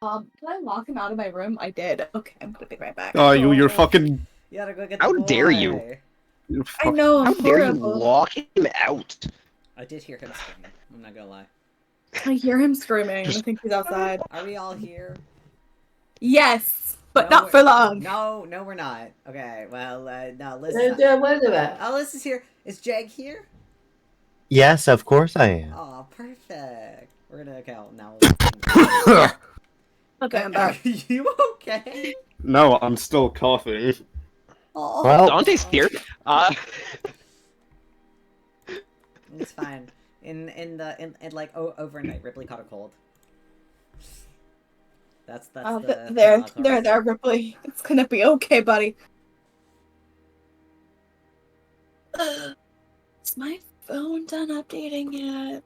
Can I lock him out of my room? I did. Okay, I'm gonna be right back. Oh, you're fucking. You gotta go get the How boy. dare you? I know, How I'm dare you horrible. lock him out? I did hear him screaming. I'm not gonna lie. I hear him screaming. I Just- think he's outside. Are we all here? Yes, but No, not for long. No, we're not. Okay, well, no, Liz Wait is a minute. Oh, Liz is here. Is Jegg here? Yes, of course I am. Oh, perfect. We're gonna count now. Okay, I'm Are back. you okay? No, I'm still coughing. Oh, Well, Dante's here. it's fine. Overnight, Rypley caught a cold. That's Oh, the there, Ripley. It's gonna be okay, buddy. Is my phone done updating yet?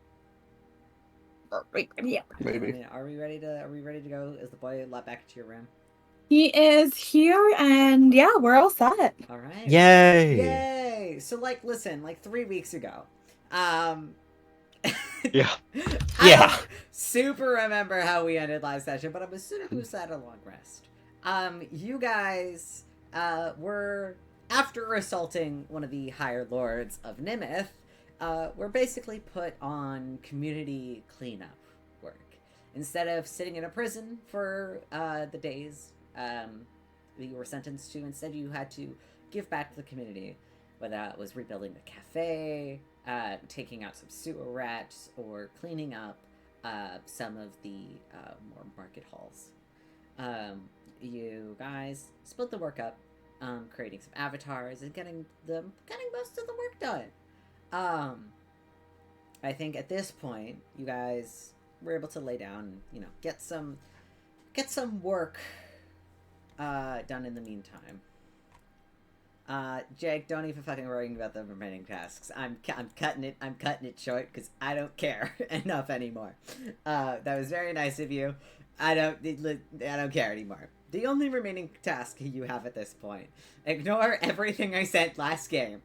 Yeah. Maybe. I mean, are we ready to go? Is the boy let back into your room? He is here, and yeah, we're all set. All right. yay! Yay! So, listen, 3 weeks ago, Yeah. I Yeah. don't super remember how we ended last session, but I'm assuming we was at a long rest. You guys, were, after assaulting one of the higher lords of Nimith, were basically put on community cleanup work. Instead of sitting in a prison for, the days, that you were sentenced to, instead you had to give back to the community, whether that was rebuilding the cafe, taking out some sewer rats, or cleaning up some of the more market halls. You guys split the work up, creating some avatars and getting most of the work done. I think at this point you guys were able to lay down and get some work done in the meantime. Jegg, don't even fucking worry about the remaining tasks. I'm cutting it short because I don't care enough anymore. That was very nice of you. I don't care anymore. The only remaining task you have at this point, ignore everything I said last game,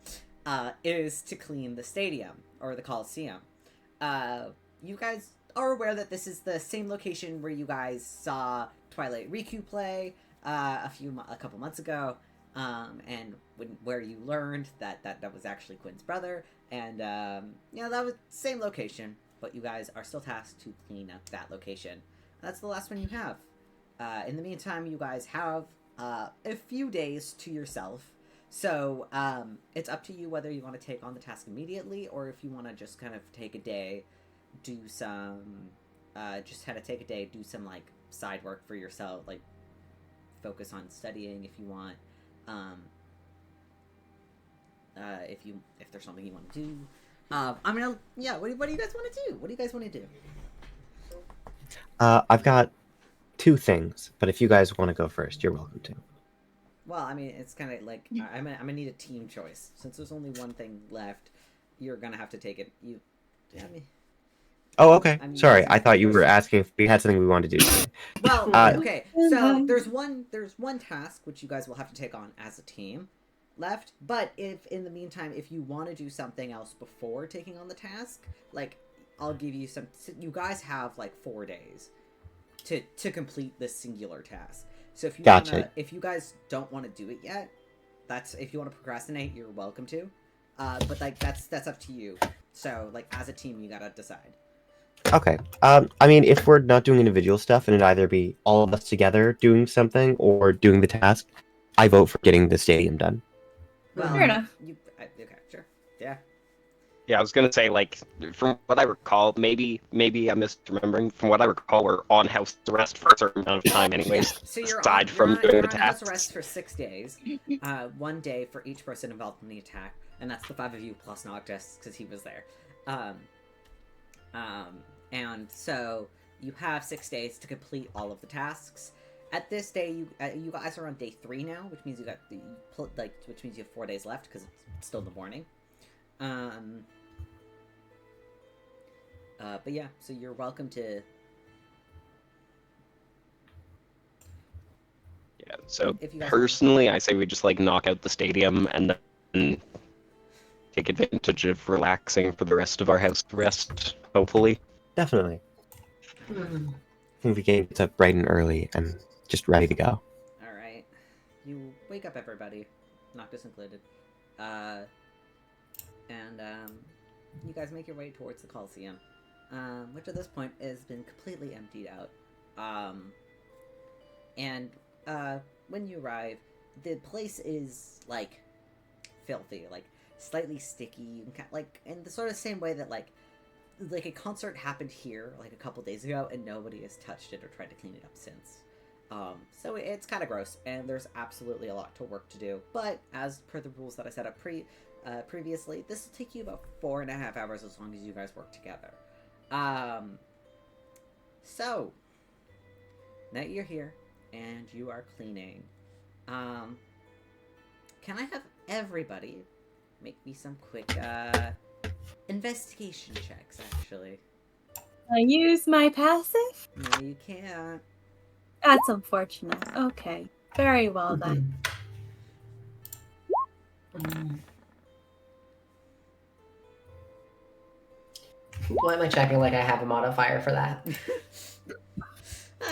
is to clean the stadium or the Coliseum. You guys are aware that this is the same location where you guys saw Twilight Riku play a couple months ago. And where you learned that was actually Quinn's brother, and that was the same location, but you guys are still tasked to clean up that location. That's the last one you have. In the meantime, you guys have a few days to yourself, so it's up to you whether you want to take on the task immediately, or if you want to just kind of take a day, do some do some side work for yourself, focus on studying if you want. If there's something you want to do, what do you guys want to do? What do you guys want to do? I've got 2 things, but if you guys want to go first, you're welcome to. Well, I mean, it's kind of I'm gonna need a team choice. Since there's only one thing left, you're gonna have to take it. Oh, okay. Sorry, I thought you were asking if we had something we wanted to do. Well, okay. So there's one task which you guys will have to take on as a team left. But if in the meantime, if you want to do something else before taking on the task, I'll give you some. You guys have 4 days to complete this singular task. So if you guys don't want to do it yet, if you want to procrastinate, you're welcome to. But that's up to you. So as a team, you gotta decide. Okay. I mean, if we're not doing individual stuff, and it'd either be all of us together doing something or doing the task, I vote for getting the stadium done. Well, Fair enough. Okay, sure. Yeah. Yeah, I was gonna say, from what I recall, maybe I'm misremembering. From what I recall, we're on house arrest for a certain amount of time, anyways. Yeah. So you're aside from doing you're the on house tasks. arrest for 6 days. 1 day for each person involved in the attack, and that's the 5 of you plus Noctis because he was there. And so you have 6 days to complete all of the tasks. At this day, you guys are on day 3 now, which means which means you have 4 days left because it's still the morning. But yeah, so you're welcome to. Yeah. So If you guys personally, I say we just knock out the stadium and then take advantage of relaxing for the rest of our house rest. Hopefully. Definitely. think the game gets up bright and early and just ready to go. Alright. You wake up everybody, Noctis included. And you guys make your way towards the Coliseum, which at this point has been completely emptied out. And when you arrive, the place is, like, filthy, like, slightly sticky, like, in the sort of same way that, like a concert happened here, like, a couple days ago, and nobody has touched it or tried to clean it up since. So it's kind of gross, and there's absolutely a lot to work to do, but as per the rules that I set up previously, this will take you about 4.5 hours as long as you guys work together. So, now you're here, and you are cleaning. Can I have everybody make me some quick, investigation checks, actually? I use my passive? No, you can't. That's unfortunate. Okay. Very well then. Why am I checking like I have a modifier for that?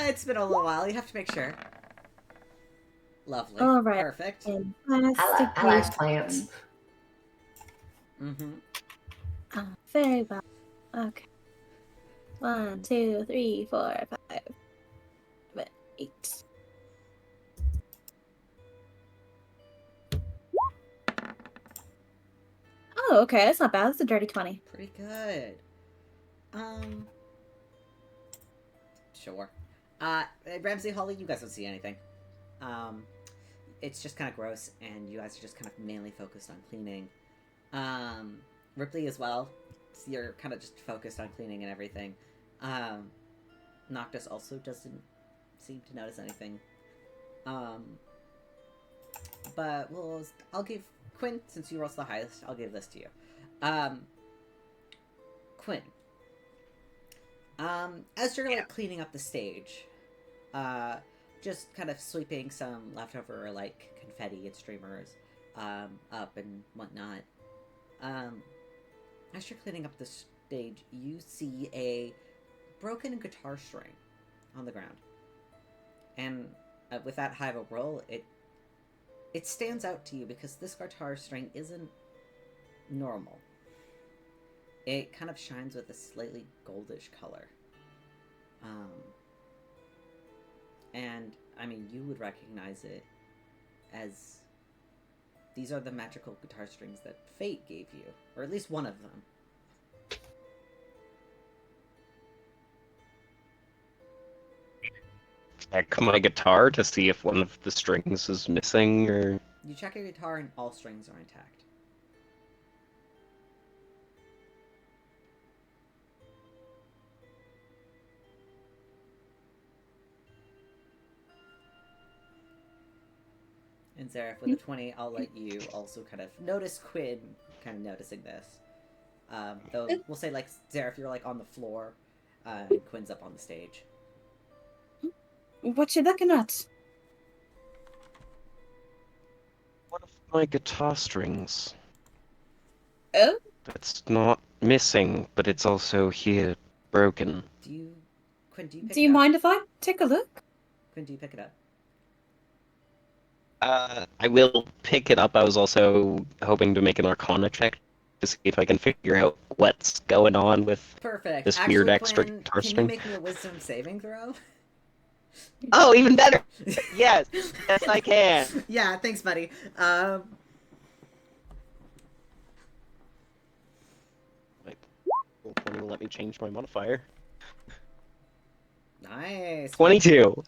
It's been a little while. You have to make sure. Lovely. All right. Perfect. I like plants. Mm-hmm. Very well. Okay. 1, 2, 3, 4, 5, 7, 8. Oh, okay. That's not bad. That's a dirty 20. Pretty good. Sure. Ramsey, Holly, you guys don't see anything. It's just kind of gross, and you guys are just kind of mainly focused on cleaning. Ripley as well. So you're kind of just focused on cleaning and everything. Noctis also doesn't seem to notice anything. But I'll give Quinn, since you rolled the highest, I'll give this to you. Quinn. As you're like cleaning up the stage, just kind of sweeping some leftover like confetti and streamers up and whatnot. As you're cleaning up the stage, you see a broken guitar string on the ground, and with that high of a roll, it stands out to you because this guitar string isn't normal. It kind of shines with a slightly goldish color. And, I mean, you would recognize it as these are the magical guitar strings that Fate gave you, or at least one of them. Check my guitar to see if one of the strings is missing, or... You check your guitar and all strings are intact. And Zareth, with a 20, I'll let you also kind of notice Quinn kind of noticing this. Though, we'll say, like, Zareth, you're, like, on the floor, and Quinn's up on the stage. What you looking at? One of my guitar strings. Oh? That's not missing, but it's also here, broken. Quinn, do you pick Do it you up? mind if I take a look? Quinn, do you pick it up? I will pick it up. I was also hoping to make an Arcana check to see if I can figure out what's going on with Perfect. this Actually, weird extra Quinn, guitar can string. you make me a wisdom saving throw? Oh, even better! Yes, yes I can! Yeah, thanks, buddy. Like, will let me change my modifier. Nice. 22!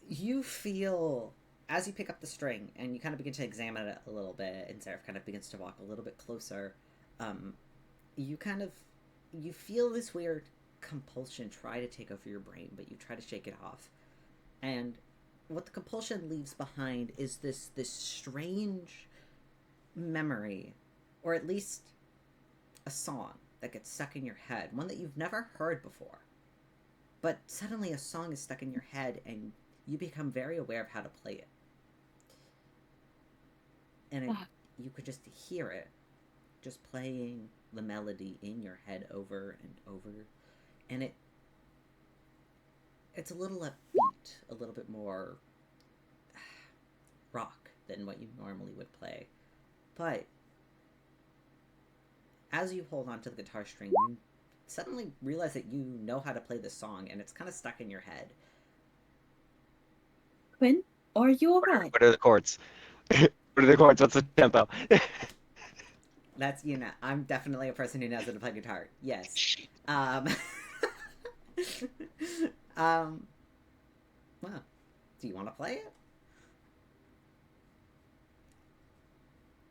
You feel, as you pick up the string and you kind of begin to examine it a little bit, and Seraph kind of begins to walk a little bit closer, you feel this weird compulsion try to take over your brain, but you try to shake it off. And what the compulsion leaves behind is this strange memory, or at least a song that gets stuck in your head, one that you've never heard before. But suddenly a song is stuck in your head and you become very aware of how to play it. And you could just hear it, just playing the melody in your head over and over. And it's a little upbeat, a little bit more rock than what you normally would play. But as you hold on to the guitar string, you suddenly realize that you know how to play this song, and it's kind of stuck in your head. Quinn, are you alright? What are the chords? What are the chords? What's the tempo? That's, I'm definitely a person who knows how to play guitar. Yes. Well, do you want to play it?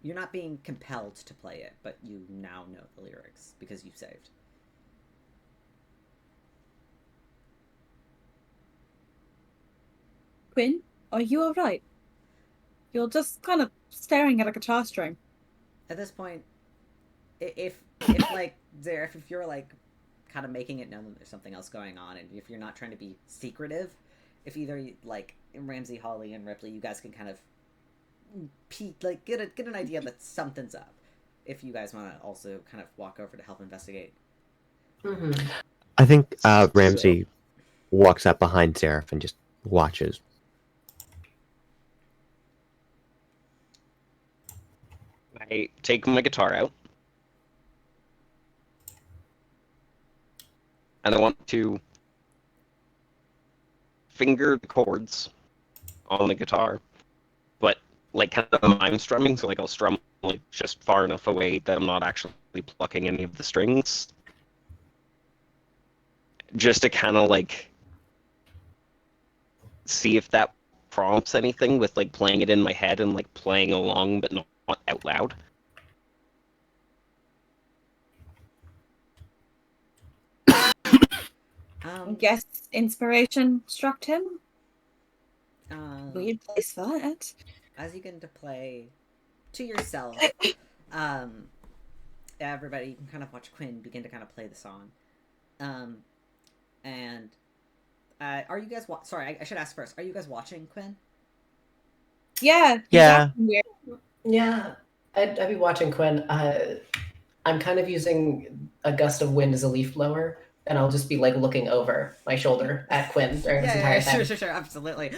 You're not being compelled to play it, but you now know the lyrics because you saved. Quinn, are you alright? You're just kind of staring at a guitar string. At this point, if you're like kind of making it known that there's something else going on, and if you're not trying to be secretive, if either like Ramsey, Holly, and Rypley, you guys can kind of get an idea that something's up. If you guys want to also kind of walk over to help investigate. Mm-hmm. I think Ramsey walks up behind Seraph and just watches. I take my guitar out. And I want to finger the chords on the guitar, but like kind of mime strumming, so like I'll strum like just far enough away that I'm not actually plucking any of the strings. Just to kind of like see if that prompts anything with like playing it in my head and like playing along but not out loud. Guess inspiration struck him? Um, Weird place for that. as you get to play to yourself, everybody, you can kind of watch Quinn begin to kind of play the song. And are you guys sorry, I should ask first. Are you guys watching Quinn? Yeah. Yeah. Weird. Yeah, I'd be watching Quinn. I'm kind of using a gust of wind as a leaf blower, and I'll just be like looking over my shoulder at Quinn during this entire time. Sure, absolutely.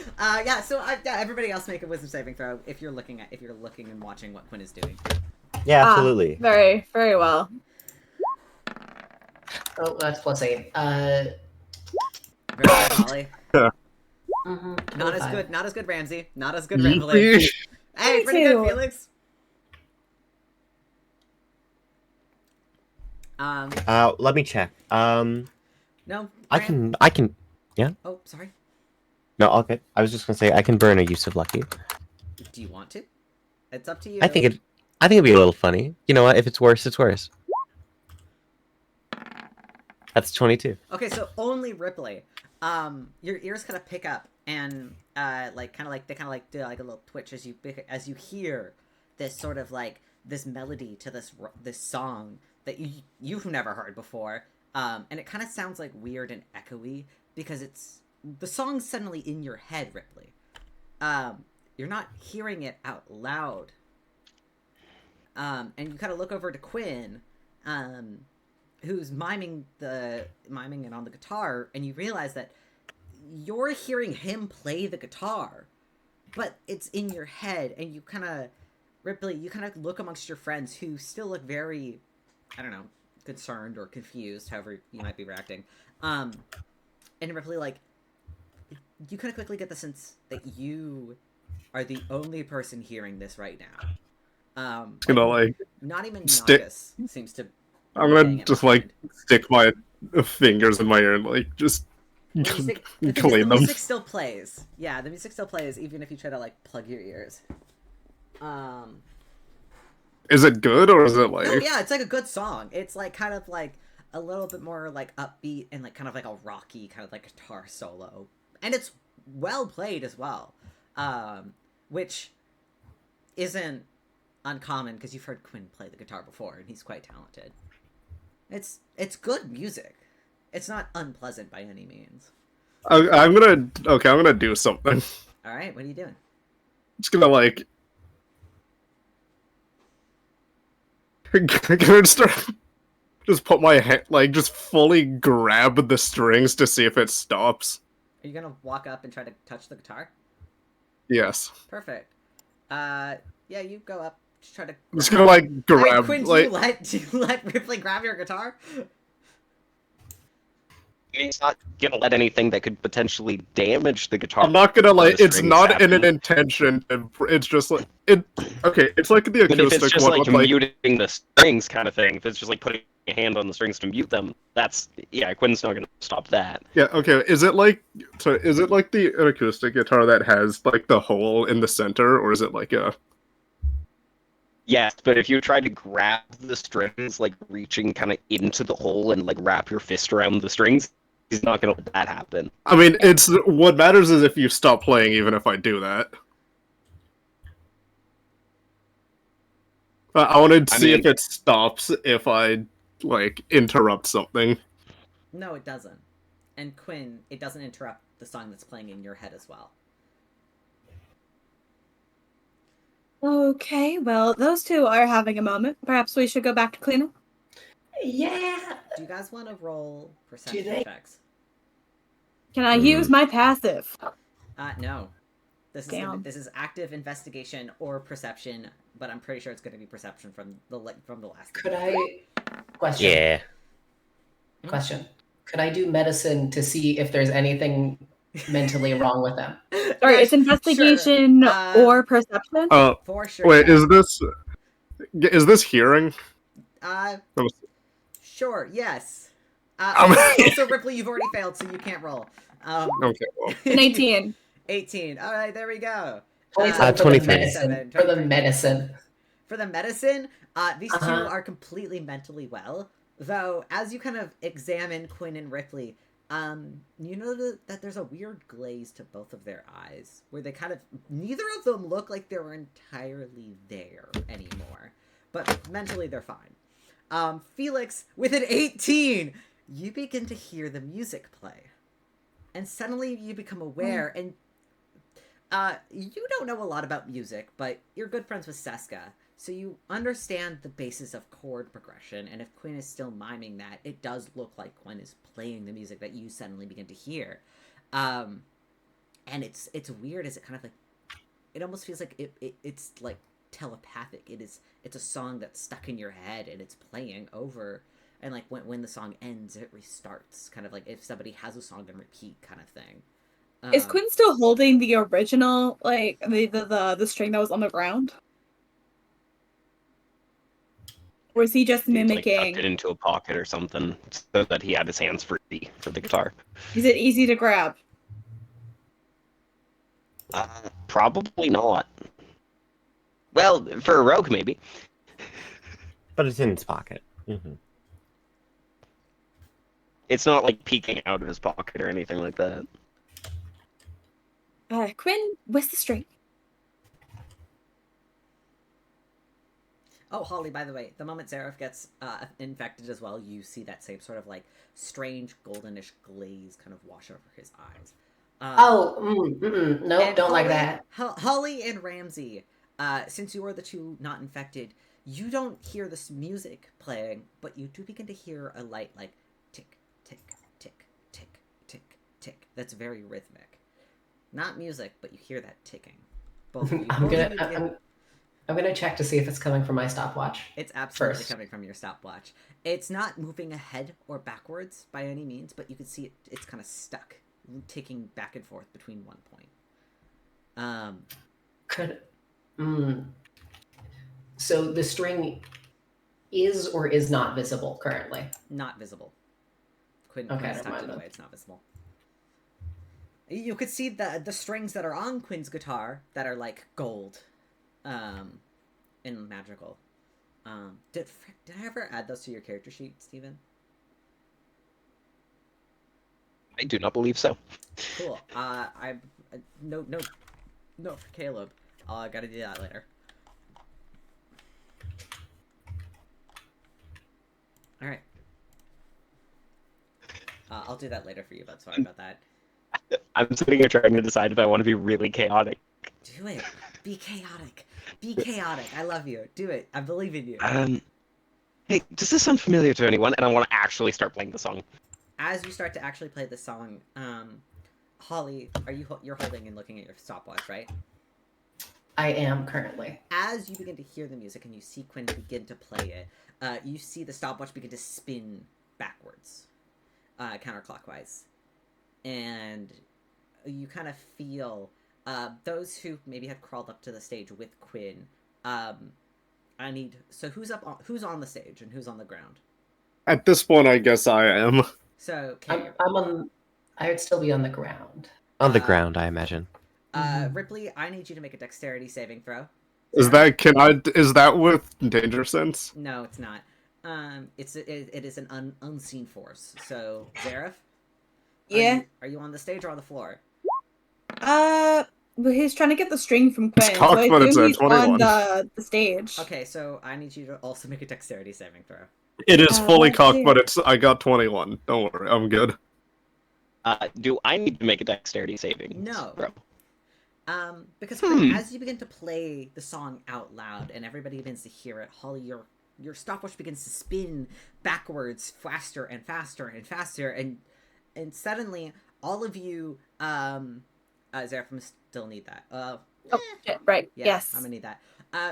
So everybody else make a wisdom saving throw if you're looking and watching what Quinn is doing. Yeah, absolutely. Very, very well. Oh, that's +8. Very good, Holly. Mm-hmm. Not as good, Ramsey. Not as good, Rypley. Hey, pretty good, Felix. Let me check. No. I can. Yeah. Oh, sorry. No, okay. I was just gonna say I can burn a use of lucky. Do you want to? It's up to you. I think it'd be a little funny. You know what? If it's worse, it's worse. That's 22. Okay, so only Rypley. Your ears kind of pick up and they kind of do like a little twitch as you hear this sort of like this melody to this song that you've never heard before. And it kind of sounds like weird and echoey because the song's suddenly in your head, Rypley. You're not hearing it out loud. And you kind of look over to Quinn, who's miming it on the guitar, and you realize that you're hearing him play the guitar, but it's in your head, and you kind of, Rypley, you kind of look amongst your friends who still look very, I don't know, concerned or confused, however you might be reacting. And Rypley, like, you kind of quickly get the sense that you are the only person hearing this right now. Not even stick- Nagas seems to. I'm gonna just like stick my fingers in my ear and like just The music still plays. Yeah, the music still plays even if you try to like plug your ears. Is it good or is it like? Oh, yeah, it's like a good song. It's like kind of like a little bit more like upbeat and like kind of like a rocky kind of like guitar solo, and it's well played as well, which isn't uncommon because you've heard Quinn play the guitar before and he's quite talented. It's good music. It's not unpleasant by any means. I'm gonna do something. All right, what are you doing? Just gonna like. Gonna start. Just put my hand, like, just fully grab the strings to see if it stops. you gonna walk up and try to touch the guitar? Yes. Perfect. Yeah, you go up. Just try to. I'm just gonna like I mean, grab Quinn, like do you let Rypley grab your guitar? He's not gonna let anything that could potentially damage the guitar. I'm not gonna or like the it's strings not in an happen. intention it's just like it okay, it's like the But if it's acoustic just one like with like muting the strings kind of thing, if it's just like putting a hand on the strings to mute them, that's yeah, Quinn's not gonna stop that. yeah, okay. Is it like the an acoustic guitar that has like the hole in the center, or is it like a Yes, but if you try to grab the strings, like reaching kind of into the hole and like wrap your fist around the strings, he's not gonna let that happen. I mean, it's what matters is if you stop playing, even if I do that. I wanted to see if it stops if I like interrupt something. No, it doesn't. And Quinn, it doesn't interrupt the song that's playing in your head as well. Okay, well, those two are having a moment. Perhaps we should go back to cleanup. Yeah. Do you guys want to roll perception they- checks? Can I use my passive? No. This Damn. this is active investigation or perception, but I'm pretty sure it's going to be perception from the last. Could I question? Yeah. Question. Could I do medicine to see if there's anything mentally wrong with them? Sorry, Yeah, it's investigation sure. or perception? For sure. Wait, yeah. is this hearing? Sure. Yes. Um, Also, Rypley, you've already failed, so you can't roll. Okay, well. 18. 18. All right, there we go. 27 for 23. the medicine. For the medicine. For the medicine, these two Uh-huh. are completely mentally well. Though, as you kind of examine Quinn and Rypley, you know that there's a weird glaze to both of their eyes, where they kind of neither of them look like they were entirely there anymore, but mentally they're fine. Felix, with an 18, you begin to hear the music play, and suddenly you become aware, and you don't know a lot about music, but you're good friends with Seska. So you understand the basis of chord progression, and if Quinn is still miming that, it does look like Quinn is playing the music that you suddenly begin to hear. And it's weird as it kind of like, it almost feels like it's like telepathic. It's a song that's stuck in your head and it's playing over, and like when the song ends, it restarts, kind of like if somebody has a song on repeat kind of thing. Is Quinn still holding the original, like, the string that was on the ground? Or is he just He's, like, mimicking? tucked it into a pocket or something so that he had his hands free for the guitar. Is it easy to grab? Probably not. Well, for a rogue, maybe. But it's in his pocket. Mm-hmm. It's not like peeking out of his pocket or anything like that. Quinn, where's the string? Oh, Holly, by the way, the moment Seraph gets infected as well, you see that same sort of like strange goldenish glaze kind of wash over his eyes. No, don't like Holly, that. Holly and Ramsey, since you are the two not infected, you don't hear this music playing, but you do begin to hear a light like tick, tick, tick, tick, tick, tick. That's very rhythmic. Not music, but you hear that ticking. Both of you. I'm gonna check to see if it's coming from my stopwatch. It's absolutely first. coming from your stopwatch. It's not moving ahead or backwards by any means, but you can see it's kind of stuck, ticking back and forth between one point. So the string is or is not visible currently? Not visible. Quinn Okay, tucked never it mind away. then. It's not visible. You could see the strings that are on Quinn's guitar that are like gold, and magical. Did I ever add those to your character sheet, Steven? I do not believe so. Cool. No for Caleb. I gotta do that later. All right. I'll do that later for you, but sorry about that. I'm sitting here trying to decide if I want to be really chaotic. Do it. Be chaotic. Be chaotic. I love you. Do it. I believe in you. Hey, does this sound familiar to anyone? And I want to actually start playing the song. As you start to actually play the song, Holly, you're holding and looking at your stopwatch, right? I am currently. As you begin to hear the music and you see Quinn begin to play it, you see the stopwatch begin to spin backwards, counterclockwise, and you kind of feel those who maybe had crawled up to the stage with Quinn. Who's on the stage and who's on the ground? At this point, I guess I am. So, okay, I'm on. I would still be on the ground. On the ground, I imagine. Rypley, I need you to make a dexterity saving throw. Is that with danger sense? No, it's not. It is an unseen force. So, Zareth? Yeah. Are you on the stage or on the floor? But he's trying to get the string from Quinn, so cocked, I but it's assume at he's 21. on the stage. Okay, so I need you to also make a dexterity saving throw. It is fully cocked, see. but I got 21. Don't worry, I'm good. Do I need to make a dexterity saving? No. Bro. Because Quinn, as you begin to play the song out loud and everybody begins to hear it, Holly, your stopwatch begins to spin backwards faster and faster and faster, and suddenly all of you, Zareth, I'm still need that. Shit, right. Yeah, Yes. I'm gonna need that.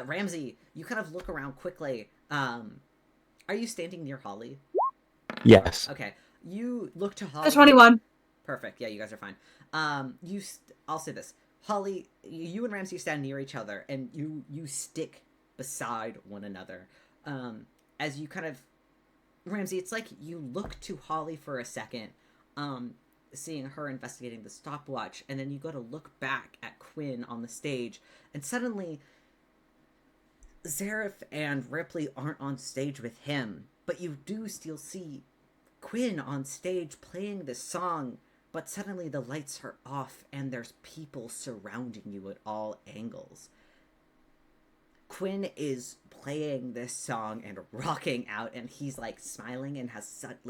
Ramsey, you kind of look around quickly. Are you standing near Holly? Yes. Okay. You look to Holly. That's 21. Perfect. Yeah, you guys are fine. I'll say this. Holly, you and Ramsey stand near each other, and you stick beside one another. As you kind of, Ramsey, it's like you look to Holly for a second, seeing her investigating the stopwatch, and then you go to look back at Quinn on the stage, and suddenly Zareth and Rypley aren't on stage with him, but you do still see Quinn on stage playing this song, but suddenly the lights are off and there's people surrounding you at all angles. Quinn is playing this song and rocking out, and he's like smiling and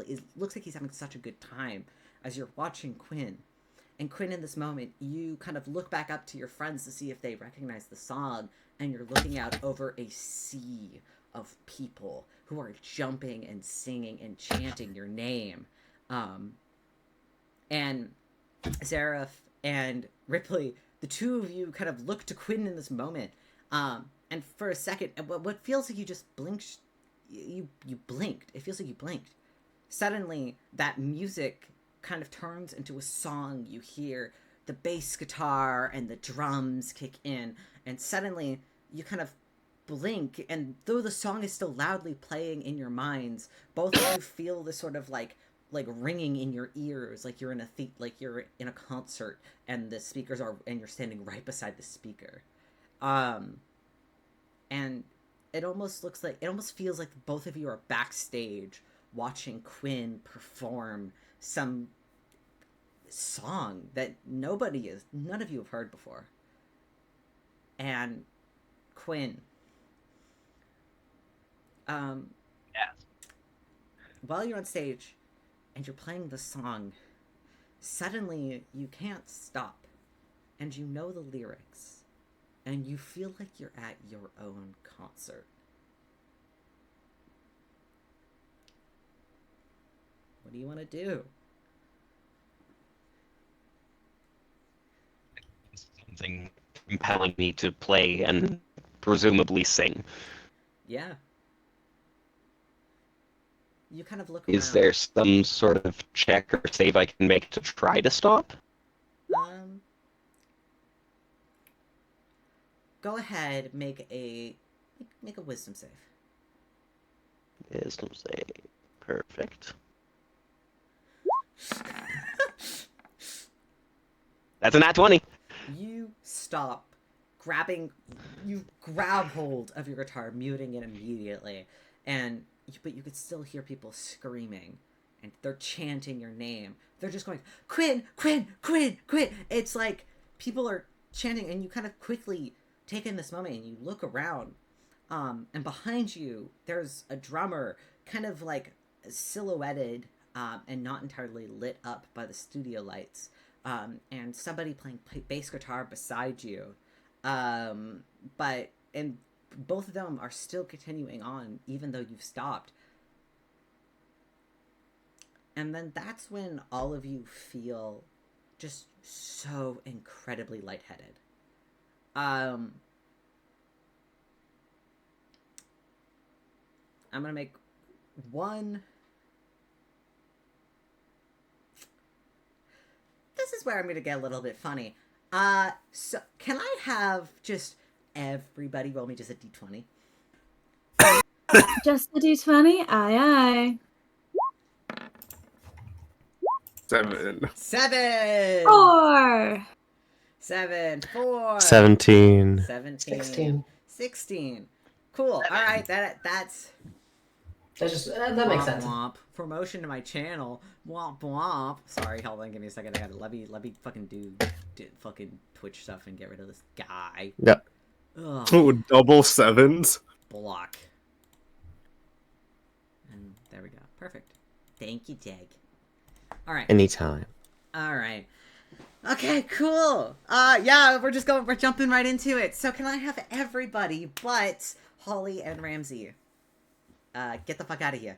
it looks like he's having such a good time as you're watching Quinn. And Quinn, in this moment, you kind of look back up to your friends to see if they recognize the song, and you're looking out over a sea of people who are jumping and singing and chanting your name. And Zareth and Rypley, the two of you kind of look to Quinn in this moment. And for a second, what feels like you just blinked, you blinked. It feels like you blinked. Suddenly, that music kind of turns into a song. You hear the bass guitar and the drums kick in, and suddenly you kind of blink, and though the song is still loudly playing in your minds, both of you feel this sort of like ringing in your ears, like you're in you're in a concert, and the speakers are, and you're standing right beside the speaker. And it almost feels like both of you are backstage watching Quinn perform some song that none of you have heard before. And Quinn, Yes. while you're on stage and you're playing the song, suddenly you can't stop, and you know the lyrics, and you feel like you're at your own concert. What do you want to do? Something compelling me to play and presumably sing. Yeah. You kind of look around. Is there some sort of check or save I can make to try to stop? Go ahead, make a wisdom save. Wisdom save. Perfect. That's a nat 20. You stop you grab hold of your guitar, muting it immediately, but you could still hear people screaming, and they're chanting your name. They're just going, Quinn, Quinn, Quinn, Quinn. It's like people are chanting, and you kind of quickly take in this moment, and you look around, and behind you, there's a drummer, kind of like silhouetted, and not entirely lit up by the studio lights, and somebody playing bass guitar beside you. And both of them are still continuing on, even though you've stopped. And then that's when all of you feel just so incredibly lightheaded. I'm gonna make one. This is where I'm gonna get a little bit funny. So can I have just everybody roll me just a d20? Just a d20? Aye, aye. 7. 7! 4! 7, 4. 17. 17. 16. 16. Cool. All right, that's That makes sense. womp. Promotion to my channel. Womp womp. Sorry, hold on, give me a second. I gotta let me fucking do fucking Twitch stuff and get rid of this guy. Yep. Ugh, Oh, double 7s. block. And there we go. Perfect. Thank you, Jegg. All right. Anytime. All right. Okay, cool. Yeah, we're jumping right into it. So can I have everybody but Holly and Ramsey? Get the fuck out of here.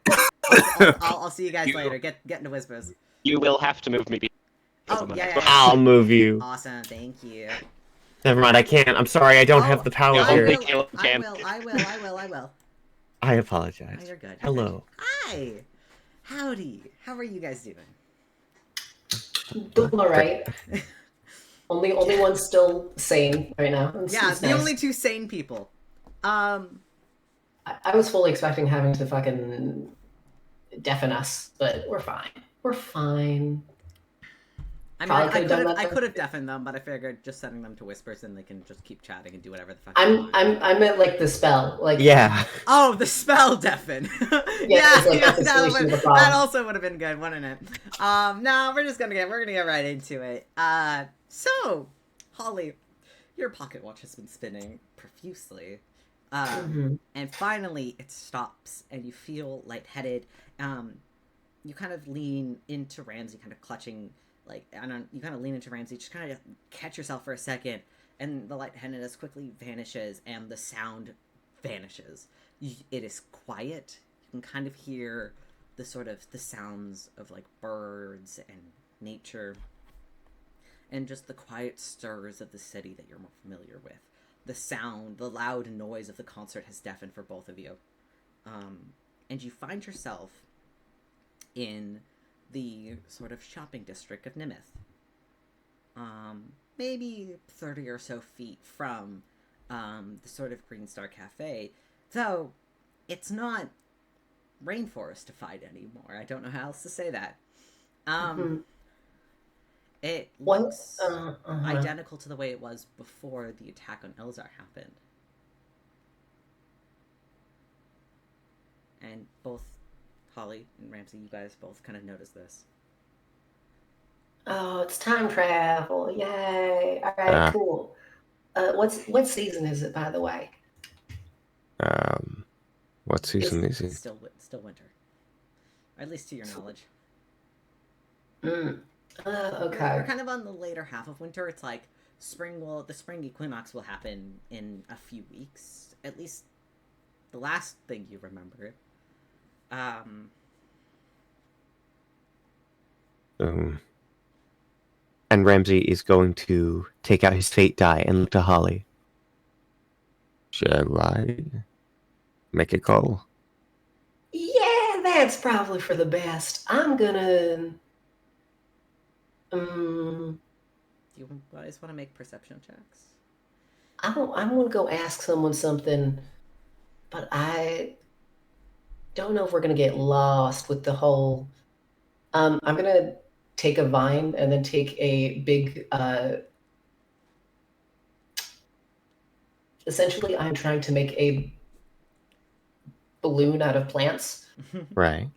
I'll see you guys later. Get into whispers. You will have to move me. Oh, yeah. I'll move you. Awesome, thank you. Never mind, I can't. I'm sorry, I don't have the power I I here. will. will, Caleb I will. I Oh, apologize. you're good. Hello. Hi. Howdy. How are you guys doing? Doing all right. Only one still sane right now. Yeah, It's the nice. only two sane people. I was fully expecting having to fucking deafen us, but we're fine. We're fine. I mean, Probably could've done that, I though. could have deafened them, but I figured just setting them to whispers and they can just keep chatting and do whatever the fuck. they want. I meant like the spell. Like Yeah. Oh, the spell deafen. it's like that's the solution to the problem. that also would have been good, wouldn't it? No, we're gonna get right into it. So, Holly, your pocket watch has been spinning profusely. And finally it stops and you feel lightheaded. You kind of lean into Ramsey, kind of clutching, like, you kind of lean into Ramsey, just kind of catch yourself for a second, and the lightheadedness quickly vanishes and the sound vanishes. It is quiet. You can kind of hear the sounds of like birds and nature and just the quiet stirs of the city that you're more familiar with. The loud noise of the concert has deafened for both of you. And you find yourself in the sort of shopping district of Nimith. Maybe 30 or so feet from the sort of Green Star Cafe, though it's not rainforestified anymore. I don't know how else to say that. It looks identical to the way it was before the attack on Elzar happened. And both Holly and Ramsey, you guys both kind of noticed this. Oh, it's time travel! Yay! All right, cool. What season is it, by the way? What season is it? Still winter, or at least to your knowledge. Okay. We're kind of on the later half of winter. It's like the spring equinox will happen in a few weeks, at least the last thing you remember. And Ramsey is going to take out his fate die and look to Holly. Should I make a call? Yeah, that's probably for the best. I'm gonna. Do you guys want to make perception checks? I'm gonna go ask someone something, but I don't know if we're gonna get lost with the whole. I'm gonna take a vine and then take a big. Essentially, I'm trying to make a balloon out of plants. Right.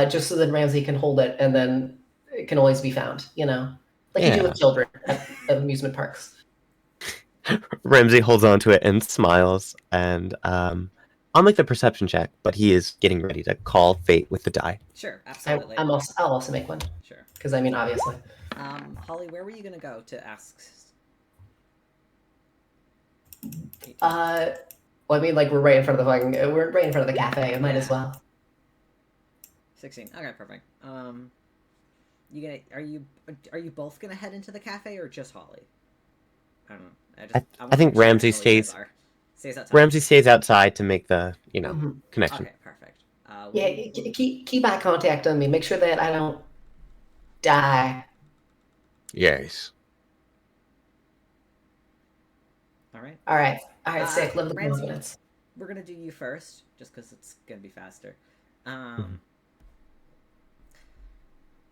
Just so that Ramsey can hold it, and then it can always be found. You know, like you do Yeah. with children at amusement parks. Ramsey holds on to it and smiles, and I'll make the perception check, but he is getting ready to call fate with the die. Sure, absolutely. I'll also make one Sure. because I mean, obviously. Holly, where were you gonna go to ask? Well, I mean, like we're right in front of the cafe. I might as well. 16. Okay, perfect. Are you both gonna head into the cafe or just Holly? I don't know. I wanna think make sure Ramsey I know where you guys stays. are. Stays outside. Ramsey stays outside to make the Mhm. connection. Okay, perfect. Yeah, keep eye contact on me. Make sure that I don't die. Yes. All right. All right, sick. Love the Ramsey, confidence. we're gonna do you first, just because it's gonna be faster. Mhm.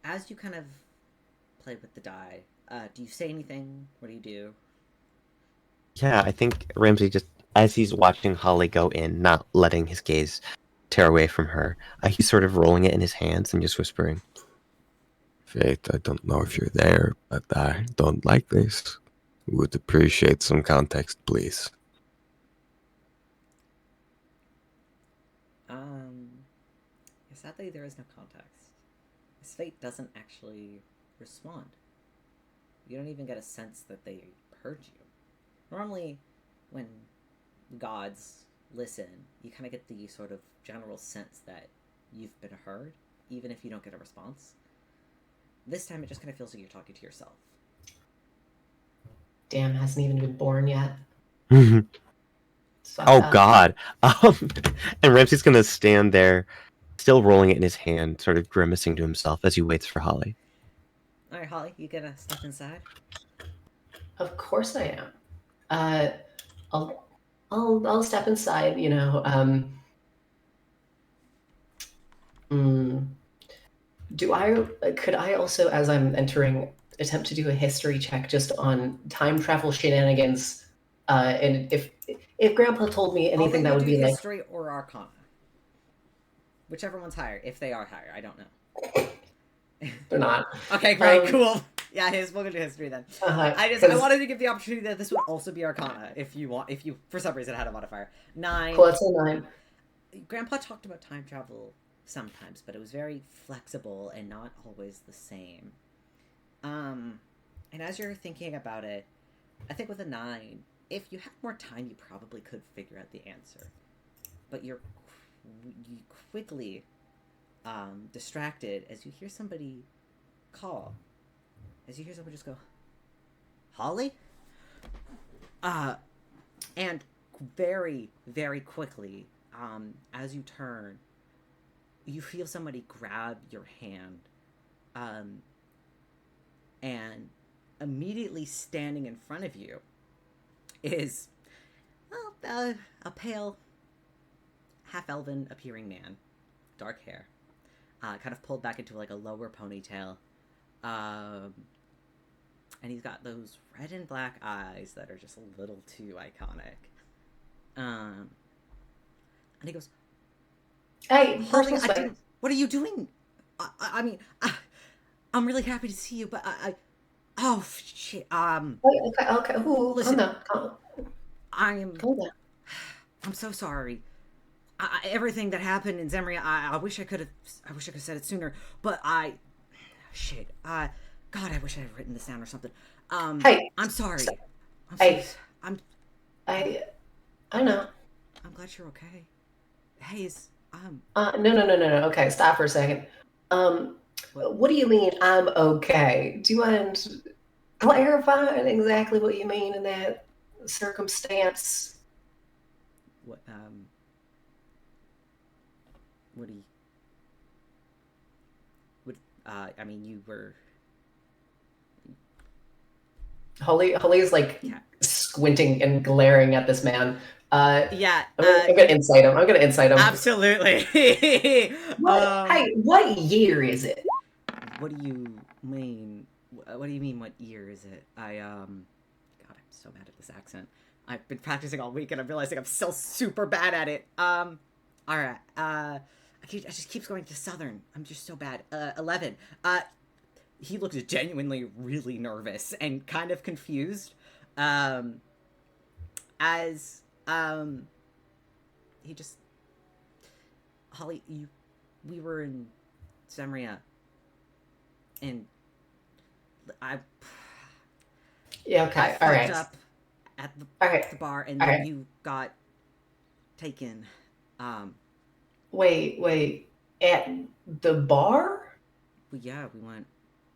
As you kind of play with the die, do you say anything? What do you do? Yeah, I think Ramsey just, as he's watching Holly go in, not letting his gaze tear away from her, he's sort of rolling it in his hands and just whispering, Fate, I don't know if you're there, but I don't like this. Would appreciate some context, please. Sadly, there is no context. His fate doesn't actually respond. You don't even get a sense that they heard you. Normally, when gods listen, you kind of get the sort of general sense that you've been heard, even if you don't get a response. This time, it just kind of feels like you're talking to yourself. Damn, hasn't even been born yet. Oh God! And Ramsey's gonna stand there, still rolling it in his hand, sort of grimacing to himself as he waits for Holly. All right, Holly, you gonna step inside? Of course I am. I'll step inside. Could I also, as I'm entering, attempt to do a history check just on time travel shenanigans? And if Grandpa told me anything, that would be like history or Arcana, whichever one's higher. If they are higher, I don't know. They're not. Okay, great, cool. Yeah, we'll go to history then. I wanted to give the opportunity that this would also be Arcana if you for some reason had a modifier. 9. Cool, that's a 9. Grandpa talked about time travel sometimes, but it was very flexible and not always the same. And as you're thinking about it, I think with a 9, if you had more time, you probably could figure out the answer. But you quickly distracted as you hear somebody call. As you hear someone just go, Holly? And very, very quickly, as you turn, you feel somebody grab your hand, and immediately standing in front of you is a pale, half-elven appearing man, dark hair, kind of pulled back into like a lower ponytail, and he's got those red and black eyes that are just a little too iconic. And he goes, "Hey, Holly, what are you doing? I mean, I'm really happy to see you, but oh shit. Okay. Ooh, listen, calm down. Calm down. I'm so sorry. Everything that happened in Zemria, I wish I could have said it sooner, but shit. God, I wish I had written this down or something. Hey, I'm sorry. I know. I'm glad you're okay. Hey, No. Okay, stop for a second. What do you mean I'm okay? Do you mind clarifying exactly what you mean in that circumstance? What do you... I mean, you were... Holly is like squinting and glaring at this man. Yeah. I'm gonna insight him. Absolutely. Hey, what year is it? What do you mean? What do you mean? What year is it? God, I'm so bad at this accent. I've been practicing all week, and I'm realizing I'm still super bad at it. All right. I just keeps going to Southern. I'm just so bad. 11. He looks genuinely really nervous and kind of confused. He just... Holly, we were in Zemria, and Yeah, okay, all right. Up at the bar, and then you got taken. Wait, at the bar? Well, yeah,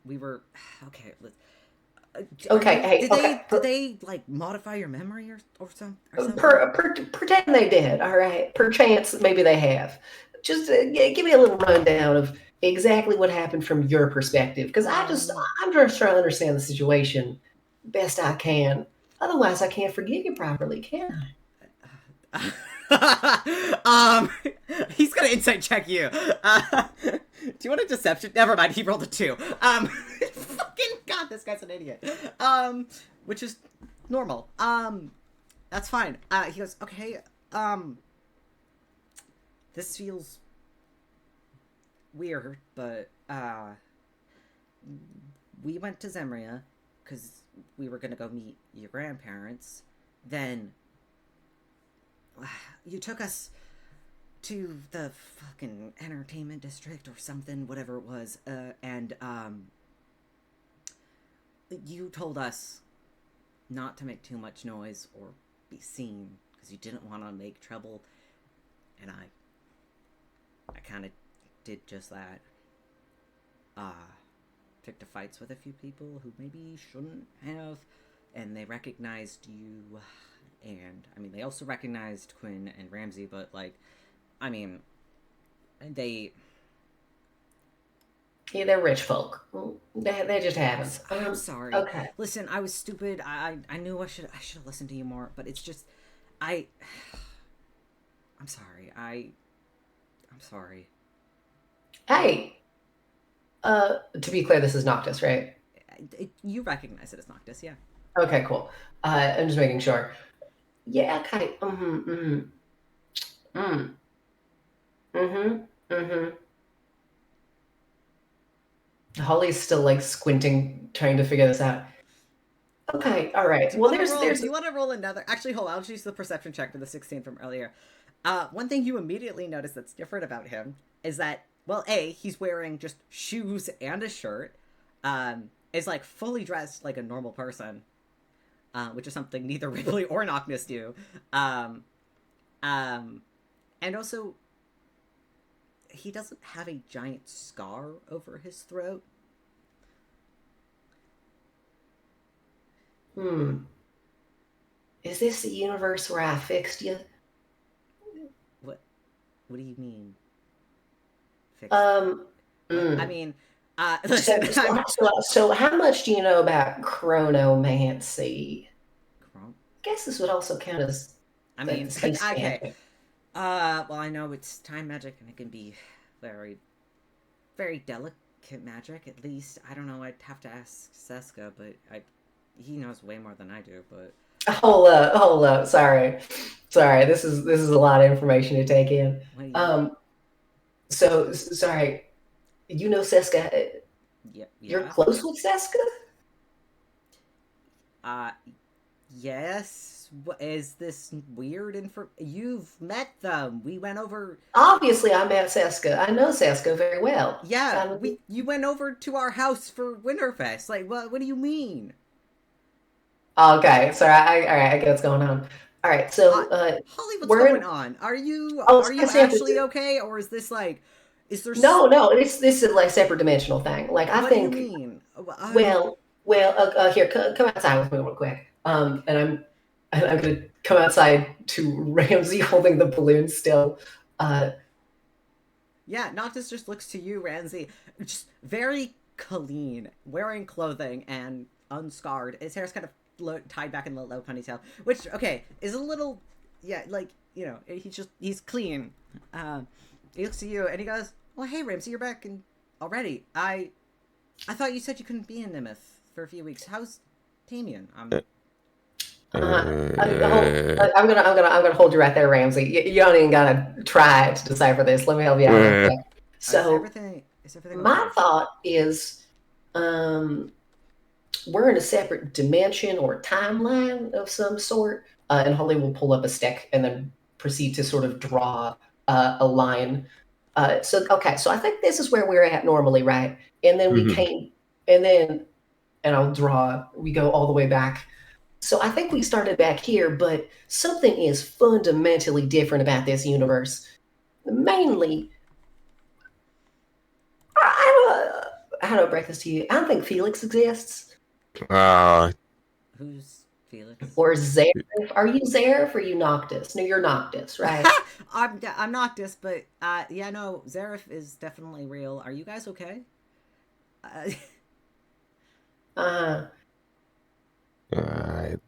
we we were okay. Okay, hey, did okay. they like modify your memory or something? Pretend they did. All right. Perchance, maybe they have. Just give me a little rundown of exactly what happened from your perspective, because I'm just trying to understand the situation best I can. Otherwise, I can't forgive you properly, can um, he's gonna insight check you. Do you want a deception? Never mind. He rolled a 2. Fucking god, this guy's an idiot. Which is normal. That's fine. He goes, okay. This feels weird, but we went to Zemria because we were gonna go meet your grandparents. Then you took us to the fucking entertainment district or something, whatever it was, and you told us not to make too much noise or be seen because you didn't want to make trouble, and I kind of did just that. Took to fights with a few people who maybe shouldn't have, and they recognized you. And, I mean, they also recognized Quinn and Ramsey, but, like, I mean, they... Yeah, they're rich folk. That just happens. I'm sorry. Okay. Listen, I was stupid. I knew I should have listened to you more, but it's just... I'm sorry. I'm sorry. Hey! To be clear, this is Noctis, right? You recognize it as Noctis, yeah. Okay, cool. I'm just making sure. Yeah, okay. Holly's still like squinting, trying to figure this out. Okay, all right. Well, Do you want to roll another? Actually, hold on. I'll just use the perception check for the 16 from earlier. One thing you immediately notice that's different about him is that, well, A, he's wearing just shoes and a shirt. Is like fully dressed like a normal person. Which is something neither Rypley or Noctis do. And also, he doesn't have a giant scar over his throat. Is this the universe where I fixed you? What do you mean? Fixed? I mean, listen, so how much do you know about chronomancy? I guess this would also count as. I mean, okay. Well, I know it's time magic, and it can be very, very delicate magic. At least I don't know. I'd have to ask Seska, but he knows way more than I do. But hold up. Sorry. This is a lot of information to take in. So sorry. You know Seska? Yeah. You're close with Seska? Yes. Is this weird You've met them. We went over... Obviously, I met Seska. I know Seska very well. Yeah, you went over to our house for Winterfest. Like, what do you mean? Okay, sorry. I get what's going on. All right, so... Holly, what's going on? Are you actually okay? Or is this like... Is there... No, this is like a separate dimensional thing. Like, I think... What do you mean? Well, here, come outside with me real quick. And I'm gonna come outside to Ramsey holding the balloon still. Yeah, Noctis just looks to you, Ramsey, just very clean, wearing clothing and unscarred. His hair's kind of tied back in the low ponytail, which, okay, is a little, yeah, like, you know, he's clean. He looks at you and he goes, well, hey, Ramsey, you're back already. I thought you said you couldn't be in Nimith for a few weeks. How's Tamian? I'm gonna hold you right there, Ramsey. You don't even gotta try to decipher this. Let me help you out. So, is everything my okay? thought is, we're in a separate dimension or timeline of some sort. And Holly will pull up a stick and then proceed to sort of draw a line. So I think this is where we're at normally, right? And then we came, and I'll draw. We go all the way back. So I think we started back here, but something is fundamentally different about this universe. Mainly, how do I break this to you? I don't think Felix exists. Who's Felix? Or Zareth. Are you Zareth or are you Noctis? No, you're Noctis, right? I'm Noctis, but yeah, no, Zareth is definitely real. Are you guys okay?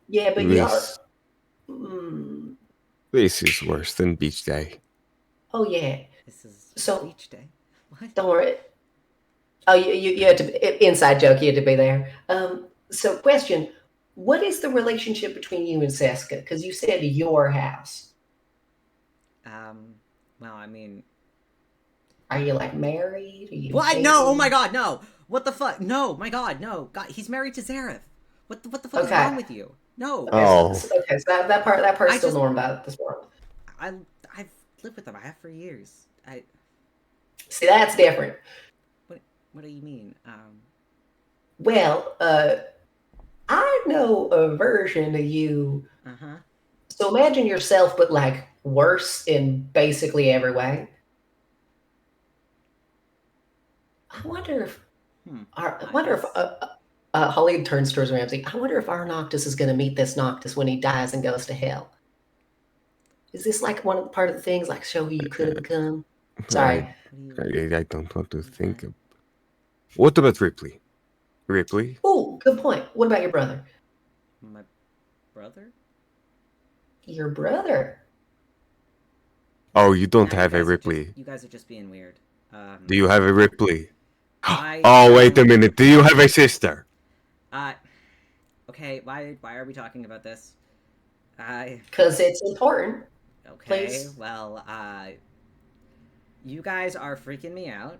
Yeah, but you are. This is worse than beach day. Oh yeah. This is So beach day. What? don't worry. Oh, you had to inside joke. You had to be there. So question: what is the relationship between you and Seska? Because you said your house. Well, I mean, are you like married? Are you what? dating? No! Oh my God, no! What the fuck? No! My God, no! God, he's married to Zareth. What the fuck is wrong with you? No. Okay, so that part's still known about this world. I've lived with them. I have for years. See, that's different. What do you mean? Well, I know a version of you. So imagine yourself, but like worse in basically every way. I wonder if. Holly turns towards Ramsey. I wonder if our Noctis is going to meet this Noctis when he dies and goes to hell. Is this like part of the things, like show who you could have become? Sorry. I don't want to think of... What about Rypley? Rypley? Oh, good point. What about your brother? My brother? Your brother? Oh, you don't have a Rypley. You guys are just being weird. Do you have a Rypley? Oh, wait a minute. Do you have a sister? Okay, why are we talking about this? Because it's important. Okay, please. Well, you guys are freaking me out.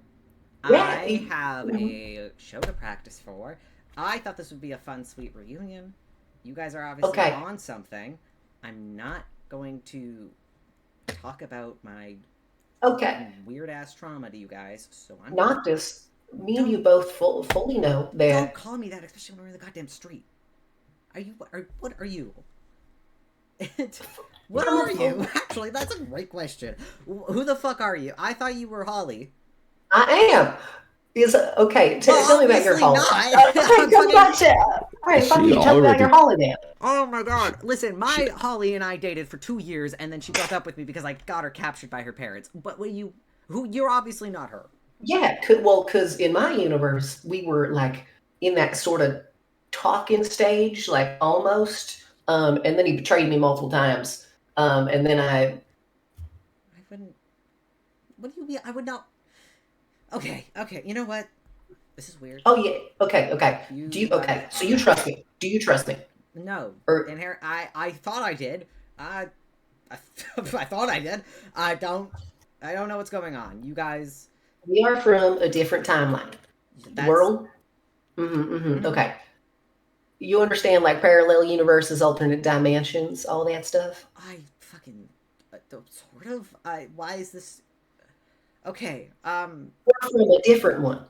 Yeah. I have a show to practice for. I thought this would be a fun, sweet reunion. You guys are obviously on something. I'm not going to talk about my weird-ass trauma to you guys, so I'm Noctis. Me and you both fully know that. Don't call me that, especially when we're in the goddamn street. What are you? What are you? Actually, that's a great question. Who the fuck are you? I thought you were Holly. I am. Okay, tell me about your Holly. Tell me about your Holly now. Oh my God! Listen, my Holly and I dated for 2 years, and then she broke up with me because I got her captured by her parents. But you're obviously not her. Yeah, because in my universe, we were like in that sort of talking stage, like almost. And then he betrayed me multiple times. And then I wouldn't. What do you mean? I would not. Okay. You know what? This is weird. Oh yeah. Okay. So you trust me? Do you trust me? No. I thought I did. I thought I did. I don't know what's going on. You guys. We are from a different timeline. World? Okay. You understand, like, parallel universes, alternate dimensions, all that stuff? I fucking... sort of? Why is this... Okay, We're from a different one.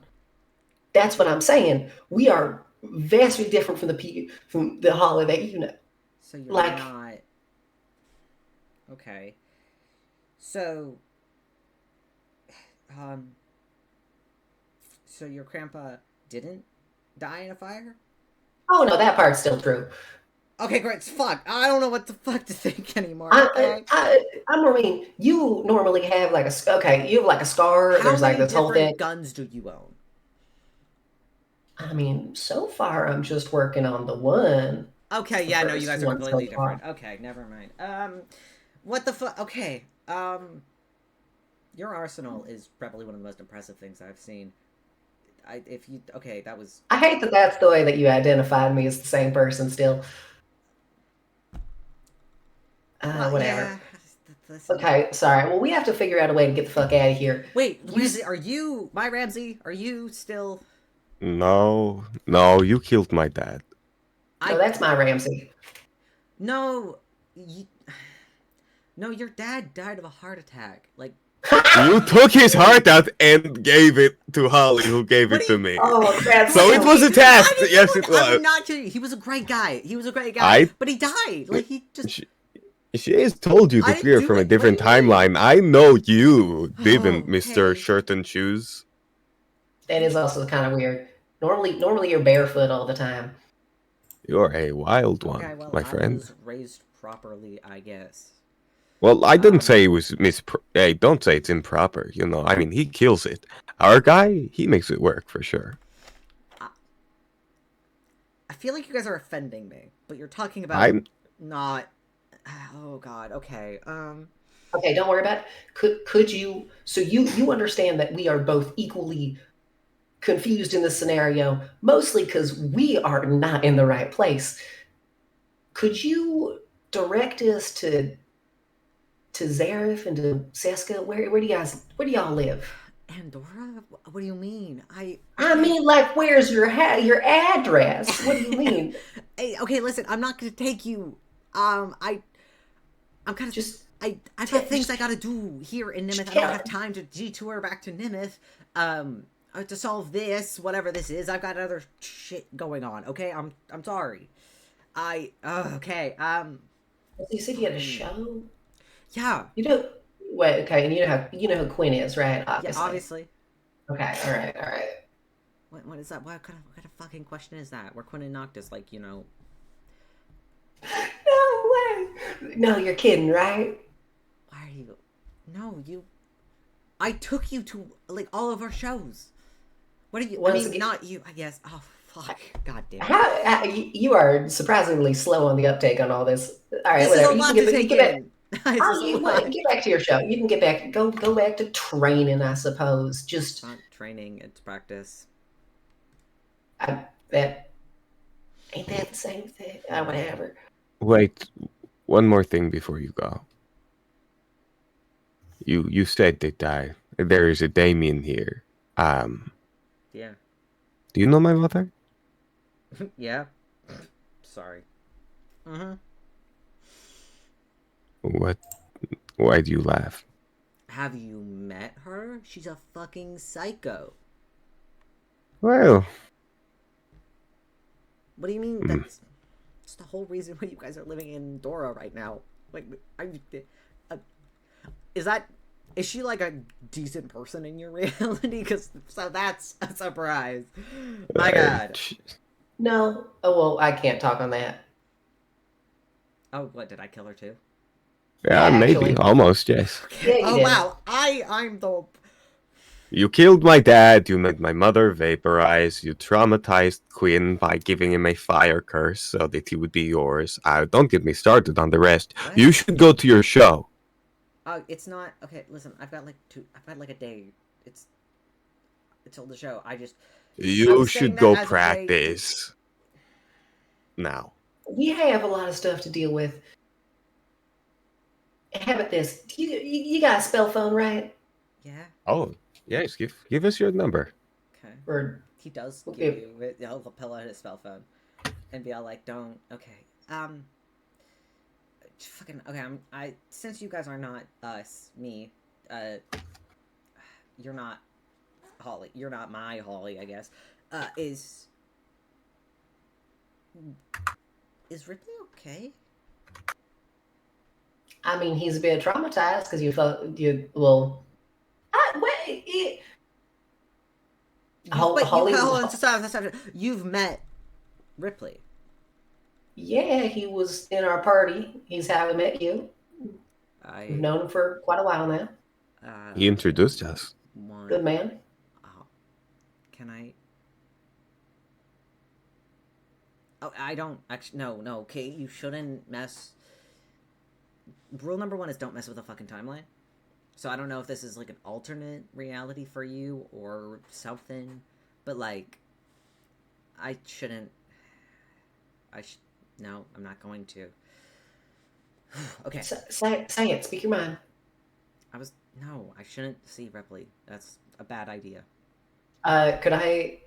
That's what I'm saying. We are vastly different from the Holly that you know. So you're not... Okay. So... So your grandpa didn't die in a fire? Oh no, that part's still true. Okay, great. Fuck. I don't know what the fuck to think anymore. Okay? I mean, you normally have like you have like a scar. There's like this whole thing. How many guns do you own? I mean, so far I'm just working on the one. Okay, yeah, no, you guys are completely different. Okay, never mind. What the fuck? Okay, your arsenal is probably one of the most impressive things I've seen. That was... I hate that that's the way that you identified me as the same person still. Whatever. Yeah, okay, sorry. Well, we have to figure out a way to get the fuck out of here. Wait, Ramsey, are you... My Ramsey, are you still... No, you killed my dad. No, that's my Ramsey. No, No, your dad died of a heart attack. Like... You took his heart out and gave it to Holly, who gave it to me. Oh, that's so it was a test. Yes, it was. I'm not kidding. He was a great guy. But he died. Like, he just... She has told you that we are from a different timeline. I know you didn't, Mr. Shirt and Shoes. That is also kind of weird. Normally you're barefoot all the time. You're a wild one, Okay, well, my I friend. was raised properly, I guess. Well, I didn't say it Um, was Hey, don't say it's improper. You know, I mean, he kills it. Our guy, he makes it work for sure. I feel like you guys are offending me, but you're talking about I'm. not. Oh God. Okay. Okay, don't worry about it. Could you? So you understand that we are both equally confused in this scenario, mostly because we are not in the right place. Could you direct us to Zareth and to Seska? Where do y'all live? Andorra? What do you mean? I mean, like, where's your address? What do you mean? Hey, okay, listen. I'm not gonna take you. I'm kind of Just I've got things I gotta do here in Nimith. I don't have time to detour back to Nimith. To solve this, whatever this is, I've got other shit going on. Okay, I'm sorry. Okay. you said you had a show. Yeah. You know, wait. Okay, and you know who Quinn is, right? Yeah. Obviously. Okay. All right. What is that? What kind of fucking question is that? Where Quinn and Noctis, like, you know. No way. No, you're kidding, right? Why are you? No, you. I took you to like all of our shows. What are you? Once I mean, again- not you. I guess. Oh fuck! God damn it! How you are surprisingly slow on the uptake on all this. All right, This whatever. is a lot you to can take get back. in. This is a lot. Get back to your show. You can get back. Go back to training, I suppose. Just It's not training; it's practice. that ain't that the same thing. Whatever. Wait, one more thing before you go. You said that there is a Damien here. Yeah. Do you know my mother? Yeah. Sorry. Mm-hmm. What? Why do you laugh? Have you met her? She's a fucking psycho. Well, What do you mean? That's the whole reason why you guys are living in Dora right now. Like, is she like a decent person in your reality? Because so that's a surprise. My God. No. Oh well, I can't talk on that. Oh, what, did I kill her too? Yeah, maybe, actually. almost, yes. Yeah, you Oh did. wow, I'm the. You killed my dad, you made my mother vaporize, you traumatized Quinn by giving him a fire curse so that he would be yours. Don't get me started on the rest. What? You should go to your show. It's not okay. Listen, I've got like a day. It's till the show. I You was saying should that go as a way- practice. Now. We have a lot of stuff to deal with. How about this? You got a spell phone, right? Yeah. Oh, yes, give us your number. Okay. Or He does give Okay. you it. He'll pull out his spell phone, and be all like, "Don't." Okay. Fucking okay. Since you guys are not me. You're not Holly. You're not my Holly, I guess. Is Ripley okay? I mean, he's a bit traumatized because well. Wait. Stop. You've met Ripley. Yeah, he was in our party. He's how I met you. We've known him for quite a while now. He introduced us. Good man. Can I? Oh, I don't actually. No, Kate, you shouldn't mess. Rule number 1 is don't mess with a fucking timeline. So I don't know if this is like an alternate reality for you or something, but like, I shouldn't. No, I'm not going to. Okay. Say it. Speak your mind. No, I shouldn't see Ripley. That's a bad idea. Could I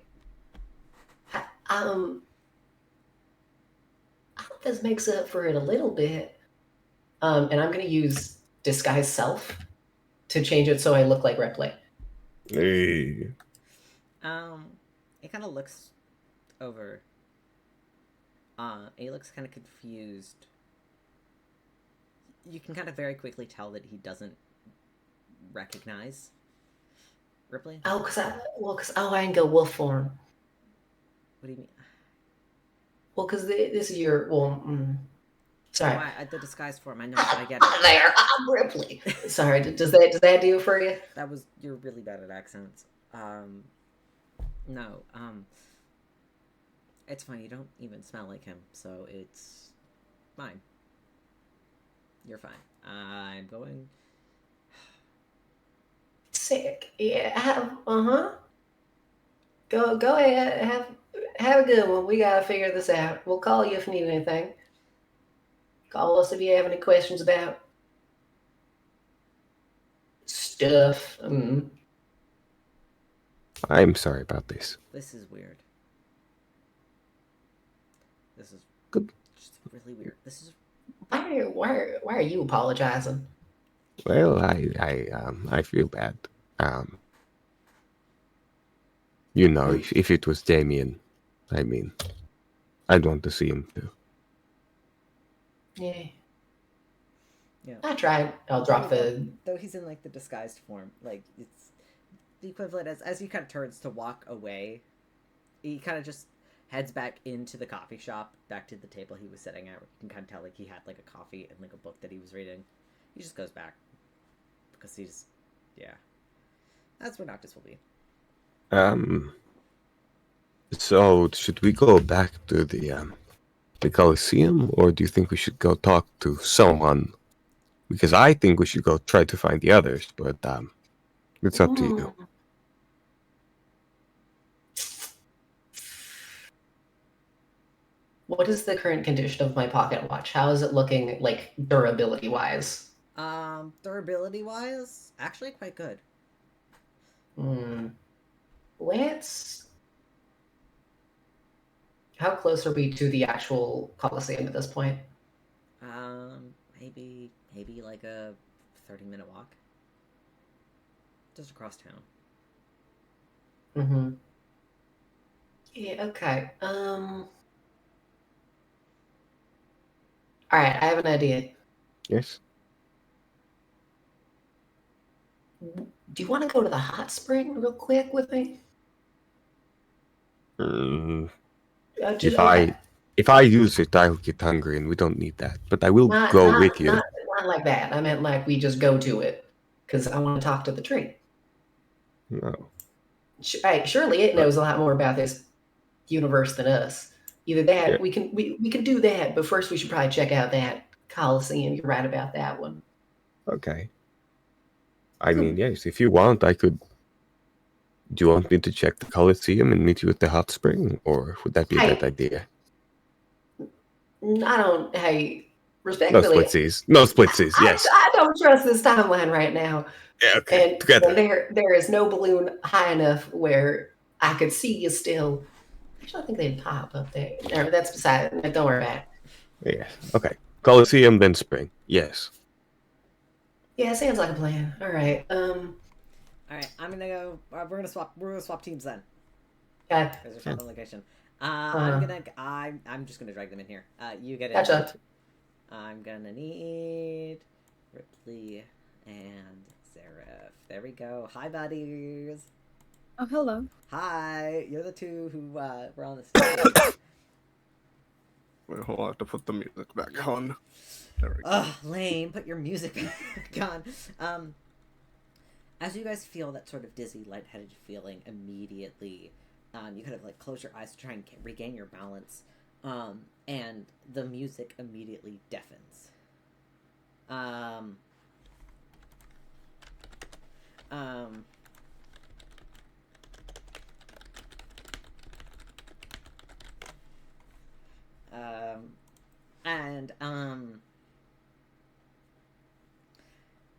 hope this makes up for it a little bit. And I'm going to use disguise self to change it so I look like Ripley. Hey. It kind of looks over. He looks kind of confused. You can kind of very quickly tell that he doesn't recognize Ripley? Oh, I didn't go wolf form. What do you mean? Well, because this is your sorry. Oh, the disguise form. I know. I get it. There, I'm Ripley. Sorry. Does that do it for you? You're really bad at accents. No. It's fine. You don't even smell like him, so it's fine. You're fine. I'm going. Sick. Yeah. Go ahead. Have a good one. We gotta figure this out. We'll call you if you need anything. Call us if you have any questions about stuff. I'm sorry about this. This is weird. This is Good. just really weird. This is. Why are you apologizing? Well, I feel bad. If it was Damien, I mean, I'd want to see him too. Yeah. Yeah. I tried. I'll drop the. Though he's in like the disguised form, like it's the equivalent as he kind of turns to walk away. He kind of just heads back into the coffee shop, back to the table he was sitting at. Where you can kind of tell like he had like a coffee and like a book that he was reading. He just goes back because that's where Noctis will be. So should we go back to the Coliseum, or do you think we should go talk to someone? Because I think we should go try to find the others, but it's up to you. What is the current condition of my pocket watch? How is it looking, like, durability wise? Durability wise, actually quite good. Let's. How close are we to the actual Coliseum at this point? Maybe like a 30-minute walk. Just across town. Yeah, okay. Alright, I have an idea. Yes. Do you want to go to the hot spring real quick with me? If I use it, I'll get hungry, and we don't need that. But I will go with you. Not like that. I meant like we just go to it because I want to talk to the tree. No. Surely it knows a lot more about this universe than us. Either that, Yeah. we can do that, but first we should probably check out that Coliseum. You're right about that one. Okay. I mean, yes, if you want, I could. Do you want me to check the Coliseum and meet you at the hot spring, or would that be a bad idea? I don't. Hey, No respectfully, splitsies. No splitsies. Yes. I don't trust this timeline right now. Yeah. Okay. And Together. there is no balloon high enough where I could see you still. Actually, I think they'd pop up there. No, that's beside it. Don't worry about it. Yeah. Okay. Coliseum, then spring. Yes. Yeah, sounds like a plan. All right. All right, I'm gonna go. We're gonna swap teams then. Okay. Because we're on location. I'm just gonna drag them in here. You get in. Gotcha. I'm gonna need Ripley and Seraph. There we go. Hi, buddies. Oh, hello. Hi. You're the two who were on the stage. Wait, hold on, I have to put the music back on. There we go. Ugh, lame. Put your music back on. As you guys feel that sort of dizzy, lightheaded feeling immediately, you kind of like close your eyes to try and regain your balance, and the music immediately deafens.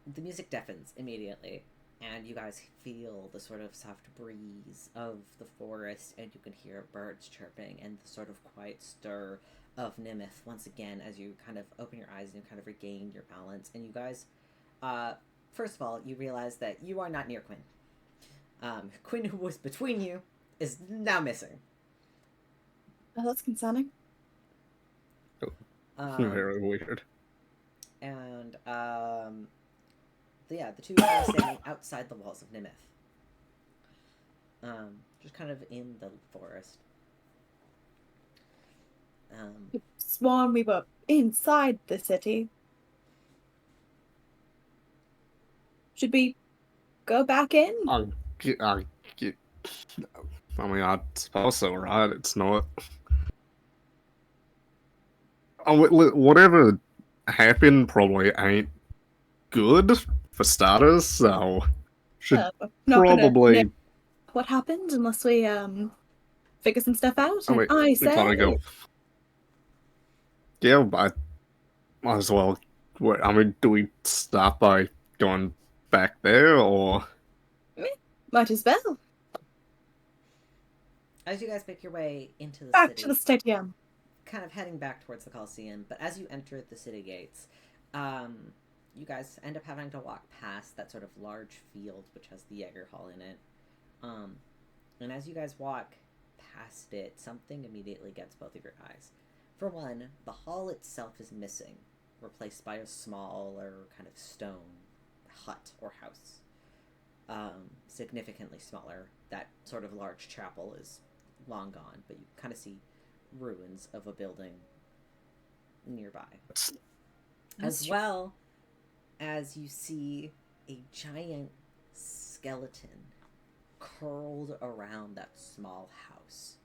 The music deafens immediately, and you guys feel the sort of soft breeze of the forest, and you can hear birds chirping and the sort of quiet stir of Nimith once again as you kind of open your eyes and you kind of regain your balance. And you guys, first of all, you realize that you are not near Quinn. Quinn, who was between you, is now missing. Oh, that's concerning. Very weird. And, the two are standing outside the walls of Nimith. just kind of in the forest. Sworn we were inside the city. Should we go back in? I mean, I suppose so, right? It's not. Whatever happened probably ain't good for starters, so should We're not gonna probably. know what happened unless we figure some stuff out. Oh, And wait, I we say, kinda go. Yeah, I might as well. I mean, do we start by going back there, or might as well. As you guys make your way into the Back city, to the stadium. kind of heading back towards the Coliseum, but as you enter the city gates, you guys end up having to walk past that sort of large field which has the Jegg Hall in it. And as you guys walk past it, something immediately gets both of your eyes. For one, the hall itself is missing, replaced by a smaller kind of stone hut or house. Significantly smaller. That sort of large chapel is long gone, but you kind of see ruins of a building nearby. As well as you see a giant skeleton curled around that small house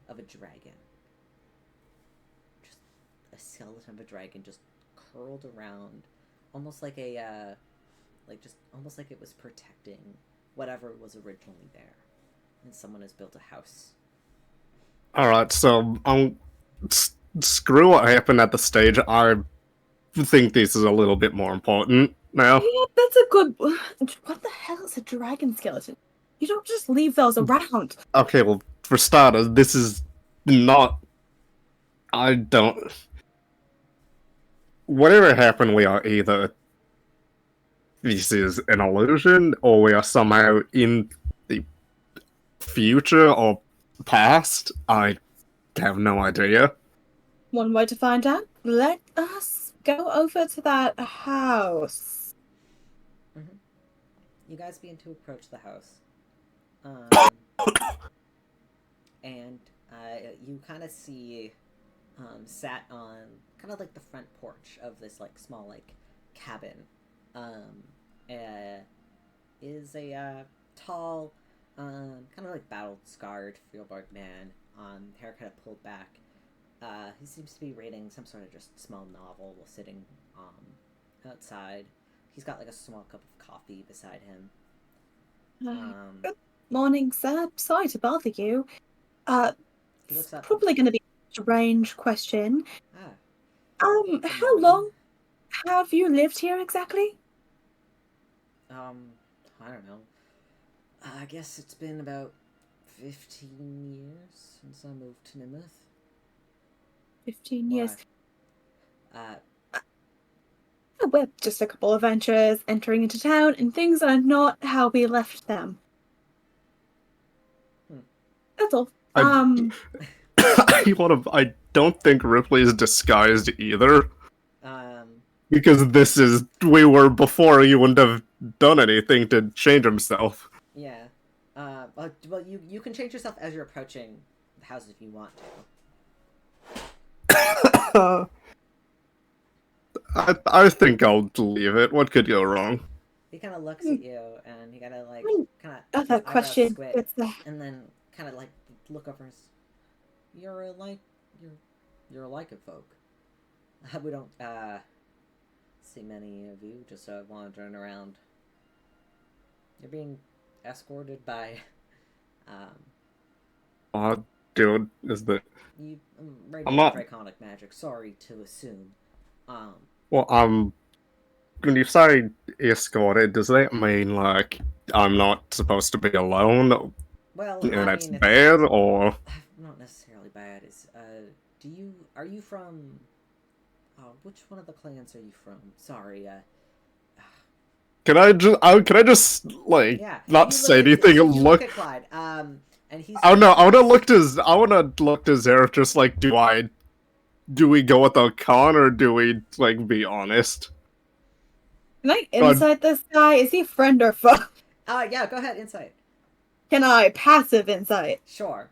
of a dragon. Just a skeleton of a dragon just curled around, almost like a, almost like it was protecting whatever was originally there. And someone has built a house. alright, so screw what happened at the stage. I think this is a little bit more important now. Yeah, that's a good. What the hell is a dragon skeleton? You don't just leave those around. Okay, well, for starters, this is not. I don't. Whatever happened, we are either. This is an illusion, or we are somehow in the future or past. I have no idea. One way to find out. Let us go over to that house. Mm-hmm. You guys begin to approach the house. And you kind of see sat on kind of like the front porch of this like small like cabin is a tall kind of like battle scarred fieldwork man, hair kind of pulled back. He seems to be reading some sort of just small novel while sitting outside. He's got like a small cup of coffee beside him. Good morning, sir. Sorry to bother you. He looks up. Probably going to be a strange question. Good How morning. long have you lived here exactly? I don't know. I guess it's been about 15 years since I moved to Nimith. 15 years. Why? We're just a couple of adventurers entering into town, and things are not how we left them. That's all. I don't think Ripley is disguised either. Because we were before he wouldn't have done anything to change himself. Yeah. Well, you can change yourself as you're approaching the house if you want to. I think I'll leave it. What could go wrong? He kind of looks at you, and he kind of like Other question. squint, and then kind of like look over his. You're a lycanthrope. We don't see many of you just wandering around. You're being escorted by Dude, is that you I'm not- draconic magic. Sorry to assume. well, when you say escorted, does that mean like I'm not supposed to be alone? Well, And I that's mean, bad, or not necessarily bad. Is are you from? Which one of the clans are you from? Sorry. can I just like Yeah. not you say look at- anything you and look look? at Clyde. And he's. I don't know. I wanna look to Zareth. Just like, do we go with the con or do we like be honest? Can I insight this guy? Is he friend or foe? Yeah. Go ahead. Insight. Can I passive insight? Sure.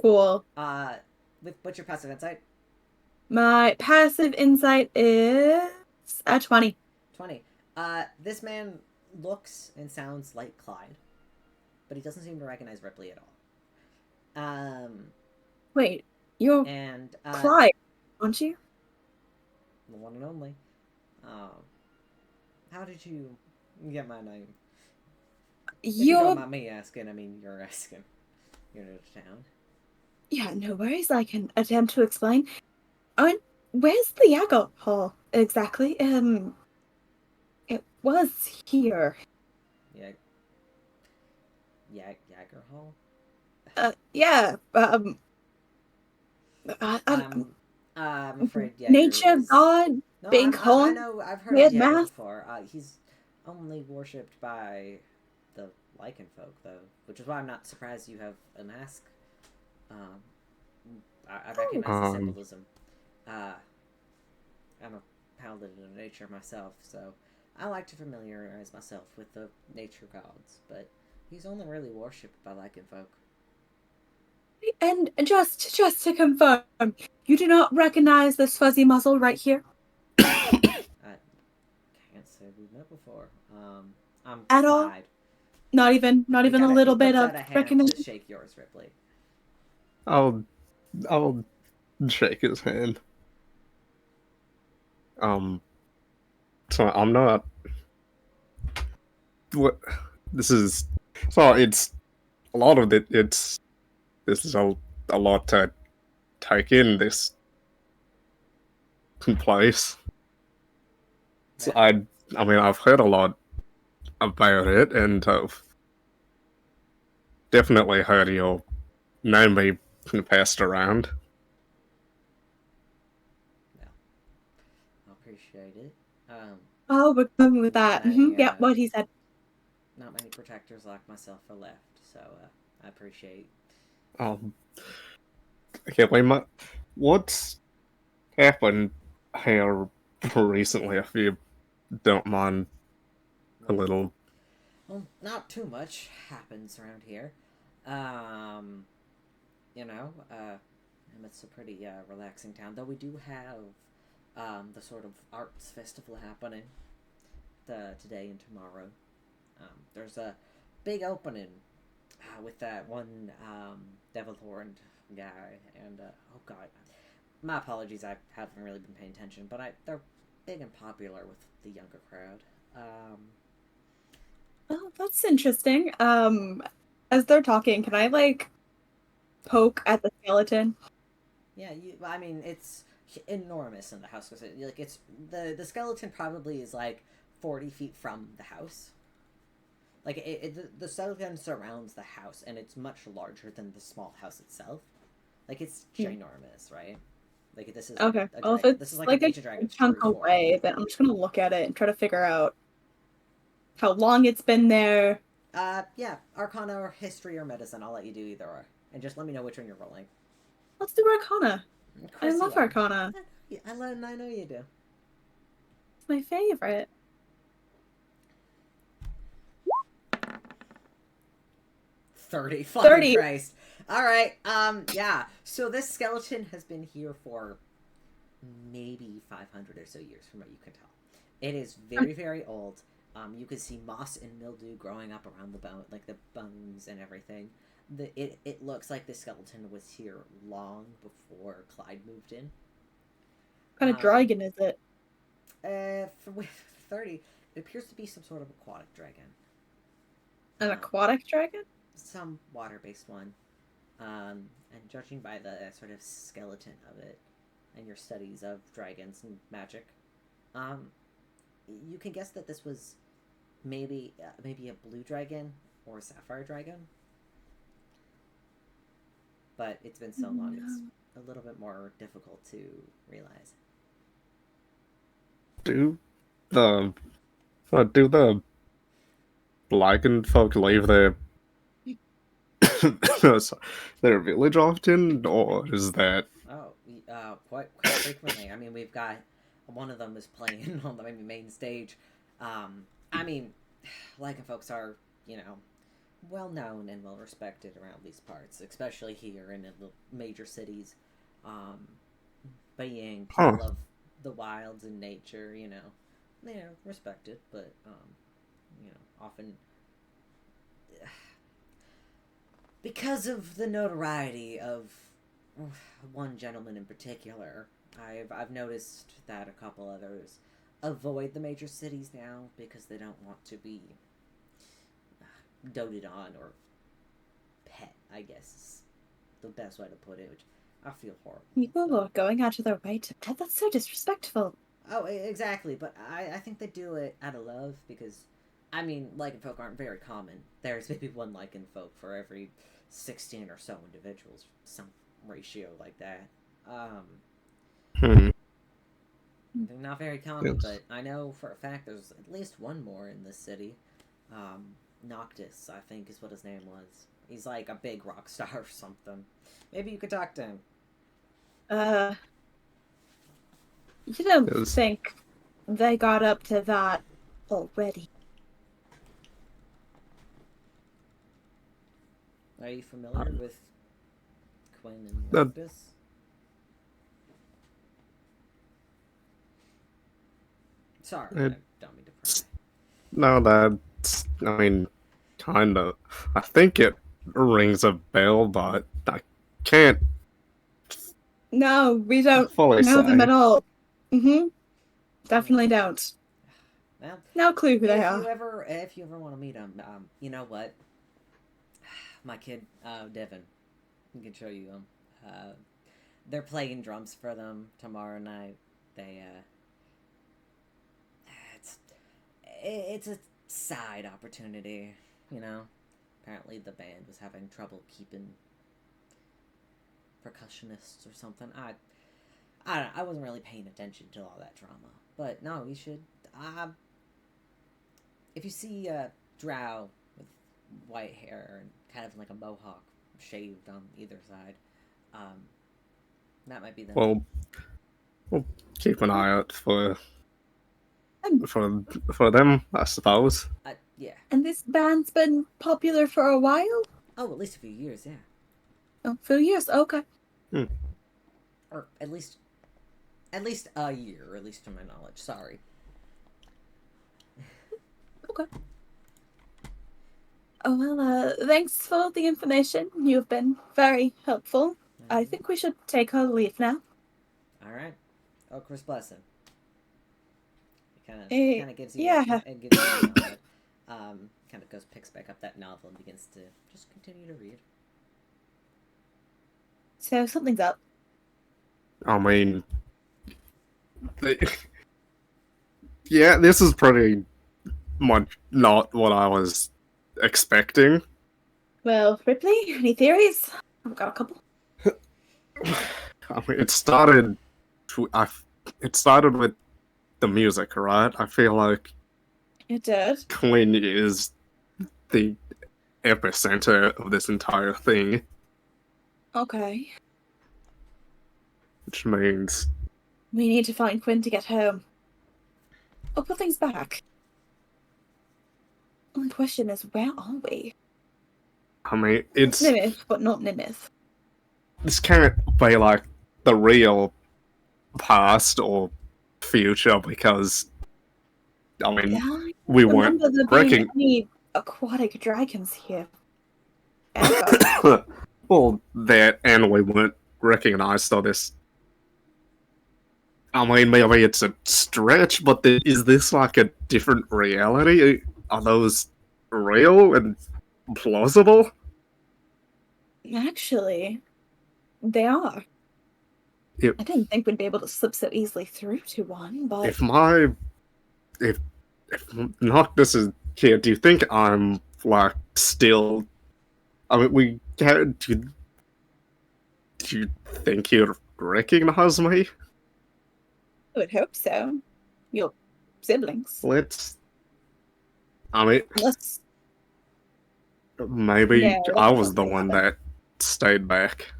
Cool. What's your passive insight? My passive insight is a 20. 20. This man looks and sounds like Clyde, but he doesn't seem to recognize Ripley at all. Wait, you're And Clyde, aren't you? the one and only. How did you get my name? If you don't You're... mind me asking, I mean, you're asking. You're new to town. Yeah, no worries. I can attempt to explain. Where's the alcohol exactly? It was here. Jagger Hall? Yeah. I'm afraid Jagger Nature is... God, No, big I horn, know, I've heard weird of Jagger mask. before. He's only worshipped by the Lycan folk, though, which is why I'm not surprised you have a mask. I recognize the symbolism. I'm a paladin of nature myself, so I like to familiarize myself with the nature gods, but he's only really worshipped by Lycan folk. And just to confirm, you do not recognize this fuzzy muzzle right here? I can't say we've met before. I'm At all? Clyde. Not even a little bit of recognition? To shake yours, Ripley. I'll shake his hand. So I'm not. What? This is. So it's a lot of it. This is a lot to take in. This place. So I mean, I've heard a lot about it, and I've definitely heard your name be passed around. I appreciate it. Oh, we're going with that. I, Yeah, what he said. Not many protectors like myself are left, so I appreciate. Okay, wait, what's happened here recently? If you don't mind a little. Well, not too much happens around here. And it's a pretty relaxing town. Though we do have the sort of arts festival happening today and tomorrow. There's a big opening with that one devil-horned guy, and oh god, my apologies, I haven't really been paying attention, but they're big and popular with the younger crowd. Oh, that's interesting. As they're talking, can I poke at the skeleton? Yeah, I mean, it's enormous in the house because it's the skeleton probably is 40 feet from the house. The skeleton surrounds the house, and it's much larger than the small house itself. It's ginormous, right? This is okay. Well, if this it's is a chunk away, then I'm just gonna look at it and try to figure out how long it's been there. Yeah, Arcana or History or Medicine. I'll let you do either or, and just let me know which one you're rolling. Let's do Arcana. I love Arcana. I know you do. It's my favorite. 30. Fucking 30. Christ. Alright, yeah. So this skeleton has been here for maybe 500 or so years, from what you can tell. It is very, very old. You can see moss and mildew growing up around the bone, the bones and everything. It looks like the skeleton was here long before Clyde moved in. What kind of dragon is it? With 30, it appears to be some sort of aquatic dragon. An aquatic dragon? Some water-based one. And judging by the sort of skeleton of it and your studies of dragons and magic, you can guess that this was maybe a blue dragon or a sapphire dragon. But it's been so long, it's a little bit more difficult to realize. Do the Lycan folk leave their village often, or is that? Oh, quite frequently. I mean, we've got one of them is playing on the main stage. I mean, Lycan folks are, well known and well respected around these parts, especially here in the major cities. Um, Being Huh. people of the wilds and nature, they're respected, but often because of the notoriety of one gentleman in particular, I've noticed that a couple others avoid the major cities now because they don't want to be doted on or pet, I guess is the best way to put it, which I feel horrible. People are going out of their way to pet. That's so disrespectful. Oh, exactly, but I think they do it out of love because, I mean, lycanfolk aren't very common. There's maybe one lycanfolk for every 16 or so individuals, some ratio like that. Hmm. They're not very common, Yes. but I know for a fact there's at least one more in this city. Noctis, I think, is what his name was. He's like a big rock star or something. Maybe you could talk to him. You don't Yes. think they got up to that already? Are you familiar with Quinn and That- Noctis? Sorry, I don't mean to pry. No, that's, I mean, kind of. I think it rings a bell, but I can't No, we don't fully know them say. at all. Definitely don't. Well, No clue who they if are. you ever want to meet them, you know what? My kid, Devin, I can show you them. They're playing drums for them tomorrow night. They, it's a side opportunity, Apparently the band was having trouble keeping percussionists or something. I don't know, I wasn't really paying attention to all that drama. But no, you should. If you see a drow with white hair and kind of like a mohawk shaved on either side, that might be them. Well, we'll keep an eye out for them, I suppose. Yeah. And this band's been popular for a while? Oh, at least a few years, yeah. Oh, for years, okay. Or at least a year, at least to my knowledge. Sorry. Okay. Oh, well, thanks for the information. You've been very helpful. I think we should take our leave now. All right. Oh, Chris bless him. Eh, Kind of gives you yeah. it gives you a nod. Kind of picks back up that novel and begins to just continue to read. So something's up. I mean, yeah, this is pretty much not what I was expecting. Well, Ripley, any theories? I've got a couple. I mean, it started with the music, right? I feel like It did. Quinn is the epicenter of this entire thing, Okay. which means We need to find Quinn to get home. I'll put things back. Only question is, where are we? I mean it's Nimith, but not Nimith. this can't be like the real past or future because I mean I we don't weren't remember there being breaking. any aquatic dragons here. Ever. Well, that and we weren't recognized on this. I mean, maybe it's a stretch, but is this like a different reality? Are those real and plausible? Actually, they are. If, I didn't think we'd be able to slip so easily through to one, but if not this is here, do you think I'm like still? I mean, do you think you'd recognize me? I would hope so. Your siblings. I mean, Unless maybe No, I that's was not the gonna one happen. that stayed back.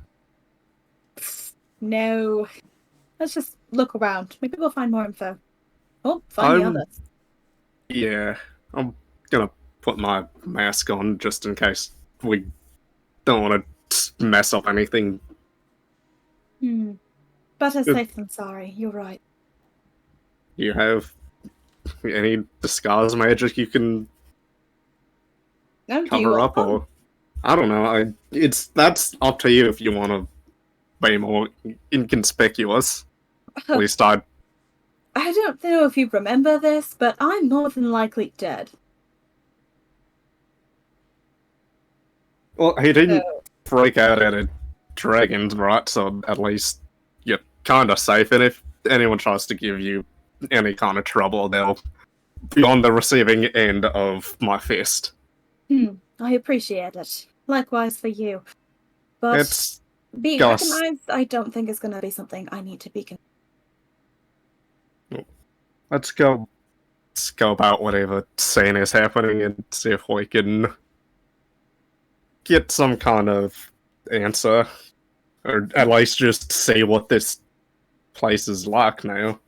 No. Let's just look around. Maybe we'll find more info. Oh, find the I'm- others. Yeah, I'm gonna put my mask on just in case we don't want to mess up anything. Better safe than sorry. You're right. You have any disguise magic you can No, do cover you up, want one? or I don't know. That's up to you if you want to be more inconspicuous. At least I don't know if you remember this, but I'm more than likely dead. Well, he didn't So, freak out at a dragons, right? So at least you're kind of safe. And if anyone tries to give you any kind of trouble, they'll be on the receiving end of my fist. I appreciate it. Likewise for you. But It's being Gus. recognized, I don't think is going to be something I need to be. Let's go about whatever scene is happening and see if we can get some kind of answer, or at least just see what this place is like now.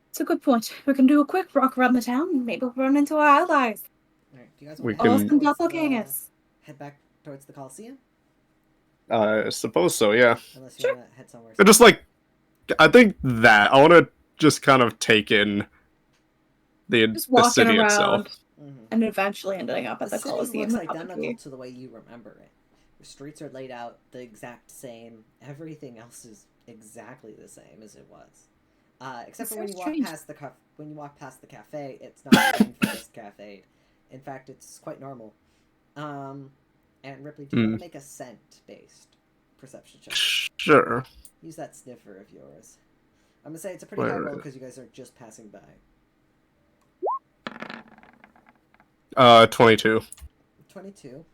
It's a good point. We can do a quick walk around the town. Maybe we'll run into our allies. Alright, do you guys We want to Or can- some doppelgangers. head back towards the Coliseum? I suppose so, yeah. Unless you Sure. want to head somewhere. But just like, I think that I want to just kind of take in Just the walking city around itself. and eventually ending up at the city Coliseum. looks with other identical people. to the way you remember it. The streets are laid out the exact same. Everything else is exactly the same as it was, except It's for when so you strange. walk past the cafe. It's not an infamous cafe. In fact, it's quite normal. And Ripley, do you want to make a scent-based perception check? Sure. Use that sniffer of yours. I'm gonna say it's a pretty high roll because you guys are just passing by. 22. 22.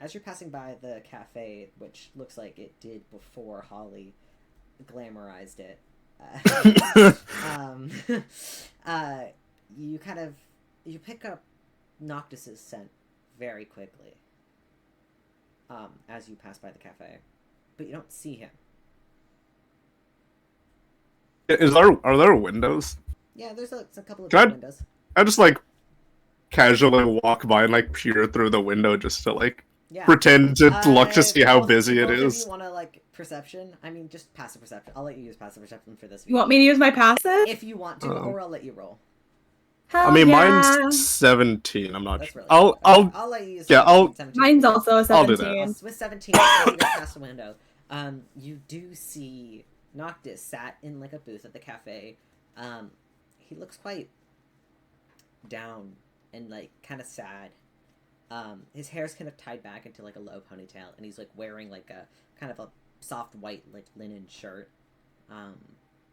As you're passing by the cafe, which looks like it did before Holly glamorized it, you pick up Noctis's scent very quickly as you pass by the cafe, but you don't see him. Are there windows? Yeah, there's a couple of Can I- windows. I just like casually walk by and like peer through the window just to like Yeah. pretend to look to see how Both- busy it both of is. you want to like perception? I mean, just passive perception. I'll let you use passive perception for this. You want me to use my passive? If you want to, or I'll let you roll. Hell I mean, yeah. mine's 17. I'm not That's sure. really I'll I'll let you use. yeah, 17 Mine's also a I'll do 17. that. with 17. I'll you guys past the window. You do see Noctis sat in like a booth at the cafe. He looks quite down and like kind of sad. His hair's kind of tied back into like a low ponytail, and he's like wearing like a kind of a soft white like linen shirt.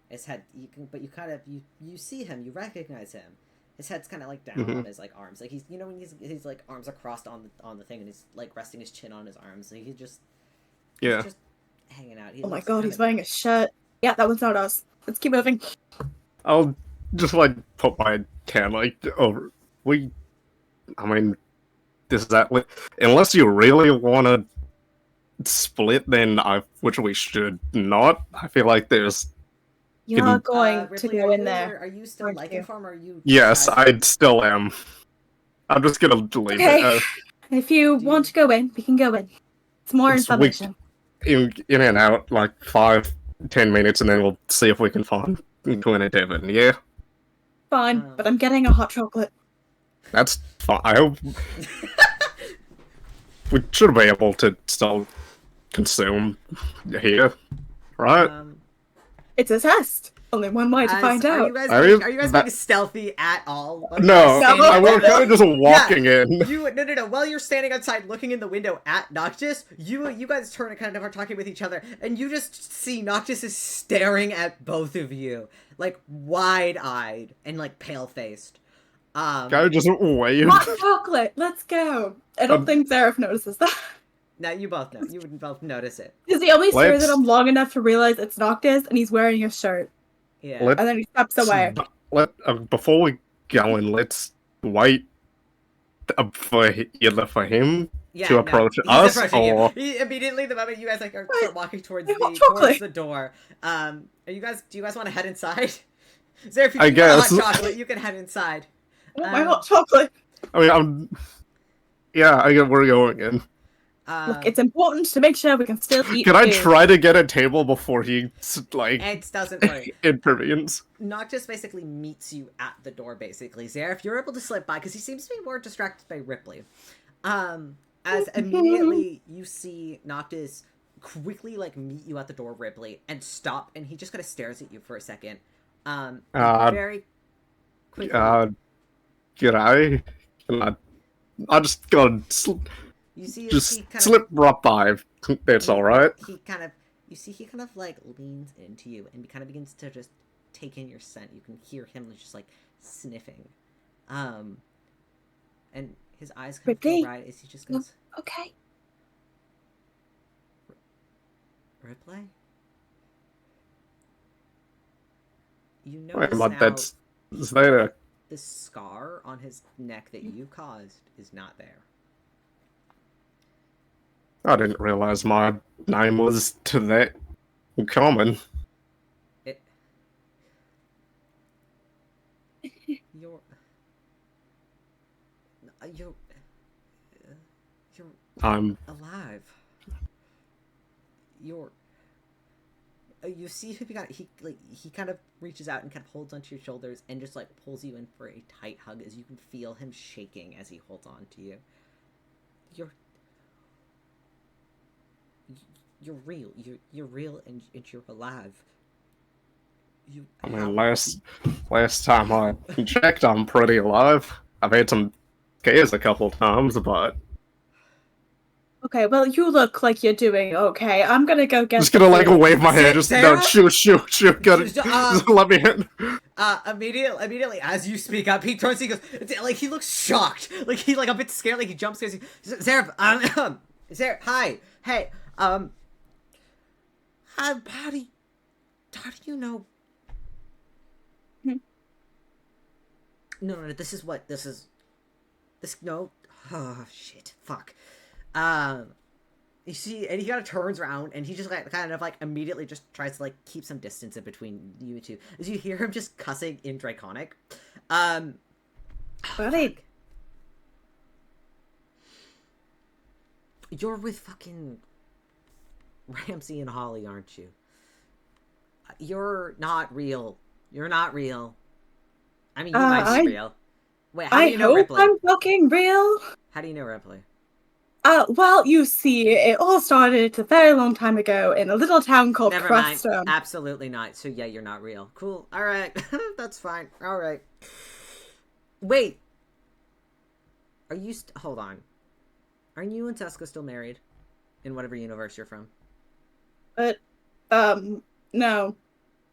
His head you see him, you recognize him. His head's kind of like down on his like arms, like he's when he's like arms are crossed on the thing, and he's like resting his chin on his arms. So he's just hanging out. He Oh my looks god, kinda he's wearing a shirt. Yeah, that one's not us. Let's keep moving. I'll just like put my hand like over. I mean, unless you really want to split, then which we should not. I feel like there's. You're Can- going to Ripley, go are in you- there. Are you still aren't like you? inform, or are you? Yes, I still am. I'm just gonna leave Okay. it. If you Do want you- to go in, we can go in. It's more It's information. In and out like 5-10 minutes, and then we'll see if we can find Quinn and Devon. Yeah, Fine, but I'm getting a hot chocolate. that's fine. I hope we should be able to still consume here, right? It's a test. Only one way to find Are out. you guys, I being, mean, are you guys that- being stealthy at all? While No, you're standing No. I at was the kind of just walking in. No. While you're standing outside looking in the window at Noctis, you guys turn and kind of are talking with each other, and you just see Noctis is staring at both of you, like wide-eyed and like pale-faced. Guy just waved. Hot chocolate. Let's go. I don't think Seraph notices that. Now you both know. You would both notice it. Because he only stares Let's- at him long enough to realize it's Noctis, and he's wearing a shirt. Yeah. Let- And then he steps away. Before we go in, let's wait for either for him to approach he's us, approaching you. or He, immediately, the moment you guys like start walking towards Hot towards chocolate. the door, do you guys want to head inside? Is there if you I want hot guess. chocolate, you can head inside. My hot chocolate. I mean, I get where you're going in. Look, it's important to make sure we can still eat Can I food. try to get a table before he, like, It doesn't work. intervenes? Noctis basically meets you at the door, basically. Zareth, you're able to slip by, because he seems to be more distracted by Rypley. As immediately you see Noctis quickly, like, meet you at the door, Rypley, and stop, and he just kind of stares at you for a second. Very quickly. G'day. I'll just go You see, just he kind of, slip right by. It's alright. he kind of like leans into you and kind of begins to just take in your scent. You can hear him just like sniffing, and his eyes kind of go right as he just goes, Okay. Rypley? You Wait, notice but now is that a... the scar on his neck that you caused is not there. I didn't realize my name was to that common. You're I'm alive. You see he kind of reaches out and kind of holds onto your shoulders and just like pulls you in for a tight hug as you can feel him shaking as he holds on to you. You're real. You're real and you're alive. I mean, last time I checked, I'm pretty alive. I've had some scares a couple times, but... Okay, well, you look like you're doing okay. I'm gonna go get. Just gonna, like, wave my hand, just, Sarah? no, shoot, gotta, just let me in. Immediately as you speak up, he turns, he goes, like, he looks shocked. Like, he, like, a bit scared, like, he jumps, Sarah, Sarah, hi, hey, how do you know? No, no, oh, shit, fuck. You see, and he kind of turns around, and he just like, kind of like immediately just tries to like keep some distance in between you two. As you hear him just cussing in Draconic. Buddy. You're with fucking Ramsey and Holly, aren't you? You're not real. You're not real. I mean, you might be real. Wait, how do you know Rypley? I'm fucking real. How do you know Rypley? Well, you see, it all started a very long time ago in a little town called Never Crustum. mind. Absolutely not. So yeah, you're not real. Cool. All right. That's fine. All right. Wait. Are you... Hold on. Are you and Tesca still married? In whatever universe you're from? But, no.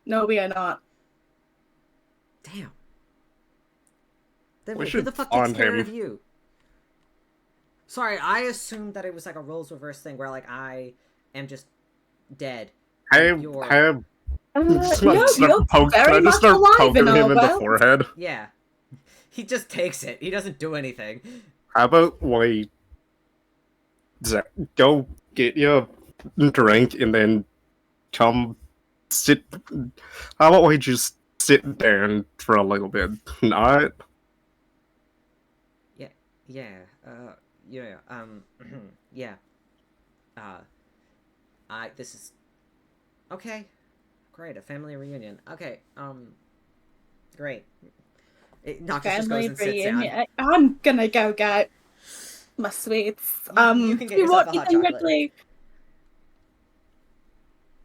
No, we are not. Damn. Then We who should the fuck takes bond care him. of you? Sorry, I assumed that it was like a roles reverse thing where like I am just dead. No, You're can I very just much start alive poking and all, him in the well. forehead? Yeah. He just takes it. He doesn't do anything. How about we go get your drink and then come sit... How about we just sit down for a little bit? Alright? Yeah, this is... Okay. Great, a family reunion. Okay, great. Noctis just goes and sits down. I'm gonna go get my sweets. You can get yourself a hot chocolate. Ridley?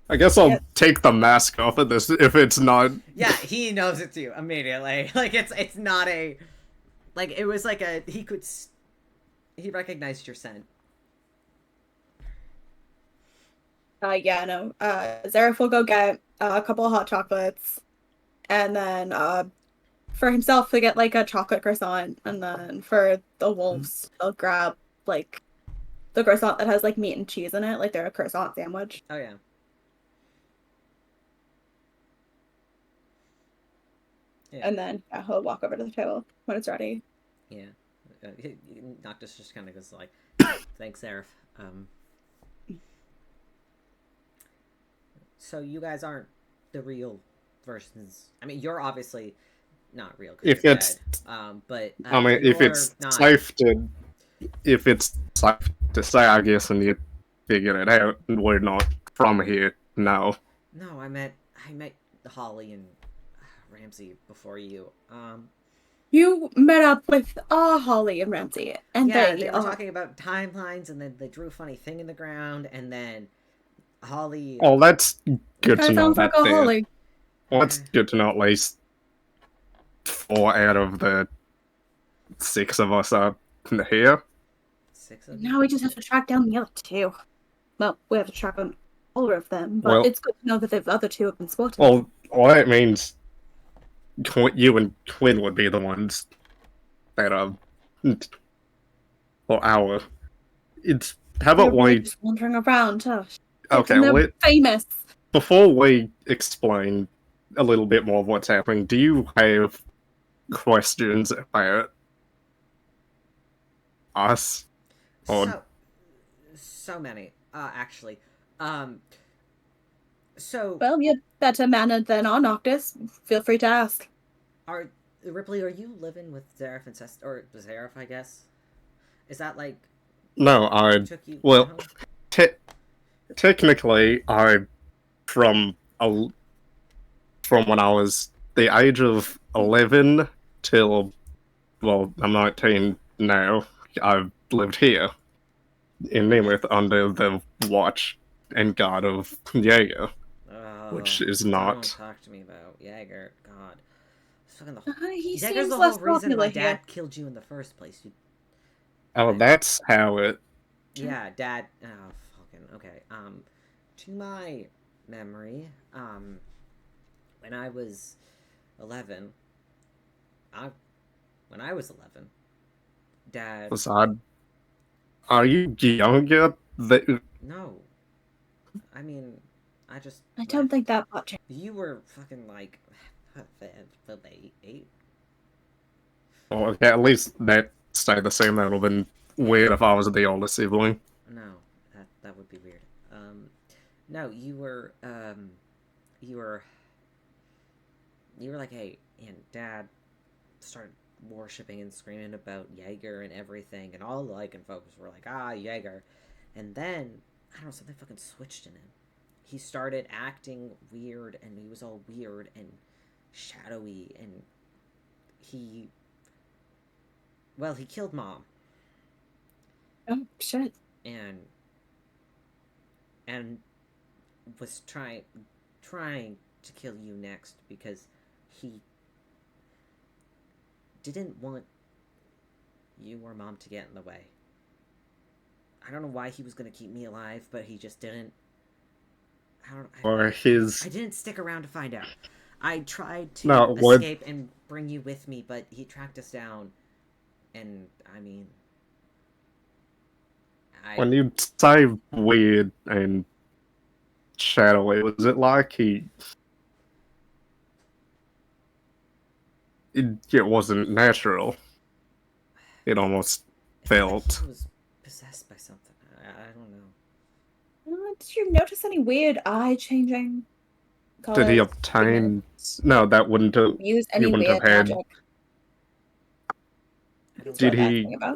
I guess I'll take the mask off of this if it's not... Yeah, he knows it's you immediately. Like, it's not a... Like, it was like a... He recognized your scent. Zareth will go get a couple of hot chocolates. And then, for himself, to get, like, a chocolate croissant. And then for the wolves, he'll grab, like, the croissant that has, like, meat and cheese in it. Like, they're a croissant sandwich. Oh, yeah. And then he'll walk over to the table when it's ready. Yeah. Noctis just kind of goes like, thanks, Zareth. So you guys aren't the real versions. I mean, you're obviously not real because If you're it's, dead. But I mean, if you're it's not. safe to, if it's safe to say, I guess, and you figured it out, we're not from here. No. No, I met Holly and Ramsey before you. You met up with Holly and Ramsey, and Yeah, they were talking about timelines, and then they drew a funny thing in the ground, and then Holly. Oh, that's good kind to of know sounds like that a there. Holly. Well, that's good to know at least 4 out of the 6 of us are here. 6 of Now we just have to track down the other 2. Well, we have to track on all of them, but Well- it's good to know that the other 2 have been spotted. Well, that means you and Quinn would be the ones that are. Or our. It's. How They're about really we. just wandering around. Okay, and they're well, famous. before we explain a little bit more of what's happening, do you have questions about us? Or so many, actually. So Well, you're better mannered than our Noctis. Feel free to ask. are Ripley? Are you living with Zareth and or Zareth? I guess. Is that like no, I took you? well, home? technically from a, from when I was the age of 11 till, well, I'm 19 now. I've lived here in Nemeth under the watch and guard of Jaeger, which is Don't not. talk to me about Jagger. God, it's fucking the He Jagger's seems the less whole reason popular my dad here. killed you in the first place. Oh, that's how it. Yeah, Dad. Oh, fucking okay. To my memory, when I was 11, when I was 11, Dad. Was I? Are you younger? No, I mean, I just. I don't think that much. You were fucking like, 8. Oh, okay, at least that stayed the same. That would have been weird if I was the older sibling. No, that would be weird. No, you were you were like 8, and Dad started worshipping and screaming about Jaeger and everything, and all the Lycan folks were like, Jaeger. And then, I don't know, something fucking switched in him. He started acting weird, and he was all weird and shadowy, and he killed Mom. Oh, shit. And was trying to kill you next because he didn't want you or Mom to get in the way. I don't know why he was going to keep me alive, but he just didn't. I didn't stick around to find out. I tried to escape and bring you with me, but he tracked us down. And, I mean... When you say weird and shadowy, was it like he... It wasn't natural. It almost felt... He was possessed by something. I don't know. Did you notice any weird eye-changing colors? Did he obtain... No, that wouldn't have... Use any you wouldn't weird have had... magic? Did he... I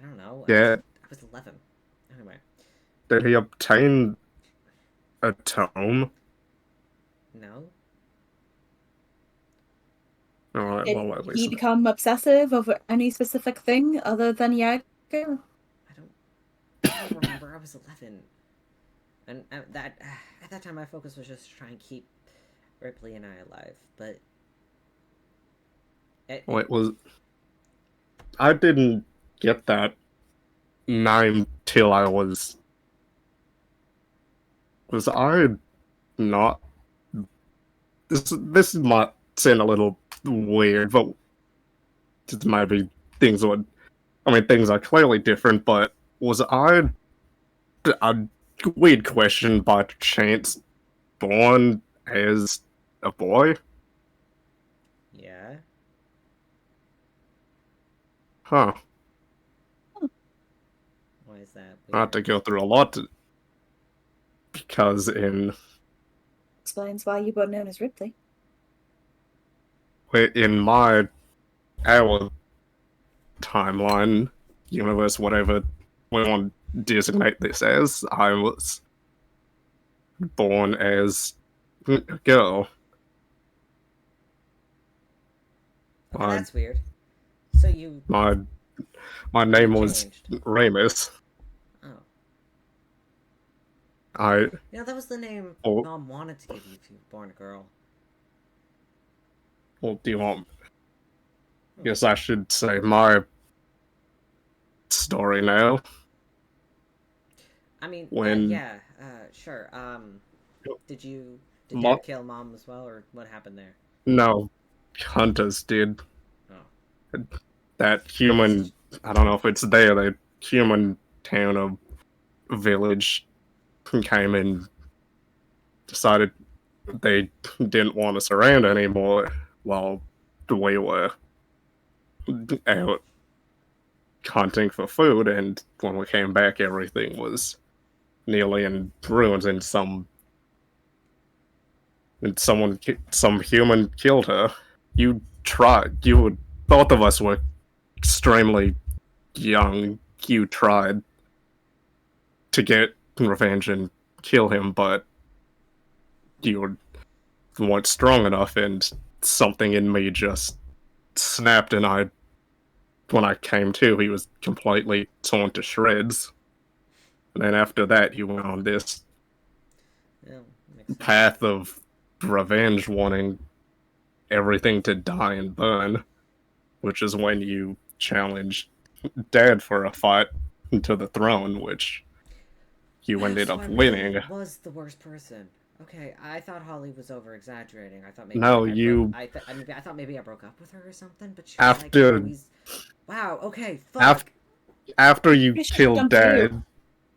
don't know. Yeah. I was 11. Anyway. Did he obtain a tome? No. Alright, Did well, at he least... become obsessive over any specific thing other than Jaeger? I don't remember. I was 11. And at that time, my focus was just to try and keep Ripley and I alive. But... it was... I didn't get that name till I was... Was I not... This might sound a little weird, but just maybe things would... I mean, things are clearly different, but was I... A weird question, by chance, born as a boy? Yeah. Huh. Why is that weird? I had to go through a lot because in... Explains why you were known as Ripley. in our timeline, universe, whatever we want to designate this as, I was born as a girl. Okay, I- that's weird. So you My name was changed. Ramus. Oh. I That was the name Oh. Mom wanted to give you if you were born a girl. Well, do you want? Guess I should say my story now. I mean, When yeah, sure. Did Mo- Dad kill Mom as well, or what happened there? no, hunters did Oh. that human. I don't know if it's there. The human town or village came and decided they didn't want us around anymore while we were out hunting for food, and when we came back, everything was nearly in ruins, and some human killed her. You tried. Both of us were extremely young. You tried to get revenge and kill him, but you weren't strong enough, and something in me just snapped, and when I came to, he was completely torn to shreds. And then after that, you went on this Yeah, makes sense. path of revenge, wanting everything to die and burn, which is when you challenged Dad for a fight to the throne, which you ended So up I really winning. was the worst person. Okay, I thought Holly was over exaggerating. I thought maybe No, like, you. I thought maybe I broke up with her or something. But she was After- like always. Wow. Okay. Fuck. After you We should've killed done for you. Dad,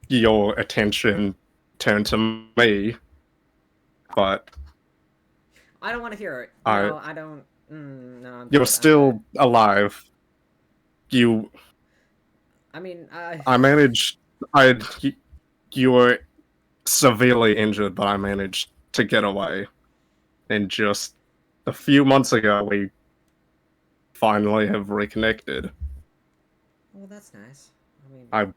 your attention turned to me, but I don't want to hear it. I- No, I don't. No, I'm you're good. still alive. You. I mean, I managed. You were severely injured, but I managed to get away. And just a few months ago, we finally have reconnected. well, that's nice. I mean, I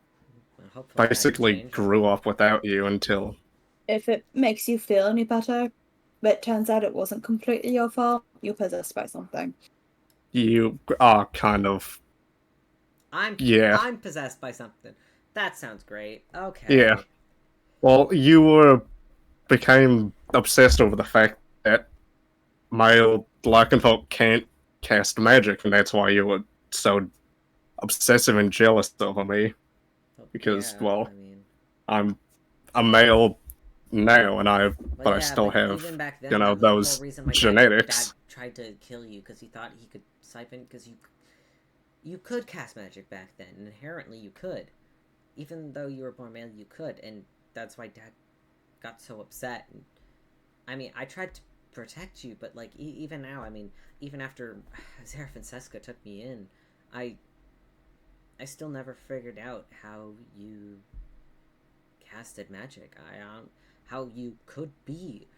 hopefully basically grew up without you until If it makes you feel any better, but it turns out it wasn't completely your fault, you're possessed by something. you are kind of. Yeah. I'm possessed by something. That sounds great. Okay. Yeah. Well, became obsessed over the fact that male lycanthrope can't cast magic, and that's why you were so obsessive and jealous over me. Because, yeah, well, I mean, I'm a male now, but I yeah, still but have, even back then, you know, that was the those whole reason my genetics. dad tried to kill you because he thought he could siphon because you could cast magic back then. Inherently, you could, even though you were born male, you could, and that's why Dad got so upset. And, I mean, I tried to protect you, but like even now, I mean, even after Zareth and Seska took me in, I still never figured out how you casted magic. How you could be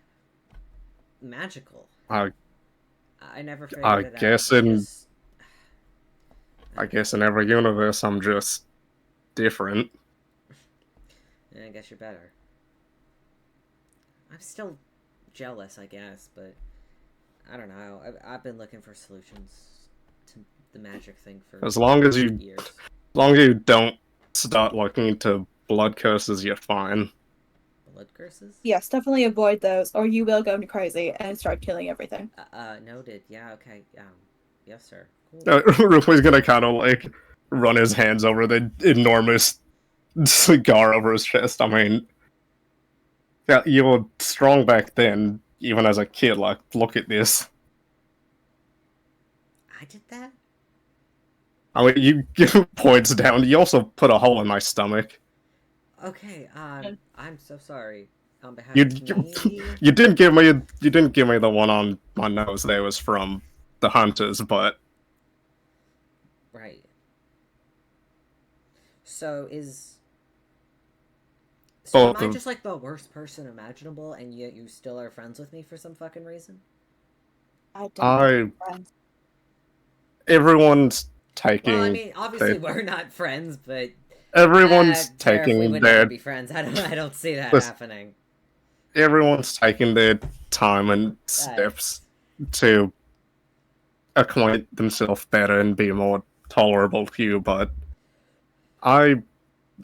magical. I never figured I it out. guess I guess in every universe, I'm just different. I guess you're better. I'm still jealous, I guess, but I don't know. I've been looking for solutions to the magic thing for As long as you years. don't start looking into blood curses, you're fine. Blood curses? Yes, definitely avoid those, or you will go crazy and start killing everything. Noted. Yeah, okay. Yes, sir. Cool. Ripley's gonna kind of like run his hands over the enormous cigar over his chest. I mean, yeah, you were strong back then, even as a kid. Like, look at this. I did that? I mean, you give points down. You also put a hole in my stomach. Okay, I'm so sorry. On behalf You of me... you didn't give me the one on my nose. That was from the hunters, but Right. So both am I of- just like the worst person imaginable, and yet you still are friends with me for some fucking reason? I don't I think we're friends. everyone's taking. Well, I mean, obviously their- we're not friends, but everyone's Sheriff, we taking would never their be friends. I don't see that Listen. happening. everyone's taking their time and steps to acquaint themselves better and be more tolerable to you. But I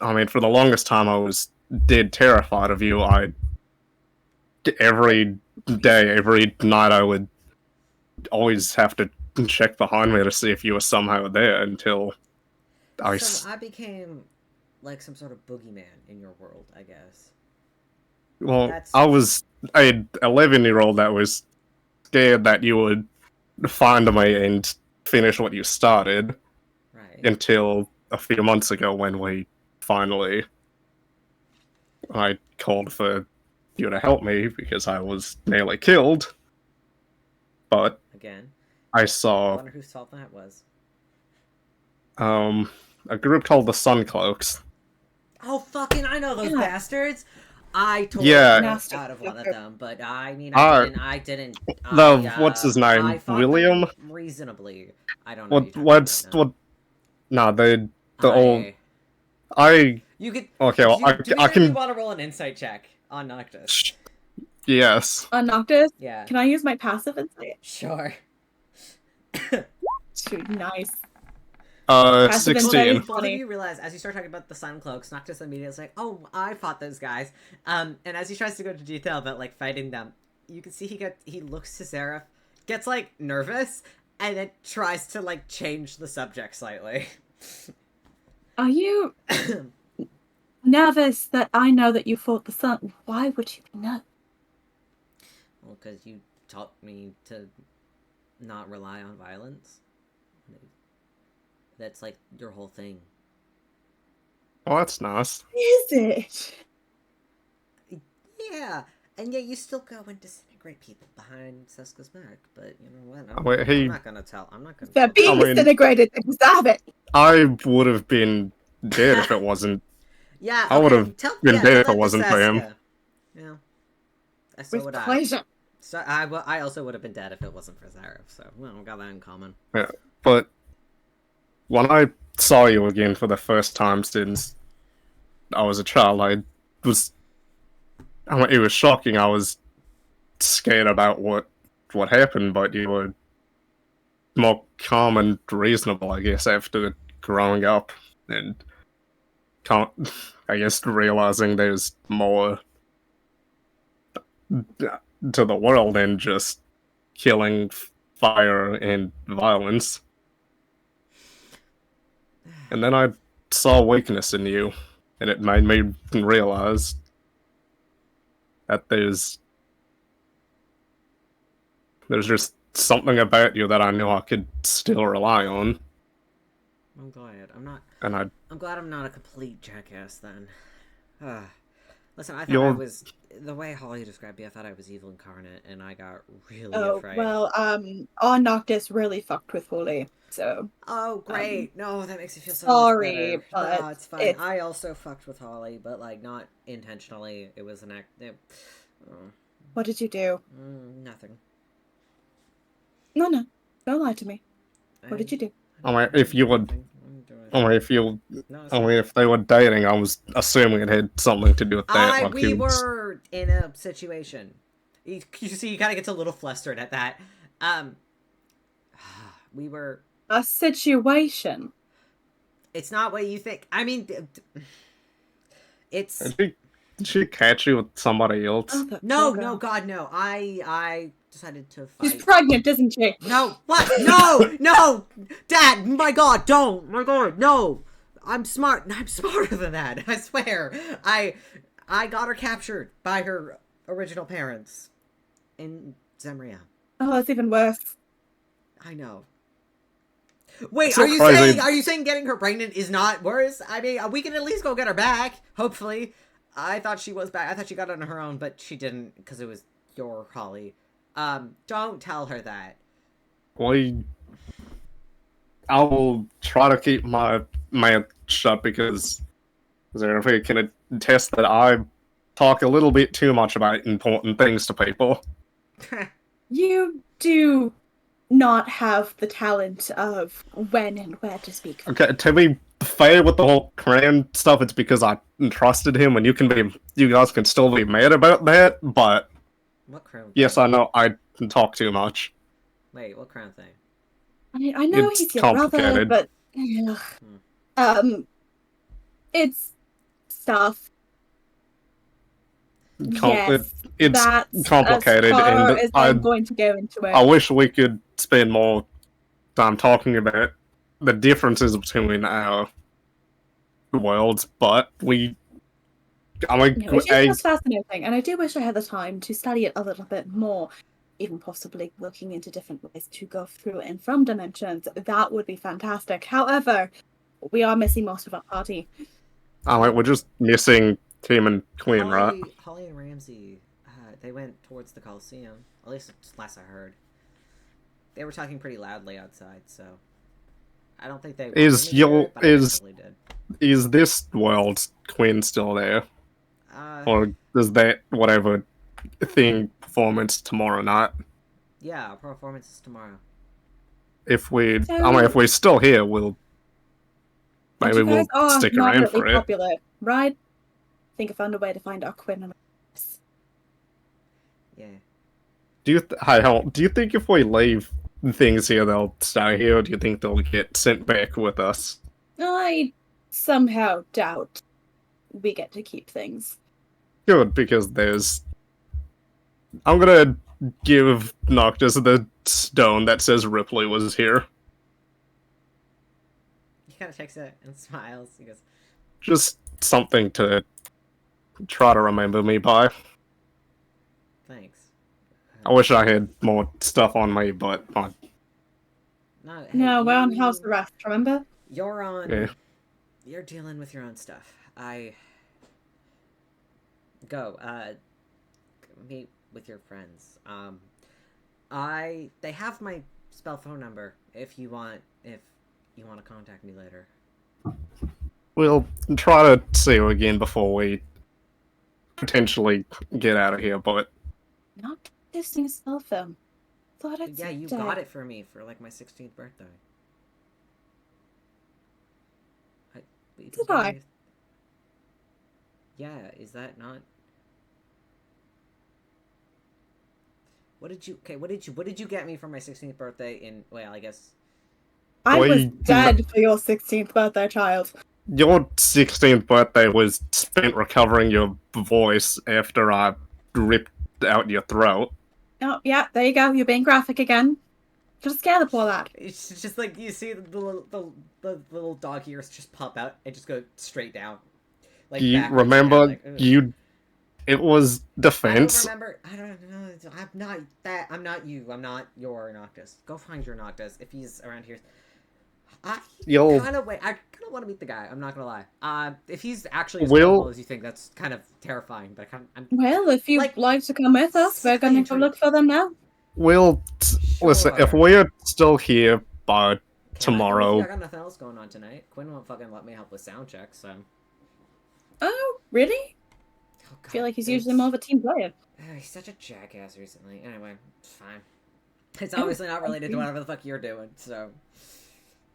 mean, for the longest time, I was dead terrified of you. Every day, every night, I would always have to check behind me to see if you were somehow there until So I became like some sort of boogeyman in your world, I guess. Well, That's- I was a 11-year-old that was scared that you would find me and finish what you started Right. until a few months ago when I called for you to help me because I was nearly killed. But Again. I I saw wonder whose fault that was. a group called the Suncloaks. Oh, fucking, I know those Yeah. bastards! I totally Yeah. got out of one of them, but I mean, Uh, I didn't. what's his name? I fought William? them reasonably. I don't know. The old You could. okay, well, do you I really can want to roll an insight check on Noctis? yes. On Noctis, Yeah. can I use my passive insight? Sure. Shoot, nice. Uh, Passive insight. 16. Both of Funny. you realize as you start talking about the Sun Cloaks, Noctis immediately is like, "Oh, I fought those guys." And as he tries to go into detail about like fighting them, you can see he looks to Seraph, gets like nervous, and then tries to like change the subject slightly. Are you nervous that I know that you fought the sun? Why would you be nervous? Well, because you taught me to not rely on violence. That's like your whole thing. Oh, that's nice. Is it? Yeah, and yet you still go and disintegrate people behind Seska's back. But you know what? Wait, I'm not gonna tell. I'm not gonna. They're tell being I mean- disintegrated. They deserve it. I would have been dead if it wasn't. Yeah, I would've been dead if it tell that to wasn't for him. Seska. Yeah, so With would I. pleasure. So I also would have been dead if it wasn't for Zareth. So well, we got that in common. But when I saw you again for the first time since I was a child, it was shocking. I was scared about what happened, but you were more calm and reasonable, I guess, after growing up and I guess realizing there's more to the world than just killing, fire, and violence. And then I saw weakness in you, and it made me realize that there's just something about you that I knew I could still rely on, I'm glad. and I'm glad I'm not a complete jackass then. Listen, I thought You're- I was the way Holly described me. I thought I was evil incarnate, and I got really Oh, afraid. well, on Noctis really fucked with Holy, so. Oh, great! No, that makes me feel so sorry, much better. but No, it's fine. it's- I also fucked with Holly, but like not intentionally. It was an act. What did you do? Nothing. No. Don't lie to me. What did you do? if you would, if they were dating, I was assuming it had something to do with that. Like we he was- were in a situation. You see, he kind of gets a little flustered at that. We were. A situation. It's not what you think. I mean, it's Did she catch you with somebody else? Oh, the no, poor girl. God, no. I decided to She's fight. pregnant, isn't she? No, what? No, Dad! My God, don't! My God, no! I'm smart. I'm smarter than that. I swear. I got her captured by her original parents in Zemria. Oh, that's even worse. I know. Wait, So are you crazy. saying getting her pregnant is not worse? I mean, we can at least go get her back. Hopefully. I thought she was back. I thought she got it on her own, but she didn't because it was your Holly. Don't tell her that. I will try to keep my mouth shut because Zerafia can attest that I talk a little bit too much about important things to people. You do not have the talent of when and where to speak. Okay, to be fair with the whole Korean stuff, it's because I trusted him, and you guys can still be mad about that. But What crown? yes, thing? I know I talk too much. Wait, what crown thing? I know It's he's your brother, complicated. but Hmm. it's stuff. Yes, It's that's complicated, as far and as I'm going to go into it. I wish we could spend more time talking about the differences between our worlds, but It's just fascinating, and I do wish I had the time to study it a little bit more, even possibly looking into different ways to go through and from dimensions. That would be fantastic. However, we are missing most of our party. we're just missing Tim and Quinn, right? Holly and Ramsey, they went towards the Coliseum. At least last I heard. They were talking pretty loudly outside, so I don't think they wanted me to hear it, but I definitely did. Is this world Quinn still there? Or does that whatever thing performance tomorrow night? Yeah, our performance is tomorrow. If we're still here, we'll stick around for it. Popular, right? I think I found a way to find our Quinn and Yeah. Do you think if we leave things here, they'll stay here, or do you think they'll get sent back with us? I somehow doubt we get to keep things. Good, because I'm gonna give Noctis the stone that says Rypley was here. He kind of takes it and smiles. He goes, Just something to try to remember me by. thanks. I wish I had more stuff on me, but No, we're on house arrest, remember? You're on. Yeah. You're dealing with your own stuff. Meet with your friends. They have my spell phone number if you want to contact me later. we'll try to see you again before we potentially get out of here, but Not using a cell phone. Thought it's Yeah, you got it for me for like my 16th birthday. Did I? Yeah, is that not? What did you get me for my 16th birthday in, well, I guess. I was dead for your 16th birthday, child. your 16th birthday was spent recovering your voice after I ripped out your throat. Oh, yeah, there you go. You're being graphic again. Just scare the poor lad. It's just like you see the little dog ears just pop out and just go straight down. Like you remember down, like, it was defense. I don't know. I'm not that. I'm not you. I'm not your Noctis. Go find your Noctis if he's around here. I kind of want to meet the guy. I'm not gonna lie. If he's actually as powerful as you think, that's kind of terrifying. But well, if you'd like to come with us, we're gonna go look for them now. Listen. If we're still here by tomorrow, I got nothing else going on tonight. Quinn won't fucking let me help with sound checks. So. Oh, really? Oh, God, I feel like he's usually more of a team player. He's such a jackass recently. Anyway, it's fine. It's obviously not related to whatever the fuck you're doing, so.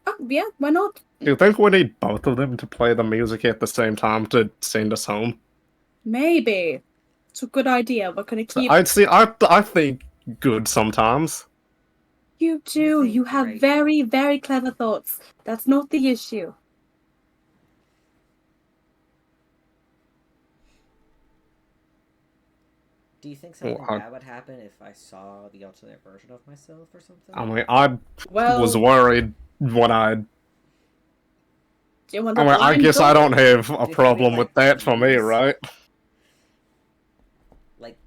Oh, yeah, why not? do you think we need both of them to play the music at the same time to send us home? Maybe. It's a good idea. We're gonna keep... I think good sometimes. You do. You have very, very clever thoughts. That's not the issue. Do you think something bad would happen if I saw the alternate version of myself or something? I mean, I was worried when I guess I don't have a problem with that for me, right? Like,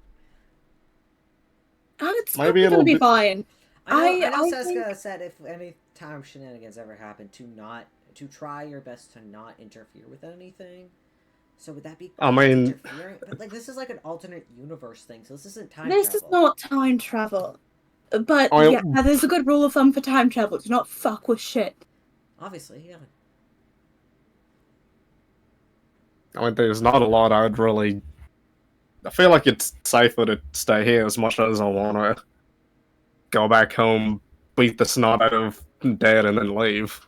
it's maybe it'll be fine. I know Seska said if any time shenanigans ever happen, to try your best to not interfere with anything. So would that be? I mean, interfering? But like this is like an alternate universe thing, so this isn't time. This is not time travel. But yeah, there's a good rule of thumb for time travel: do not fuck with shit. Obviously, yeah. I mean, there's not a lot I'd really. I feel like it's safer to stay here as much as I want to go back home beat the snot out of Dad and then leave.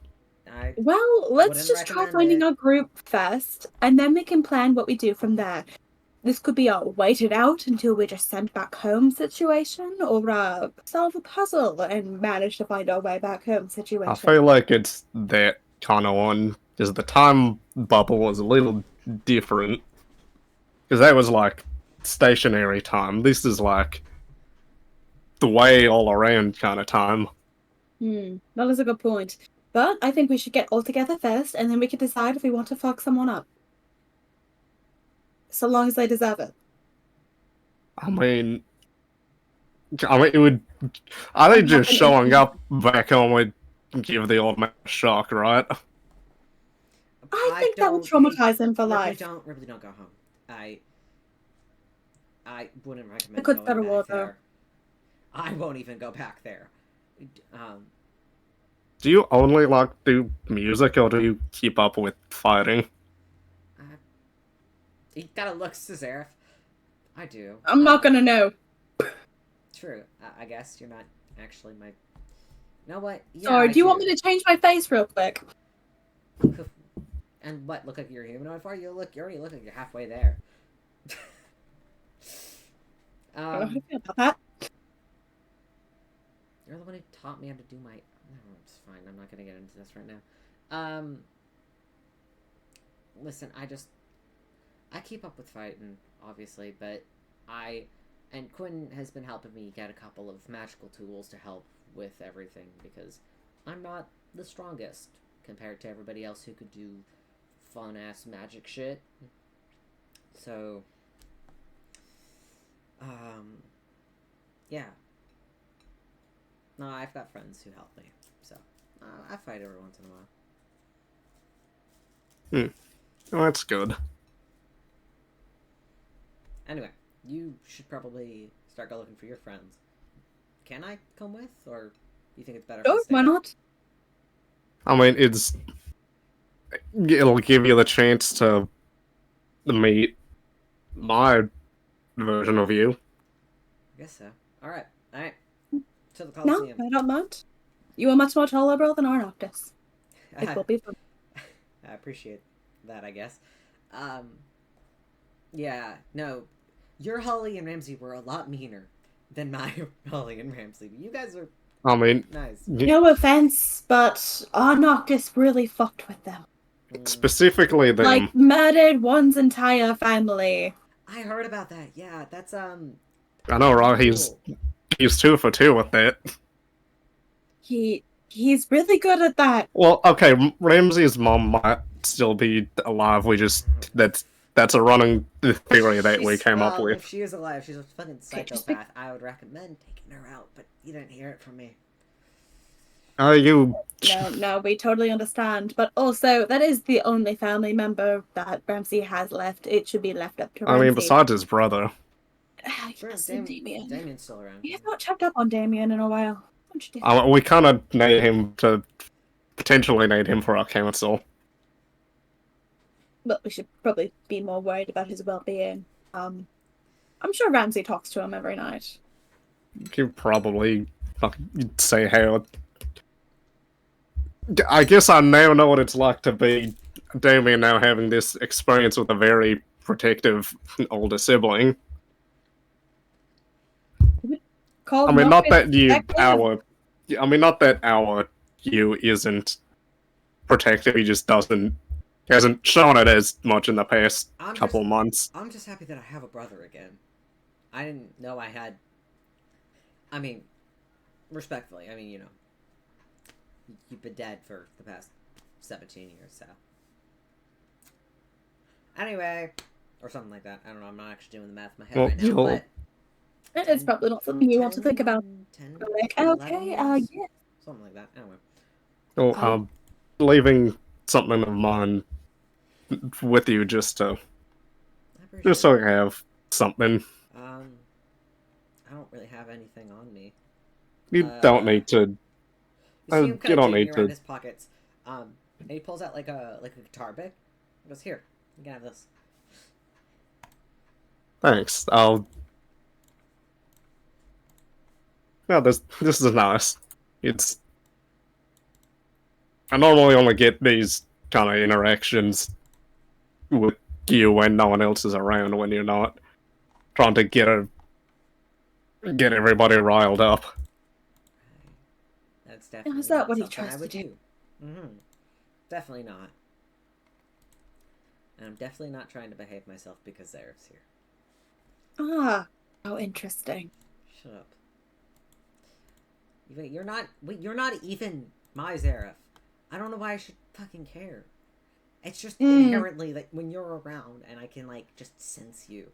I Well, let's wouldn't just try recommend finding it. our group first, and then we can plan what we do from there. This could be a wait it out until we're just sent back home situation, or solve a puzzle and manage to find our way back home situation. I feel like it's that kind of one, because the time bubble was a little different. Because that was like stationary time. This is like the way all around kind of time. That is a good point. But I think we should get all together first, and then we can decide if we want to fuck someone up. So long as they deserve it. I mean, it would. I think just showing up back home would give the old man a shock, right? I think that will traumatize him for life. Ripley, don't go home. I wouldn't recommend I could going go to back war, there. I won't even go back there. Do you only like do music, or do you keep up with fighting? You gotta look, Cesareth. I do. I'm not gonna know. True. I guess you're not actually my... You know what? Yeah, Sorry, I do you want me to change my face real quick? And what? Look like you're humanoid for? You already look like you're halfway there. How do I feel about that? You're the one who taught me how to do my... No, it's fine. I'm not gonna get into this right now. Listen, I keep up with fighting, obviously, but and Quinn has been helping me get a couple of magical tools to help with everything, because I'm not the strongest compared to everybody else who could do fun-ass magic shit. So, yeah. No, I've got friends who help me, so I fight every once in a while. Well, that's good. Anyway, you should probably start go looking for your friends. Can I come with, or do you think it's better? Sure, why not? I mean, it'll give you the chance to meet my version of you. I guess so. Alright. To the No, Coliseum. I don't mind. You are much more tolerable than our Noctis. It will be fun. I appreciate that, I guess. Yeah, no. Your Holly and Ramsey were a lot meaner than my Holly and Ramsey. You guys are I mean, nice. No offense, but our Noctis really fucked with them. Specifically them. Like, murdered one's entire family. I heard about that. Yeah, that's I know, right? He's 2 for 2 with that. He's really good at that. Well, okay, Ramsey's mom might still be alive. That's a running theory that we came up with. If she is alive, she's a fucking psychopath. I would recommend taking her out, but you didn't hear it from me. No, we totally understand. But also, that is the only family member that Ramsey has left. It should be left up to Ramsey. I mean, besides his brother. Sure, Yes, Damien. Damien's still around. You have not checked up on Damien in a while. Don't you do? We kind of need him to potentially need him for our council. But we should probably be more worried about his well-being. I'm sure Ramsey talks to him every night. You could probably say how. I guess I now know what it's like to be Damien now having this experience with a very protective older sibling. Call I mean, not that protective. our you isn't protective. He just hasn't shown it as much in the past couple months. I'm just happy that I have a brother again. I didn't know I had. I mean, respectfully, I mean, you know, you've been dead for the past 17 years, so. Anyway, or something like that. I don't know. I'm not actually doing the math in my head right now, but it's probably not something you want to think about. 10, Like, 11 okay, years? yeah. Something like that. Anyway. Oh, leaving something of mine with you just so I have something. I don't really have anything on me. You don't need to. You see him You don't need around to. his pockets. And he pulls out like a guitar pick. He goes, "Here, you can have this." Thanks. Yeah, this is nice. it's I normally only get these kind of interactions with you when no one else is around, when you're not trying to get everybody riled up. That's definitely Is that not what he something I tries to would do? Mm-hmm. Definitely not. And I'm definitely not trying to behave myself because Zarev's here. Ah, how interesting. Shut up. You're not even my Zareth. I don't know why I should fucking care. It's just inherently that when you're around and I can like just sense you.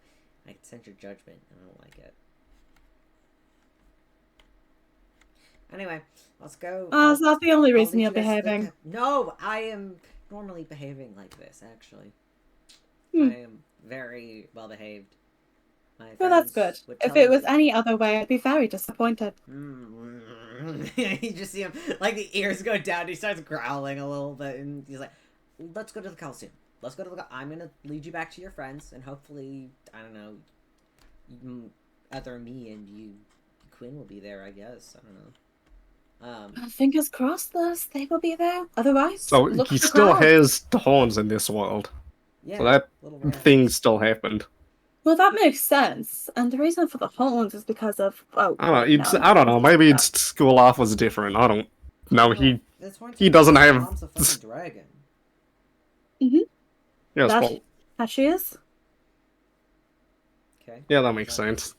I can sense your judgment and I don't like it. Anyway, let's go. Is that the only reason lead you're you guys to the behaving? No, I am normally behaving like this, actually. Hmm. I am very well behaved. My Well, that's friends good. would If tell it was me- any other way, I'd be very disappointed. You just see him, like, the ears go down, he starts growling a little bit, and he's like, let's go to the Coliseum. Let's go to the... I'm gonna lead you back to your friends, and hopefully, I don't know, either me and you, Quinn will be there, I guess. I don't know. Fingers crossed they will be there. Otherwise, So look he for the still crowd. has the horns in this world. Yeah, So that little rat. thing still happened. Well, that makes sense. And the reason for the horns is because of... Oh, I don't know. wait, It's no. I don't know. Maybe its school life was different. I don't know. This horn He takes doesn't my have. mom's a fucking dragon. Mm-hmm. Yes, That, well, that she is. Okay. yeah, that makes sense.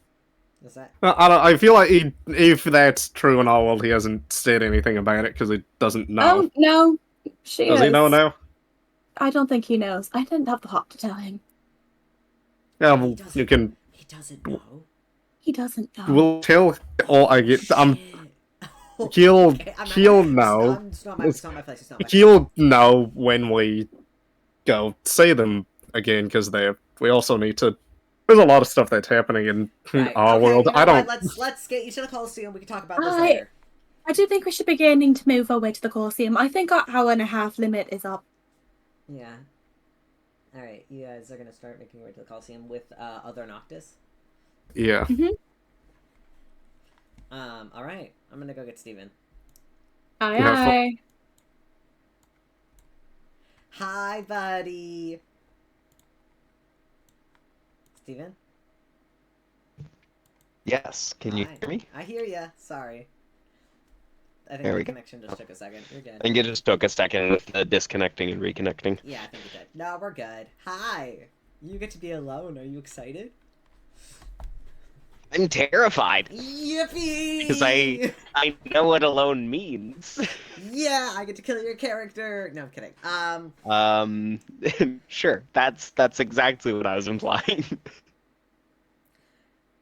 Is that... I don't. I feel like if that's true in our world, he hasn't said anything about it because he doesn't know. Oh, no. She Does is. he know now? I don't think he knows. I didn't have the heart to tell him. Yeah, He well, doesn't- you can. He doesn't know. He doesn't know. We'll tell. All I get. Shit. He'll Okay, he'll know. It's not my place. It's not my place. He'll know when we go see them again because we also need to. There's a lot of stuff that's happening in Right. our Okay, world. you know I don't. what? Let's get you to the Coliseum. We can talk about this I- later. I do think we should be beginning to move our way to the Colosseum. I think our hour-and-a-half limit is up. Yeah. All right. You guys are gonna start making your way to the Coliseum with other Noctis. Yeah. All right. I'm gonna go get Steven. Aye, You have fun. aye. Hi, buddy. Steven? Yes. Can you Hi. hear me? I hear ya. Sorry. I think There the we go. connection just took a second. You're good. I think it just took a second with the disconnecting and reconnecting. Yeah, I think it did. No, we're good. Hi. You get to be alone. Are you excited? I'm terrified Yippee! because I know what alone means. Yeah, I get to kill your character. No, I'm kidding. Sure. That's exactly what I was implying.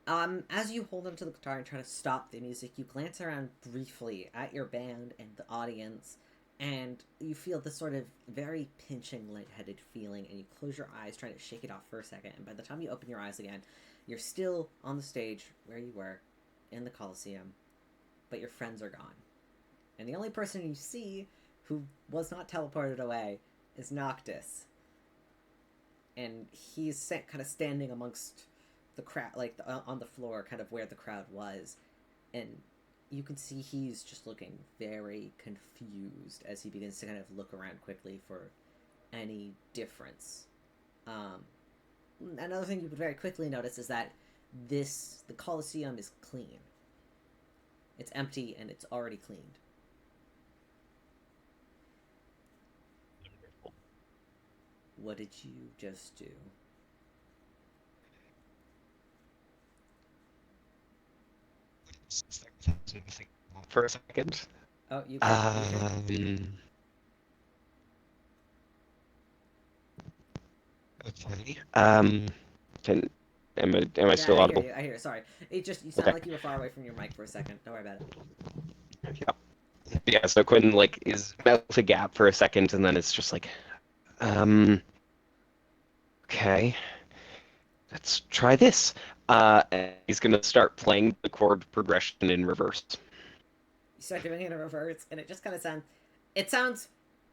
As you hold onto the guitar and try to stop the music, you glance around briefly at your band and the audience, and you feel this sort of very pinching, lightheaded feeling, and you close your eyes, trying to shake it off for a second, and by the time you open your eyes again, you're still on the stage where you were, in the Coliseum, but your friends are gone. And the only person you see who was not teleported away is Noctis. And he's kind of standing amongst the crowd, like on the floor, kind of where the crowd was, and you can see he's just looking very confused as he begins to kind of look around quickly for any difference. Another thing you would very quickly notice is that the Coliseum is clean. It's empty and it's already cleaned. What did you just do? For a second. Oh, you can. Okay. Am I still audible? I hear you. Sorry. You sound like you were far away from your mic for a second. Don't worry about it. Yeah. Yeah, so Quinn, is mouth agape for a second, and then it's just like, okay, let's try this. And he's gonna start playing the chord progression in reverse. You start doing it in reverse, and it just kind of sounds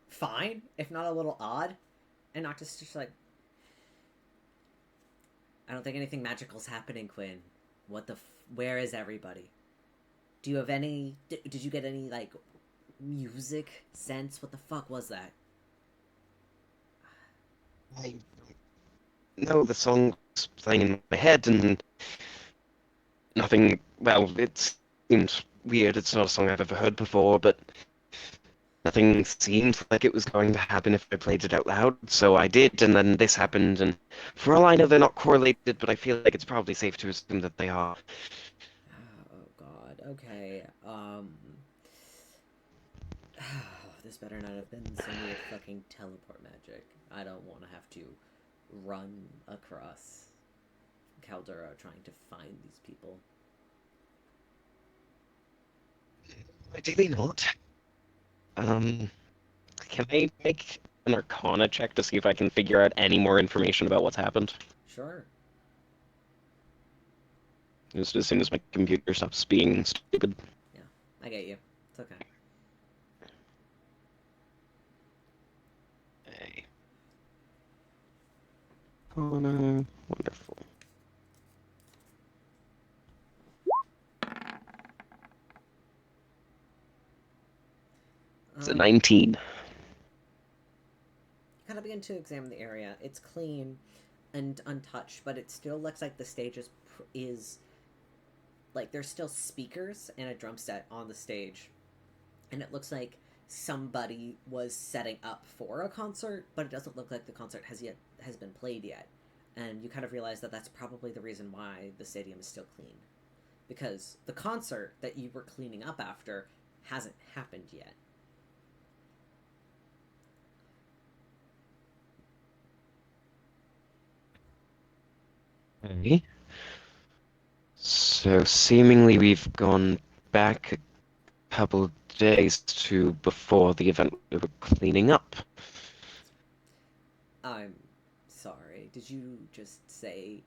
fine, if not a little odd. And Noctis is just like, I don't think anything magical's happening, Quinn. Where is everybody? Do you have any? Did you get any like music sense? What the fuck was that? I know the song was playing in my head, and nothing. Well, it seemed weird. It's not a song I've ever heard before, but nothing seemed like it was going to happen if I played it out loud. So I did, and then this happened. And for all I know, they're not correlated, but I feel like it's probably safe to assume that they are. Oh God. Okay. This better not have been some weird fucking teleport magic. I don't want to have to run across Caldera trying to find these people. Ideally not. Can I make an Arcana check to see if I can figure out any more information about what's happened? Sure. Just as soon as my computer stops being stupid. Yeah, I get you. It's okay. Hey. Arcana, wonderful. It's a 19. You kind of begin to examine the area. It's clean and untouched, but it still looks like the stage is like there's still speakers and a drum set on the stage, and it looks like somebody was setting up for a concert, but it doesn't look like the concert has been played yet. And you kind of realize that that's probably the reason why the stadium is still clean, because the concert that you were cleaning up after hasn't happened yet. Okay. So seemingly we've gone back a couple days to before the event we were cleaning up. I'm sorry. Did you just say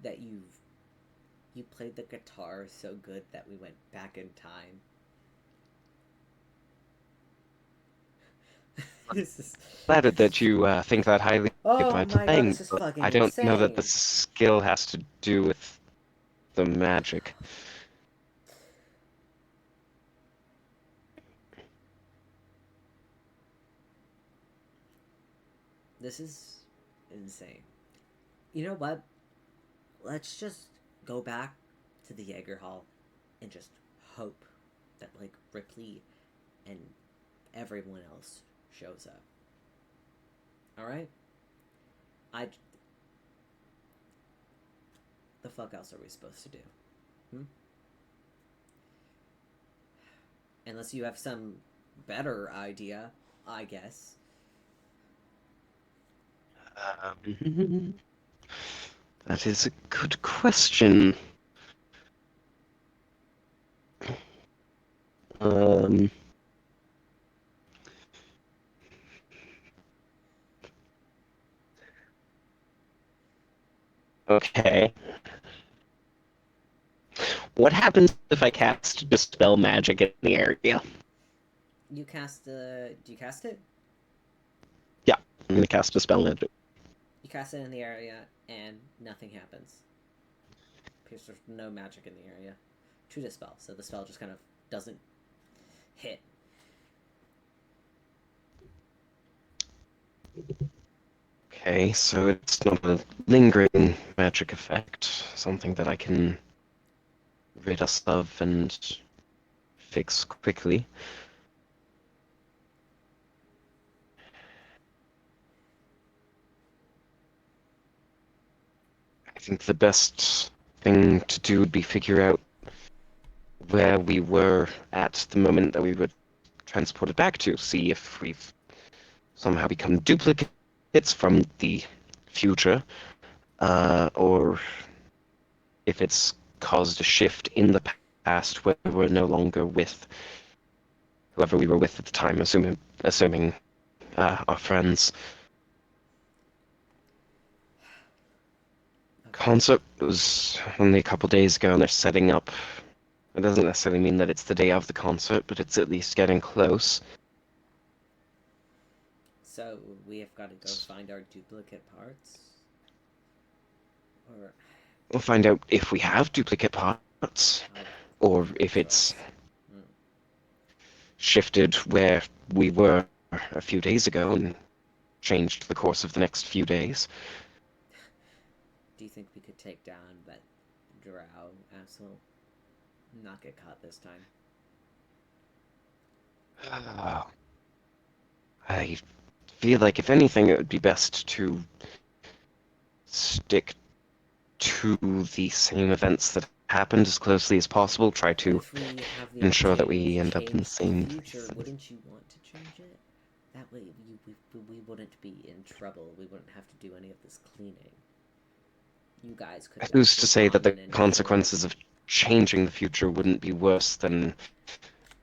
that you played the guitar so good that we went back in time? This is Flattered that you think that highly Oh of my my god, playing, this is but fucking I don't know that the insane. skill has to do with the magic. This is insane. You know what? Let's just go back to the Jaeger Hall and just hope that like Rypley and everyone else shows up. All right? I. The fuck else are we supposed to do? Unless you have some better idea, I guess. That is a good question. Okay. What happens if I cast Dispel Magic in the area? You cast do you cast it? Yeah, I'm gonna cast Dispel Magic. You cast it in the area and nothing happens. Because there's no magic in the area to dispel, so the spell just kind of doesn't hit. Okay, so it's not a lingering magic effect, something that I can rid us of and fix quickly. I think the best thing to do would be figure out where we were at the moment that we were transported back to, see if we've somehow become duplicates from the future, or if it's caused a shift in the past where we're no longer with whoever we were with at the time, assuming our friends. Concert was only a couple days ago, and they're setting up. It doesn't necessarily mean that it's the day of the concert, but it's at least getting close. So we have got to go find our duplicate parts? Or We'll find out if we have duplicate parts. or if it's Mm. shifted where we were a few days ago and changed the course of the next few days. Do you think we could take down that drow asshole? Not get caught this time. I feel like, if anything, it would be best to stick to the same events that happened as closely as possible. Try But to if we have the ensure that opportunity we to end up in the change same future, places. wouldn't you want to change it? That way we wouldn't be in trouble. We wouldn't have to do any of this cleaning. You guys could have Who's to actually say that gone the and consequences of changing the future wouldn't be worse than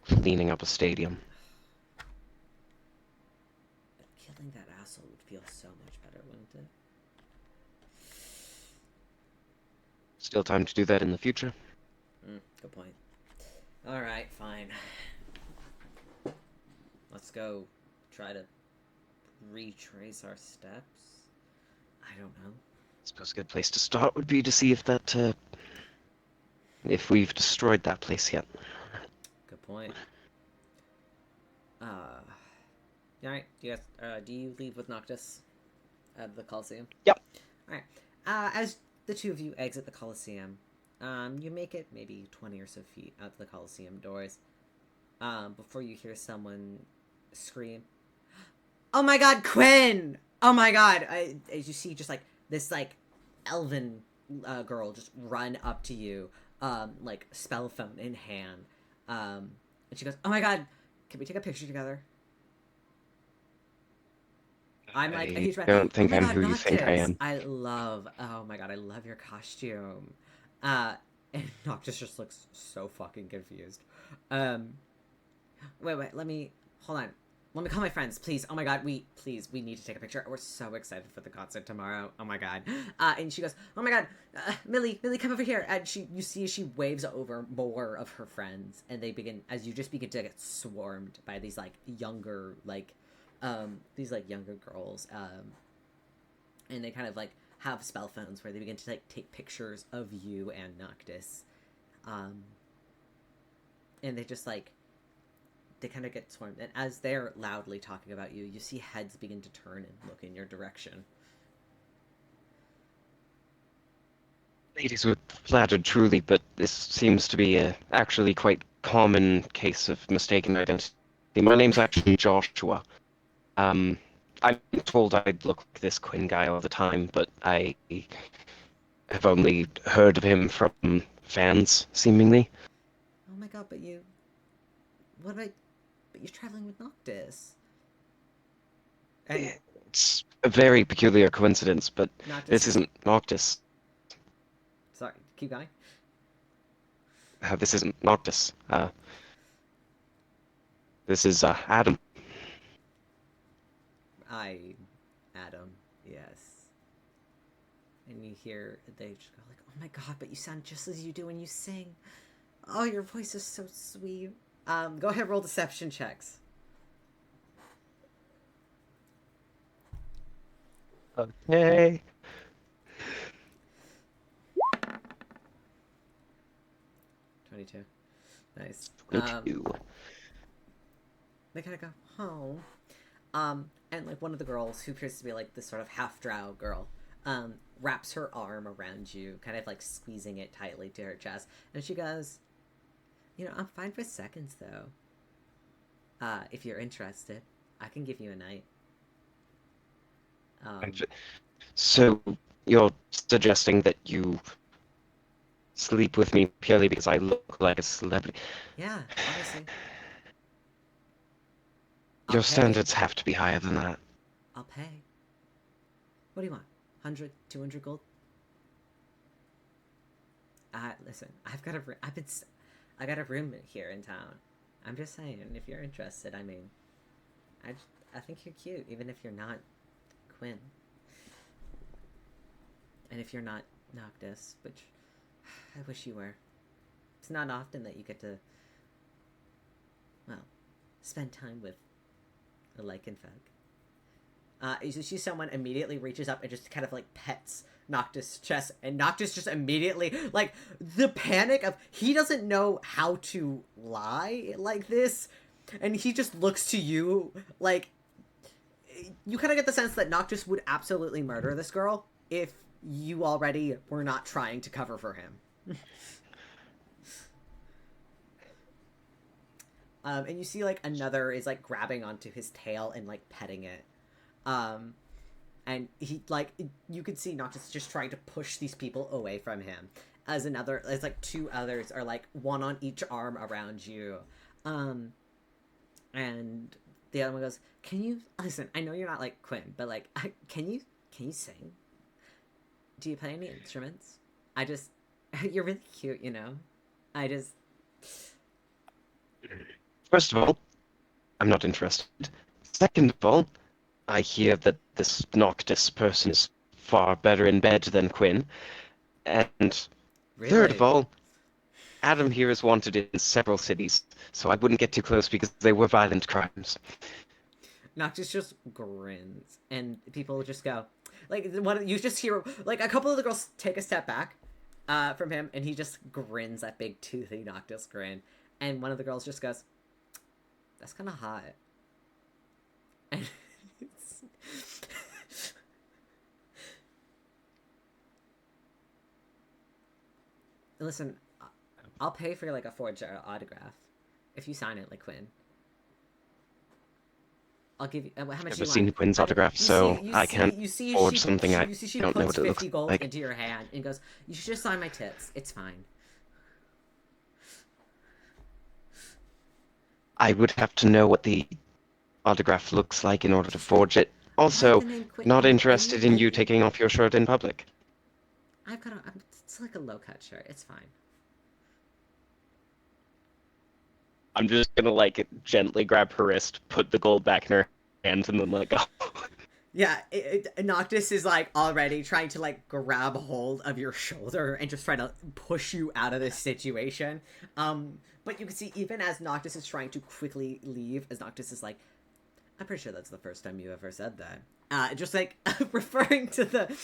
cleaning up a stadium? But killing that asshole would feel so much better, wouldn't it? Still time to do that in the future. Good point. Alright, fine. Let's go try to retrace our steps. I don't know. I suppose a good place to start would be to see if that, if we've destroyed that place yet. Good point. Alright, do you leave with Noctis at the Coliseum? Yep. Alright. As the two of you exit the Coliseum, you make it maybe 20 or so feet out the Coliseum doors, before you hear someone scream, "Oh my god, Quinn! Oh my god!" As you see just, like, this, like, elven girl just run up to you, like, spell phone in hand. And she goes, "Oh my god, can we take a picture together?" I'm like a huge fan. I don't think Oh my I'm god, who you think I Noctis! am. Oh my god, I love your costume. And Noctis just looks so fucking confused. Wait, hold on. Let me call my friends, please. Oh my god, we need to take a picture. We're so excited for the concert tomorrow. Oh my god. And she goes, "Oh my god, Millie, come over here." And you see she waves over more of her friends, and they begin, as you just begin to get swarmed by these, like, younger, like, younger girls. And they kind of, like, have spell phones where they begin to, like, take pictures of you and Noctis. And they just, like, they kind of get swarmed, and as they're loudly talking about you, you see heads begin to turn and look in your direction. Ladies were flattered truly, but this seems to be a actually quite common case of mistaken identity. My name's actually Joshua. I'm told I look like this Quinn guy all the time, but I have only heard of him from fans, seemingly. Oh my god, but you're traveling with Noctis. And It's a very peculiar coincidence, but Noctis this isn't Noctis. Sorry, keep going. This isn't Noctis. This is Adam. Adam, yes. And you hear, they just go like, "Oh my god, but you sound just as you do when you sing. Oh, your voice is so sweet." Go ahead, roll deception checks. Okay. 22. Nice. 22. They kind of go, "Oh." And, like, one of the girls, who appears to be, like, this sort of half-drow girl, wraps her arm around you, kind of, like, squeezing it tightly to her chest. And she goes, "I'm fine for seconds, though. If you're interested, I can give you a night." So you're suggesting that you sleep with me purely because I look like a celebrity? Yeah, honestly. Your I'll pay. standards have to be higher than that. I'll pay. What do you want? 100, 200 gold? Listen, I got a room here in town. I'm just saying, if you're interested, I mean, I think you're cute, even if you're not Quinn. And if you're not Noctis, which I wish you were. It's not often that you get to, well, spend time with a lycanthrope. You see someone immediately reaches up and just kind of like pets Noctis' chest, and Noctis just immediately, like, the panic of he doesn't know how to lie like this, and he just looks to you like, you kind of get the sense that Noctis would absolutely murder this girl if you already were not trying to cover for him. And you see, like, another is, like, grabbing onto his tail and, like, petting it. And he, like, you could see Noctis just trying to push these people away from him. As like, two others are, like, one on each arm around you. And the other one goes, can you, listen, I know you're not, like, Quinn, but, like, can you sing? Do you play any instruments? You're really cute, you know? First of all, I'm not interested. Second of all, I hear that this Noctis person is far better in bed than Quinn. And Really? third of all, Adam here is wanted in several cities, so I wouldn't get too close because they were violent crimes. Noctis just grins, and people just go, like, you just hear, like, a couple of the girls take a step back from him, and he just grins, that big toothy Noctis grin, and one of the girls just goes, that's kind of hot. And listen, I'll pay for, like, a forged autograph if you sign it, like, Quinn. I'll give you how much I've you never want. seen Quinn's autograph, so I can't forge something I you see she don't know puts what it 50 looks gold like. into your hand and goes, you should just sign my tits. It's fine. I would have to know what the autograph looks like in order to forge it. Also, Write the name Quinn not and interested in you and taking off your shirt in public. it's like a low-cut shirt. It's fine. I'm just gonna, like, gently grab her wrist, put the gold back in her hands, and then let go. Yeah, Noctis is, like, already trying to, like, grab hold of your shoulder and just try to push you out of this situation. But you can see, even as Noctis is trying to quickly leave, as Noctis is like, I'm pretty sure that's the first time you ever said that. Just, like, referring to the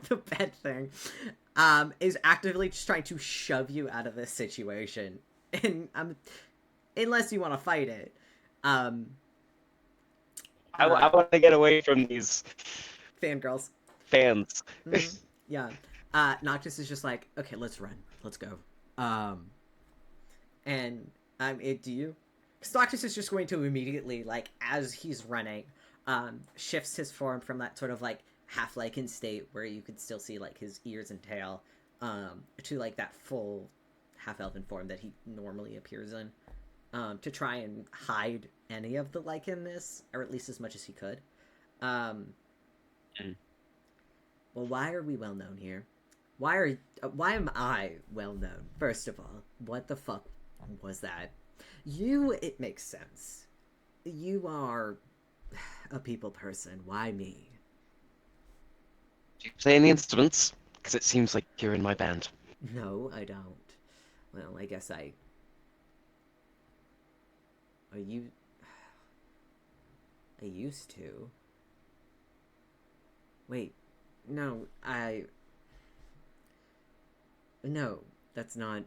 the bed thing, is actively just trying to shove you out of this situation. And, unless you want to fight it. I want to get away from these fangirls. fans. Mm-hmm. Yeah. Noctis is just like, okay, let's run. Let's go. And do you? Because Noctis is just going to immediately, like, as he's running, shifts his form from that sort of, like, half-lichen state where you could still see, like, his ears and tail, to, like, that full half-elven form that he normally appears in, to try and hide any of the lichenness, or at least as much as he could. Well, why are we well known here? Why am I well known? First of all, what the fuck was that? It makes sense. You are a people person. Why me? Do you play any instruments? Because it seems like you're in my band. No, I don't. Well, I guess I used to. Wait, no, no, that's not.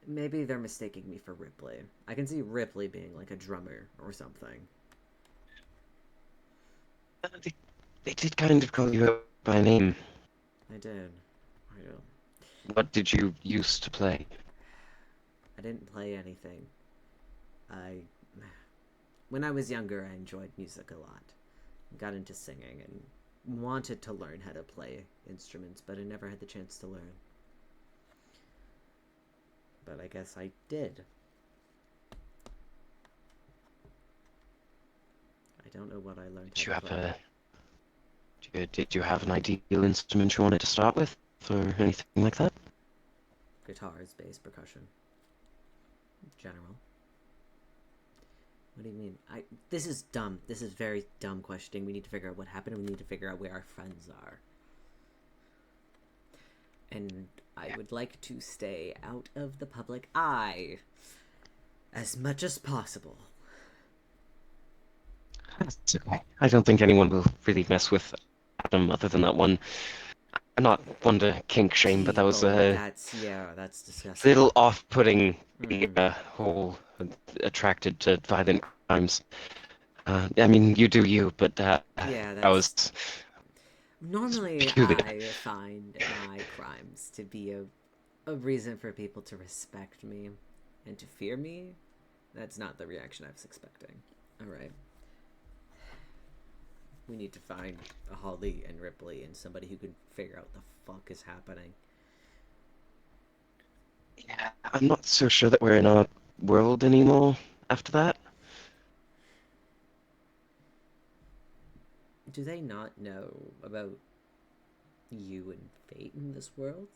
Maybe they're mistaking me for Rypley. I can see Rypley being like a drummer or something. They did kind of call you out by name. I did. What did you used to play? I didn't play anything. When I was younger, I enjoyed music a lot. Got into singing and wanted to learn how to play instruments, but I never had the chance to learn. But I guess I did. I don't know what I learned. Did you have an ideal instrument you wanted to start with, or anything like that? Guitars, bass, percussion. General. What do you mean? This is dumb. This is very dumb questioning. We need to figure out what happened, and we need to figure out where our friends are. And I would like to stay out of the public eye as much as possible. That's okay. I don't think anyone will really mess with Adam other than that one. I'm not one to kink shame, but that was that's disgusting. little off-putting, Mm. the whole attracted to violent crimes. I mean, you do you, but Yeah, that that's... was... Normally, peculiar. I find my crimes to be a reason for people to respect me and to fear me. That's not the reaction I was expecting. Alright. We need to find a Holly and Rypley and somebody who can figure out the fuck is happening. Yeah, I'm not so sure that we're in our world anymore after that. Do they not know about you and fate in this world?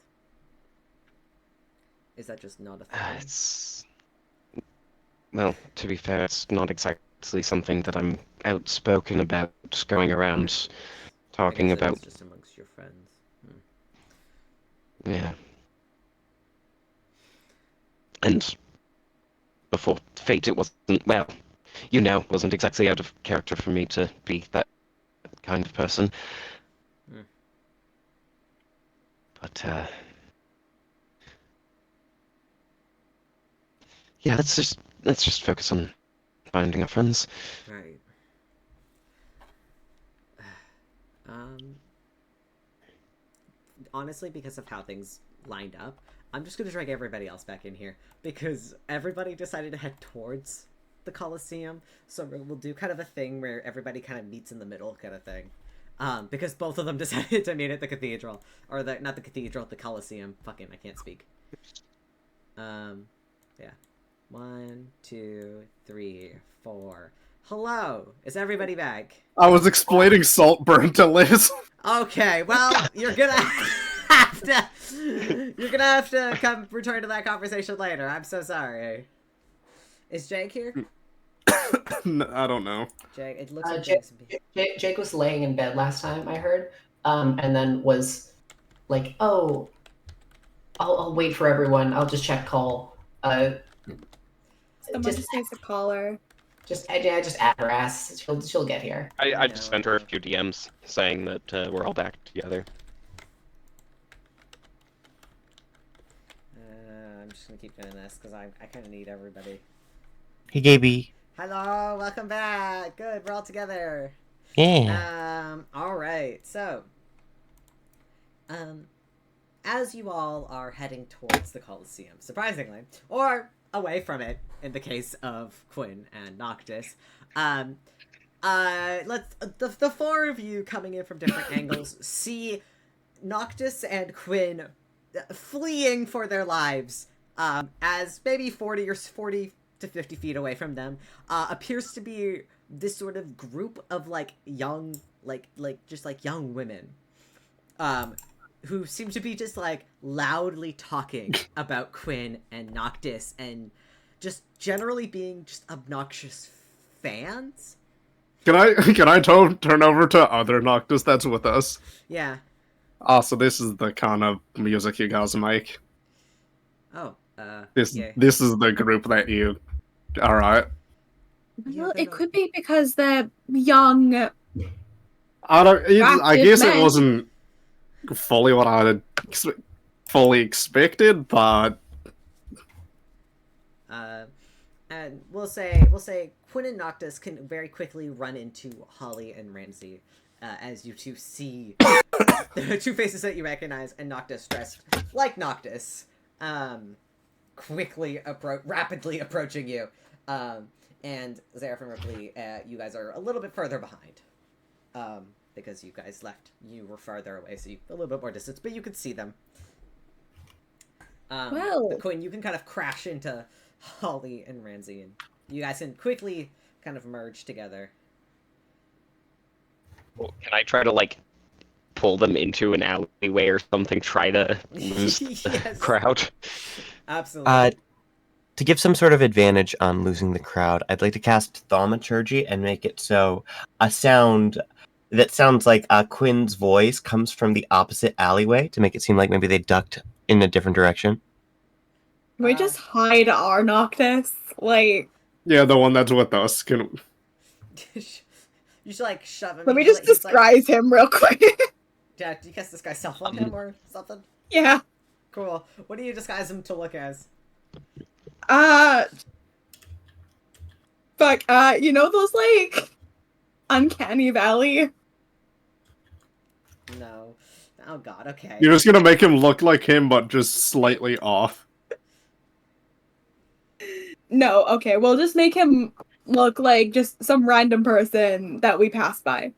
Is that just not a thing? It's... Well, to be fair, it's not exactly something that I'm outspoken about, going around talking I guess it about. is just amongst your friends. Yeah. And before fate, it wasn't, well, wasn't exactly out of character for me to be that kind of person. Hmm. But, yeah, let's just focus on finding our friends. Right. Honestly, because of how things lined up, I'm just gonna drag everybody else back in here because everybody decided to head towards the Coliseum. So we'll do kind of a thing where everybody kind of meets in the middle, kind of thing. Because both of them decided to meet at the cathedral, or not the cathedral, the Coliseum. Fucking, I can't speak. Yeah. 1, 2, 3, 4. Hello, is everybody back? I was explaining Saltburn to Liz. Okay, well, you're gonna have to come return to that conversation later. I'm so sorry. Is Jegg here? I don't know. Jegg, it looks like Jake was laying in bed last time I heard, and then was like, "Oh, I'll wait for everyone. I'll just check call." Someone just needs to call her. Just add her ass. She'll get here. I just sent her a few DMs saying that we're all back together. I'm just gonna keep doing this because I kind of need everybody. Hey, Gaby. Hello, welcome back. Good, we're all together. Yeah. All right. So, as you all are heading towards the Coliseum, surprisingly, or away from it, in the case of Quinn and Noctis, let's the four of you coming in from different angles see Noctis and Quinn fleeing for their lives, as maybe 40 to 50 feet away from them appears to be this sort of group of young young women who seem to be just loudly talking about Quinn and Noctis and just generally being just obnoxious fans. Can I turn over to other Noctis that's with us? Yeah. So this is the kind of music you guys make. Oh, This yeah. this is the group that you. All right. Well, it could be because they're young. I guess men. it wasn't fully what I had fully expected, but and we'll say Quinn and Noctis can very quickly run into Holly and Ramsey, as you two see the two faces that you recognize, and Noctis dressed like Noctis, rapidly approaching you, and Zareth and Ripley, you guys are a little bit further behind, because you guys left. You were farther away, so you a little bit more distance, but you could see them. But Quinn, you can kind of crash into Holly and Ramsey, and you guys can quickly kind of merge together. Well, can I try to pull them into an alleyway or something? Try to lose the crowd. Absolutely. To give some sort of advantage on losing the crowd, I'd like to cast Thaumaturgy and make it so a sound that sounds like Quinn's voice comes from the opposite alleyway to make it seem like maybe they ducked in a different direction. Can we just hide our Noctis? Like, Yeah, the one that's with us. Can... You should like shove him. let me you should, just like, he's, like- disguise him real quick. Yeah, do you guess this guy self look him or something? Yeah. Cool. What do you disguise him to look as? Fuck, you know those, like, Uncanny Valley? No. Oh god, okay. You're just gonna make him look like him, but just slightly off. No, okay, we'll just make him look like just some random person that we passed by.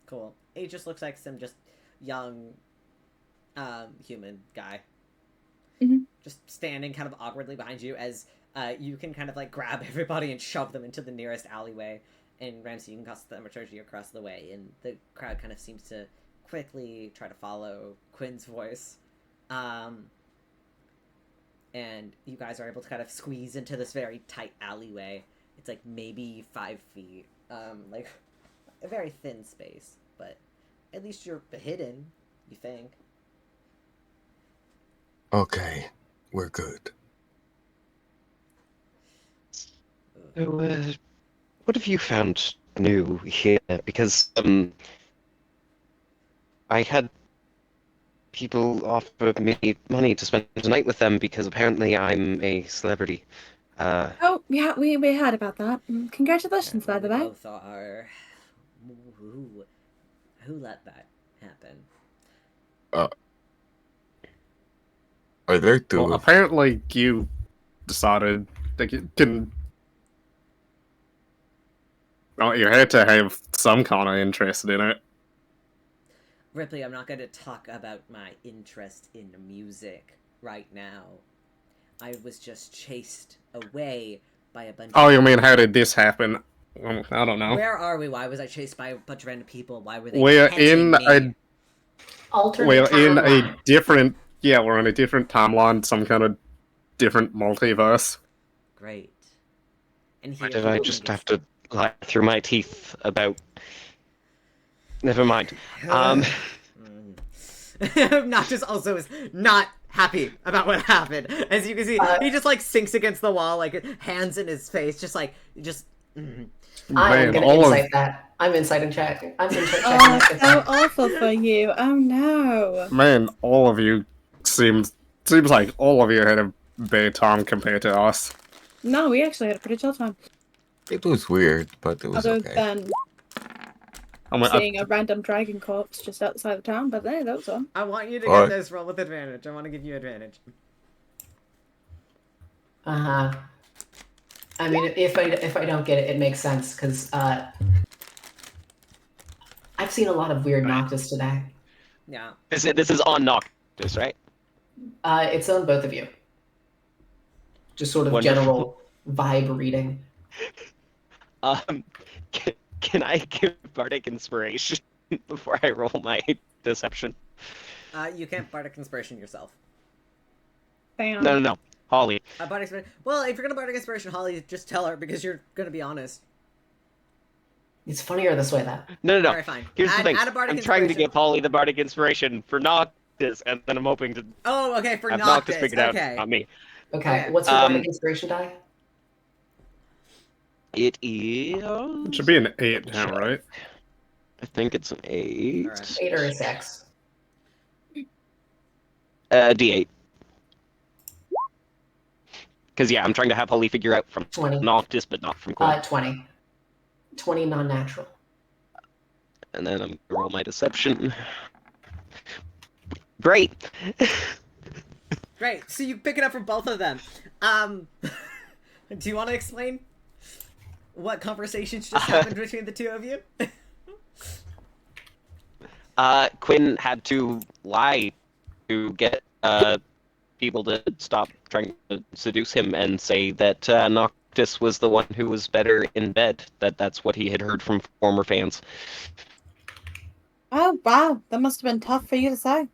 Cool. He just looks like some just young, human guy. Mhm. Just standing kind of awkwardly behind you as you can kind of like grab everybody and shove them into the nearest alleyway. And Ramsey, you can cast the thaumaturgy across the way, and the crowd kind of seems to quickly try to follow Quinn's voice. And you guys are able to kind of squeeze into this very tight alleyway. It's like maybe 5 feet. Like a very thin space, but at least you're hidden, you think. Okay, we're good. So, what have you found new here? Because, I had people offer me money to spend the night with them because apparently I'm a celebrity. Oh, yeah, we heard about that. Congratulations, by the We way. both are. Who let that happen? Are there two Well, of apparently you decided that you can... Oh, you had to have some kind of interest in it. Ripley, I'm not going to talk about my interest in music right now. I was just chased away by a bunch Oh, of... you mean, how did this happen? I don't know. Where are we? Why was I chased by a bunch of random people? Why were they We're catching in me? a... Alternate We're in timeline. a different... Yeah, we're in a different timeline, some kind of different multiverse. Great. And Why here did I people just think have to lie through my teeth about... Never mind. Noctis also is not happy about what happened. As you can see, he just like sinks against the wall, like hands in his face, just like I am Man, going to all insight that. I'm insighting check. I'm insight checking Oh, that. so awful for you. Oh no. Man, all of you seems like all of you had a bad time compared to us. No, we actually had a pretty chill time. It was weird, but it was Other okay. than I mean, seeing a random dragon corpse just outside the town, but there, that was all. I want you to Alright. get this roll with advantage. I want to give you advantage. Uh-huh. I mean, if I don't get it, it makes sense, because I've seen a lot of weird Noctis today. Yeah. This is on Noctis, right? It's on both of you. Just sort of Wonderful. general vibe reading. Can I give Bardic Inspiration before I roll my Deception? You can't Bardic Inspiration yourself. Damn. No. Holly. Bardic Inspiration. Well, if you're gonna Bardic Inspiration Holly, just tell her because you're gonna be honest. It's funnier this way, that. No. Alright, fine. Here's the thing. Add a Bardic I'm trying to Inspiration. give Holly the Bardic Inspiration for Noctis, and then I'm hoping to Oh, okay, for have Noctis. Noctis figured out, Okay. not me. Okay, Okay. what's your Bardic Inspiration die? It is... it should be an 8 now, right? I think it's an 8. Alright. 8 or a 6? D8. Because, yeah, I'm trying to have Holly figure out from 20. Noctis, but not from Quinn. 20. 20 non-natural. And then I'm going to roll my Deception. Great! Great. So you pick it up from both of them. Do you want to explain what conversations just happened between the two of you? Quinn had to lie to get people to stop trying to seduce him and say that Noctis was the one who was better in bed. That's what he had heard from former fans. Oh wow, that must have been tough for you to say.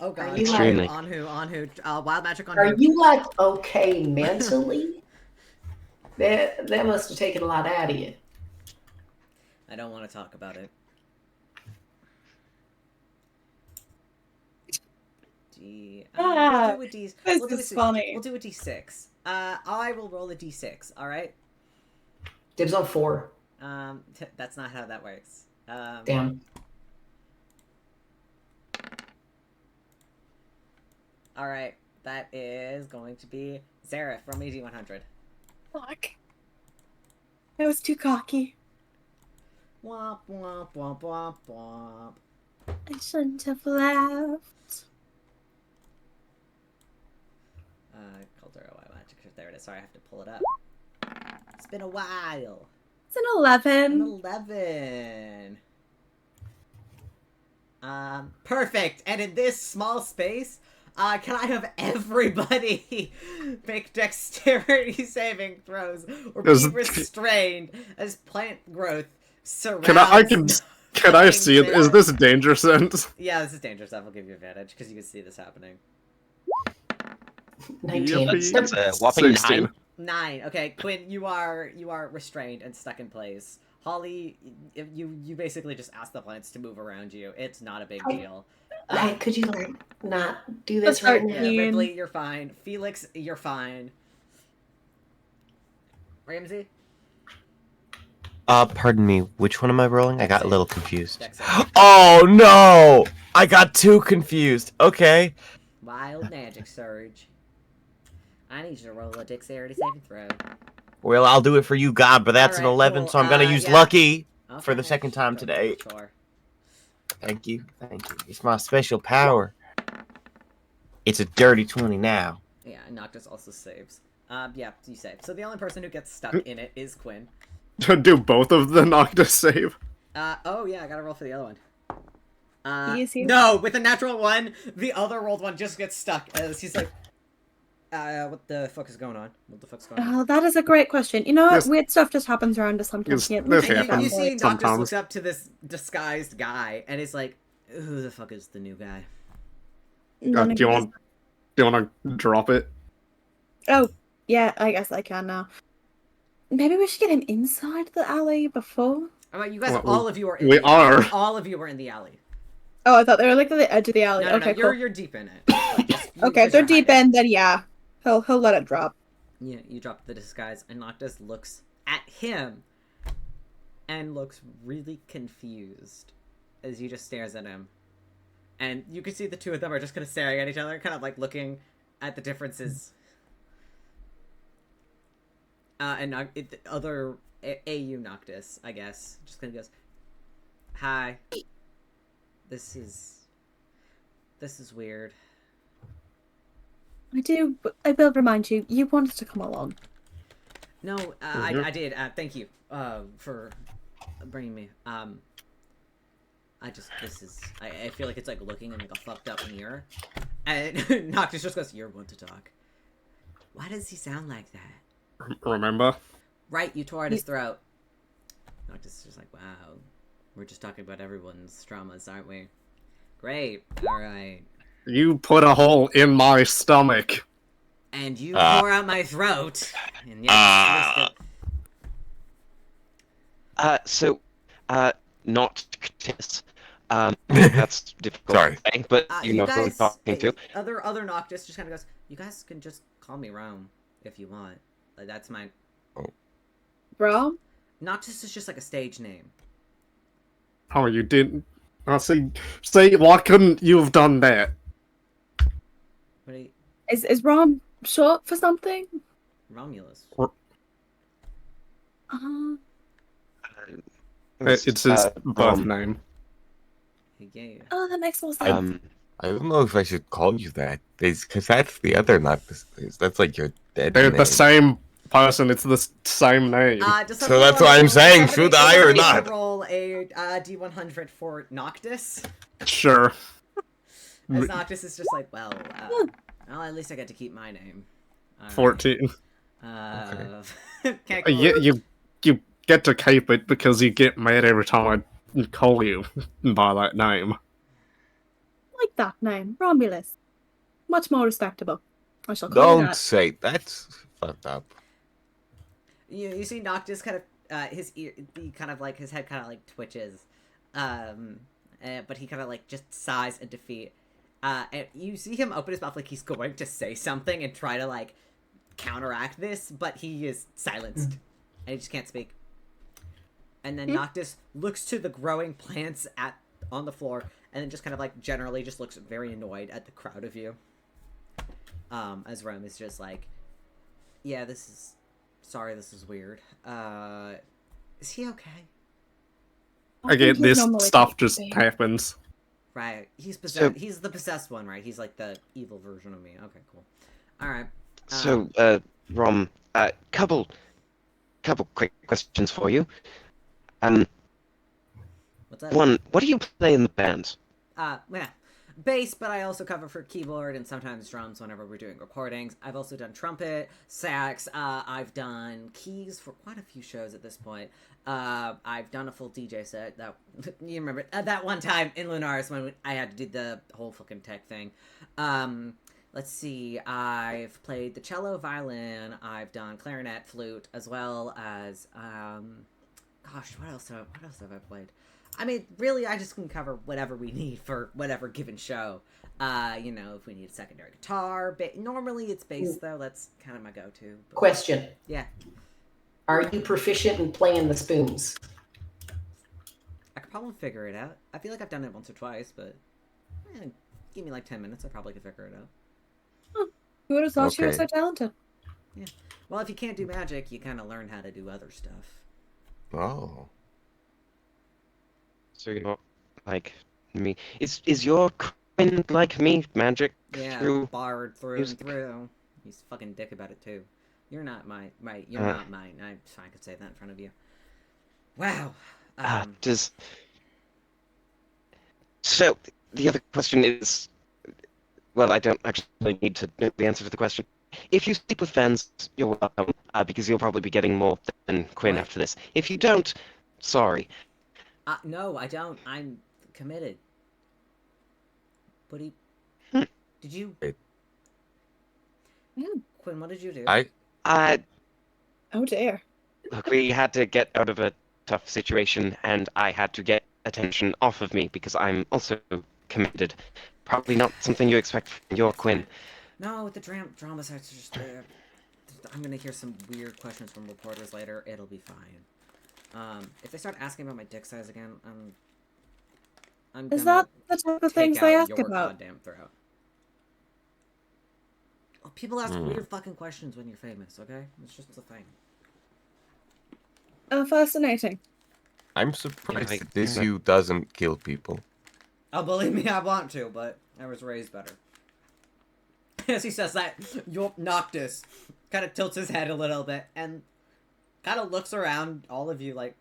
Oh god. Are you Extremely. On who? Wild magic on Are who? you, like, okay mentally? That must have taken a lot out of you. I don't want to talk about it. We'll do a D. This is funny. We'll do a D6. I will roll a D6. All right. Dibs on 4. That's not how that works. Damn. All right. That is going to be Zareth from AD100. Fuck. I was too cocky. Womp womp womp womp womp. I shouldn't have laughed. Caldera Wild Magic. There it is. Sorry, I have to pull it up. It's been a while. It's an 11. An 11. Perfect. And in this small space, can I have everybody make dexterity saving throws or be restrained as plant growth surrounds? Can I see it? Is this danger sense? Yeah, this is danger stuff. I'll give you advantage because you can see this happening. 19. That's a whopping 16. 9. Okay, Quinn, you are restrained and stuck in place. Holly, you basically just ask the plants to move around you. It's not a big deal. Hey, could you like not do this That's right right. now? Yeah, Rypley, you're fine. Felix, you're fine. Ramsey? Pardon me, which one am I rolling? I got a little confused. Dex save. Oh no! I got too confused. Okay. Wild magic surge. I need you to roll a dexterity saving throw. Well, I'll do it for you, God, but that's an Alright, 11, cool. so I'm gonna use Yeah. lucky for the Okay, second time sure, today. Sure. Thank you, thank you. It's my special power. It's a dirty 20 now. Yeah, and Noctis also saves. Yeah, you save. So the only person who gets stuck in it is Quinn. Do both of the Noctis save? Oh yeah, I gotta roll for the other one. Easy. No, with a natural 1, the other rolled one just gets stuck as he's like, what the fuck is going on? What the fuck's going on? Oh, that is a great question. You know what? Yes. Weird stuff just happens around us sometimes. Yes, Yeah, this we And can you happens. see find Noctis sometimes. looks up to this disguised guy, and is like, who the fuck is the new guy? none of Do you these- want to drop it? Oh, yeah, I guess I can now. Maybe we should get him inside the alley before. You guys, Well, all of you are in we the alley. are. All of you are in the alley. Oh, I thought they were like at the edge of the alley. No, Okay, no, cool. you're deep in it. Like, Okay, if they're deep in, then yeah. He'll let it drop. Yeah, you drop the disguise, and Noctis looks at him and looks really confused as he just stares at him. And you can see the two of them are just kind of staring at each other, kind of like looking at the differences. And the other AU Noctis, I guess, just kind of goes, "Hi. This is weird." I will remind you, you wanted to come along. No, I did. Thank you for bringing me. I feel like it's like looking in like a fucked up mirror. And Noctis just goes, "You're one to talk." Why does he sound like that? Remember? Right, you tore at his throat. Noctis is just like, wow. We're just talking about everyone's traumas, aren't we? Great. Alright. You put a hole in my stomach. And you tore out my throat. And yet you twisted. Not Curtis. That's difficult Sorry. to say, but you know who I'm guys, talking to. Other Noctis just kind of goes, you guys can just call me Rome if you want. Like, that's my... Bro? Noctis is just like a stage name. Oh, you didn't. See, why couldn't you have done that? What are you... Is Rom short for something? Romulus. It's his birth name. Yeah. Oh, that makes more sense. I don't know if I should call you that. Because that's the other Noctis. That's like your dead They're name. the same person. It's the same name. So that's why I'm saying, should I or not? Roll a D100 for Noctis. Sure. As Noctis is just like, well, at least I get to keep my name. 14. Can't call You get to keep it because you get mad every time I call you by that name. Like that name, Romulus. Much more respectable. I shall call you Don't that. say that's fucked up. You see Noctis kind his ear, he kind of like his head kind of like twitches, but he kind of like just sighs in defeat. And you see him open his mouth like he's going to say something and try to like counteract this, but he is silenced and he just can't speak. And then Noctis looks to the growing plants on the floor, and then just kind of like generally just looks very annoyed at the crowd of you. As Rome is just like, yeah, this is weird. Is he okay? Again, this stuff just happens. Right. He's possessed. He's the possessed one, right? He's like the evil version of me. Okay, cool. All right. So, Rom, couple quick questions for you. What's that? One, what do you play in the band? Yeah, bass, but I also cover for keyboard and sometimes drums whenever we're doing recordings. I've also done trumpet, sax. I've done keys for quite a few shows at this point. I've done a full DJ set. That you remember that one time in Lunaris when I had to do the whole fucking tech thing. Let's see. I've played the cello, violin. I've done clarinet, flute, as well as gosh, what else have I played? I mean, really, I just can cover whatever we need for whatever given show. If we need a secondary guitar, normally it's bass though. That's kind of my go-to. But... Question. Yeah. Are you proficient in playing the spoons? I could probably figure it out. I feel like I've done it once or twice, but give me like 10 minutes. I probably could figure it out. Who would have thought you were so talented? Yeah. Well, if you can't do magic, you kind of learn how to do other stuff. Oh. So you're not like me. Is your Quinn like me? Magic? Yeah, through bard through music? and through. He's fucking dick about it too. You're not you're not mine. I could say that in front of you. Wow. So the other question is, well, I don't actually need to know the answer to the question. If you sleep with fans, you're welcome, because you'll probably be getting more than Quinn after this. If you don't, sorry. No, I don't. I'm committed. What do you... Did you... Quinn, what did you do? Oh dear. Look, we had to get out of a tough situation, and I had to get attention off of me, because I'm also committed. Probably not something you expect from your Quinn. No, with the drama sites are just there. I'm gonna hear some weird questions from reporters later. It'll be fine. If they start asking about my dick size again, I'm Is that the type of things they ask your about? goddamn throat. Well, people ask weird fucking questions when you're famous, okay? It's just a thing. Fascinating. I'm surprised that this you doesn't kill people. Oh, believe me, I want to, but I was raised better. As he says that, your Noctis kind of tilts his head a little bit and kind of looks around all of you like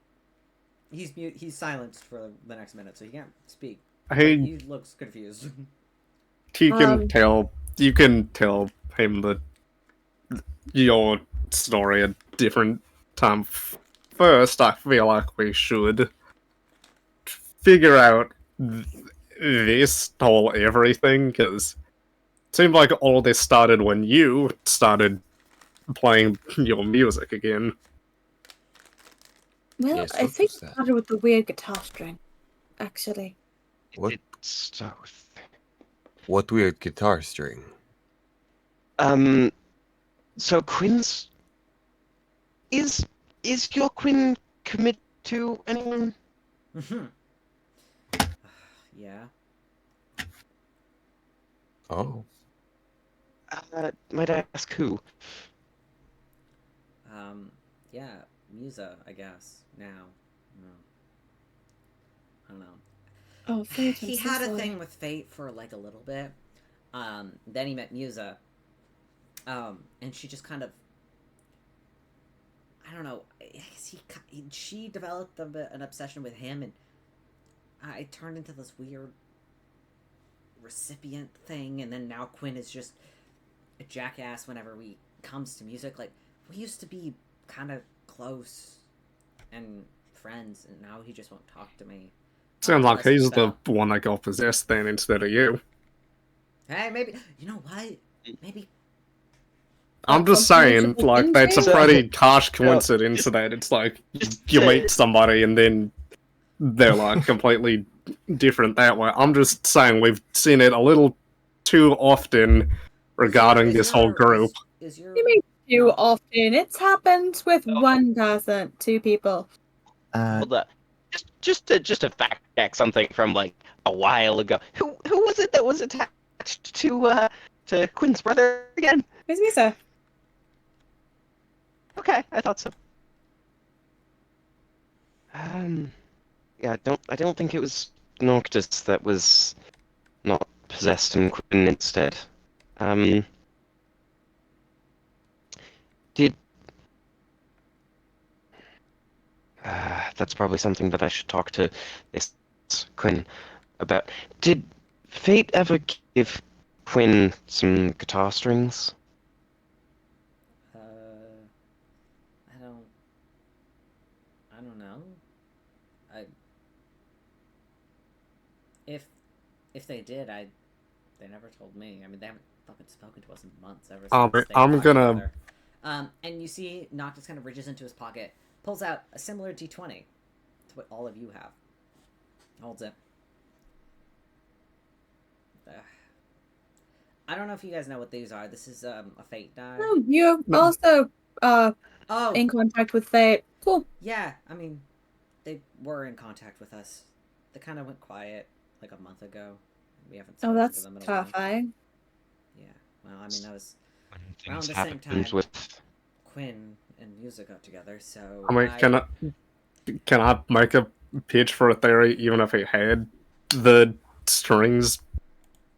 he's silenced for the next minute, so he can't speak. He looks confused. You can tell him that your story a different time. First, I feel like we should figure out this whole everything, because it seemed like all this started when you started playing your music again. Well, Yes, I what think was it that? started with the weird guitar string, actually. What? It start with... What weird guitar string? So Quinn's... Is your Quinn commit to anyone? Yeah. Oh. Might I ask who? Yeah, Musa, I guess. Now. No. I don't know. Oh, Fate, He had a thing with Fate for like a little bit. Then he met Musa. And she just kind of... I don't know. I guess she developed an obsession with him, and I turned into this weird recipient thing, and then now Quinn is just a jackass whenever we comes to music. Like, we used to be kind of close and friends, and now he just won't talk to me. Sounds like he's the one that got possessed then instead of you. Hey, maybe... You know what? I'm That's just something we saying, should look like, that's a into. pretty harsh coincidence that it's like, you meet somebody and then they're, like, completely different that way. I'm just saying we've seen it a little too often regarding this whole group. Is your You mean too no. often. It's happened with one person, 2 people. Hold up. Just to fact check something from like a while ago. Who was it that was attached to Quinn's brother again? Who's Misa? Okay, I thought so. Yeah, I don't think it was Noctis that was not possessed and Quinn instead. Did that's probably something that I should talk to this Quinn about. Did Fate ever give Quinn some guitar strings? I don't know. If they did, they never told me. I mean, they haven't fucking spoken to us in months ever since they I'm got gonna. together. And you see Noctis kind of reaches into his pocket, pulls out a similar D20 to what all of you have. Holds it. I don't know if you guys know what these are. This is a fate die. Oh, you're also Oh, in contact with Fate. Cool. yeah. I mean, they were in contact with us. They kind of went quiet like a month ago. We haven't spoken to that's them in a while. terrifying. Yeah. Well, I mean, that was When around things the same happened time with Quinn and Musa got together. So I mean, can I make a pitch for a theory, even if it had the strings?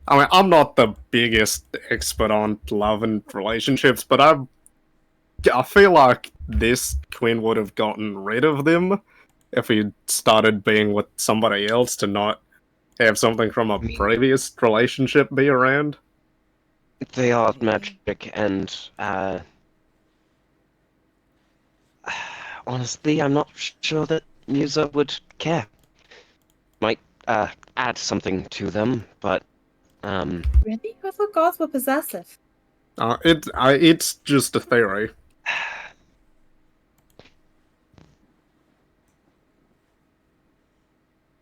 I mean, I'm not the biggest expert on love and relationships, but I feel like this Quinn would have gotten rid of them if he started being with somebody else to not have something from a previous relationship be around. they are magic, and honestly, I'm not sure that Musa would care. Might add something to them, but Really? I thought gods were possessive. It's just a theory.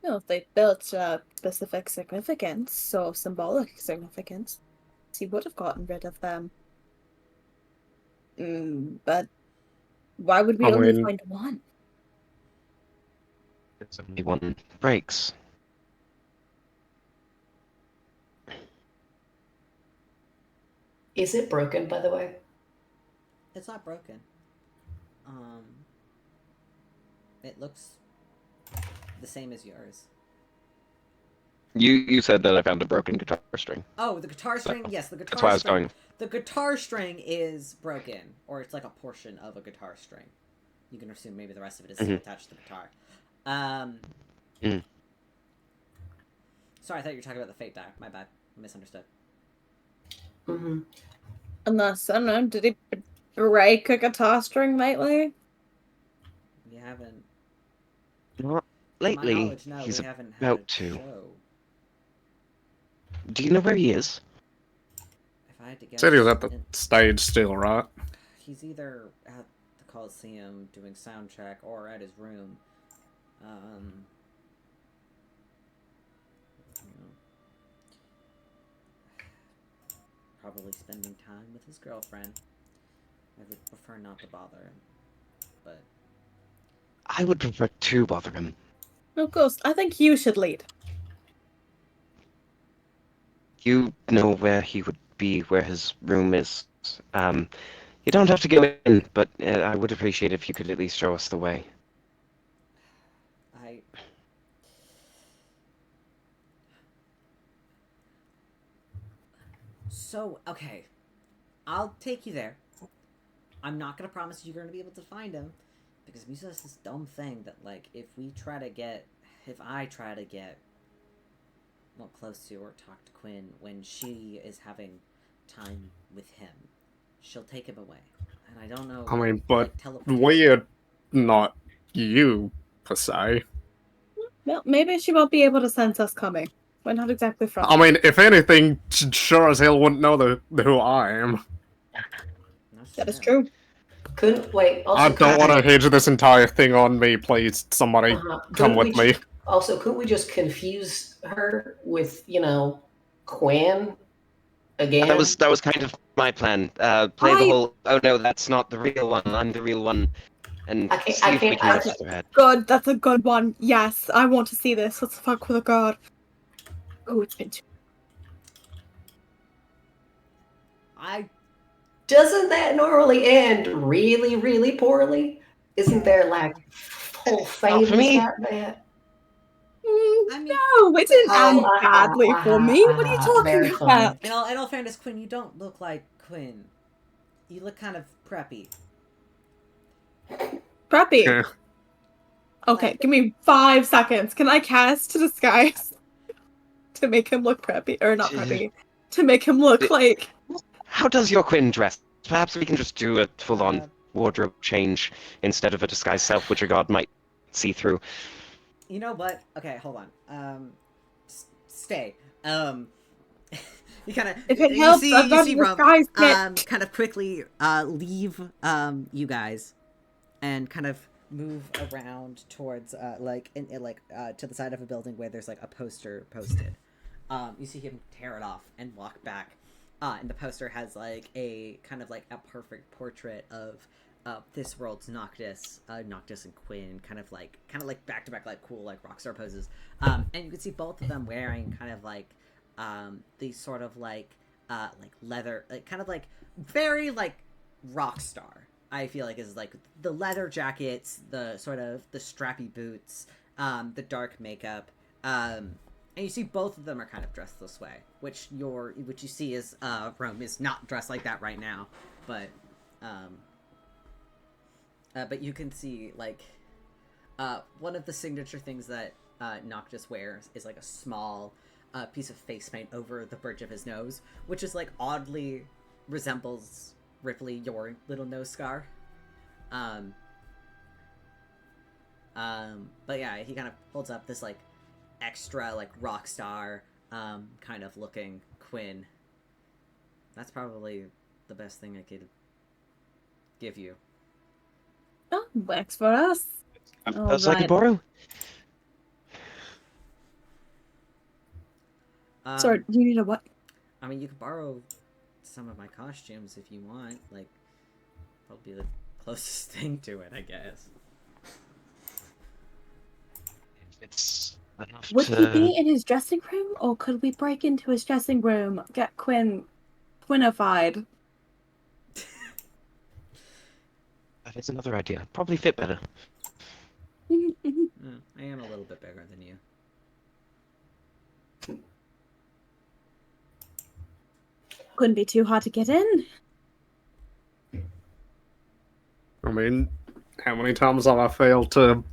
Well, if they built specific significance or symbolic significance, he would have gotten rid of them. But why would we I only mean- find one? it's only one breaks. Is it broken, by the way? it's not broken. It looks the same as yours. You said that I found a broken guitar string. Oh, the guitar string. Yes, the guitar. That's why I was string. going. The guitar string is broken, or it's like a portion of a guitar string. You can assume maybe the rest of it is still attached to the guitar. Sorry, I thought you were talking about the fate die. My bad. I misunderstood. Mm-hmm. Unless, I don't know, did he break a guitar string lately? We haven't. Not To my lately. knowledge, no, He's we haven't had about a to. show. Do you know where he is? If I had to guess, Said he was at the stage still, right? he's either at the Coliseum doing sound check or at his room. Probably spending time with his girlfriend. I would prefer not to bother him, but I would prefer to bother him. Of course, I think you should lead. You know where he would be, where his room is. You don't have to go in, but I would appreciate if you could at least show us the way. So, okay. I'll take you there. I'm not gonna promise you're gonna be able to find him, because Musa has this dumb thing that, like, if I try to get well, close to or talk to Quinn when she is having time with him, she'll take him away. And I don't know. I mean, but like, teleportation- we're not you, per se. Well, maybe she won't be able to sense us coming. We're not exactly from. I mean, if anything, sure as hell wouldn't know who I am. That is Yeah. true. Couldn't wait. Also, I don't want to hinge this entire thing on me, please. Somebody come with me. Also, couldn't we just confuse her with, Quinn again? That was kind of my plan. Play the whole, oh no, that's not the real one, I'm the real one. And see if we can mess with her head. Good, that's a good one. Yes, I want to see this. Let's fuck with a god. Oh, it's been too... Doesn't that normally end really, really poorly? Isn't there, whole fate for me. that bad? I mean, no, it didn't end badly for me. What are you talking about? In all fairness, Quinn, you don't look like Quinn. You look kind of preppy. Preppy? Okay, give me 5 seconds. Can I cast to disguise? To make him look preppy. Or not preppy. To make him look like... How does your Quinn dress? Perhaps we can just do a full-on wardrobe change instead of a disguised self, which a god might see through. You know what? Okay, hold on. Stay. You kind of... If it helps, you see Rum, kind of quickly leave you guys and kind of move around towards to the side of a building where there's like a poster posted. You see him tear it off and walk back. And the poster has like a kind of like a perfect portrait of this world's Noctis and Quinn, kind of like back to back, like cool, like rockstar poses. And you can see both of them wearing kind of like these sort of like leather, like kind of like very like rockstar. I feel like is like the leather jackets, the sort of the strappy boots, the dark makeup. And you see both of them are kind of dressed this way, which you see is Rome is not dressed like that right now, but you can see like one of the signature things that Noctis wears is like a small piece of face paint over the bridge of his nose, which is like oddly resembles Rypley, your little nose scar. But yeah, he kind of holds up this like extra like rock star kind of looking Quinn. That's probably the best thing I could give you. Oh, works for us. That's I could borrow. Sorry, do you need a what? I mean, you could borrow some of my costumes if you want. Like, probably the closest thing to it, I guess. It's enough Would he be in his dressing room, or could we break into his dressing room, get Quinnified? That is another idea. Probably fit better. I am a little bit bigger than you. Couldn't be too hard to get in. I mean, how many times have I failed to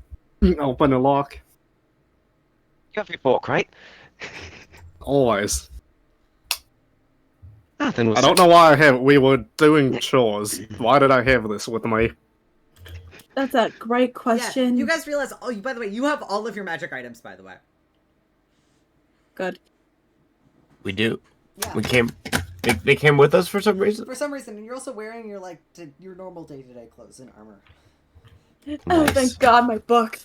open a lock? You have your fork, right? Always. Then I don't know why we were doing chores. Why did I have this with me? That's a great question. Yeah, you guys realize, by the way, you have all of your magic items, by the way. Good. We do. Yeah. We came... They came with us for some reason? For some reason, and you're also wearing your, your normal day-to-day clothes and armor. Nice. Oh, thank God, my book.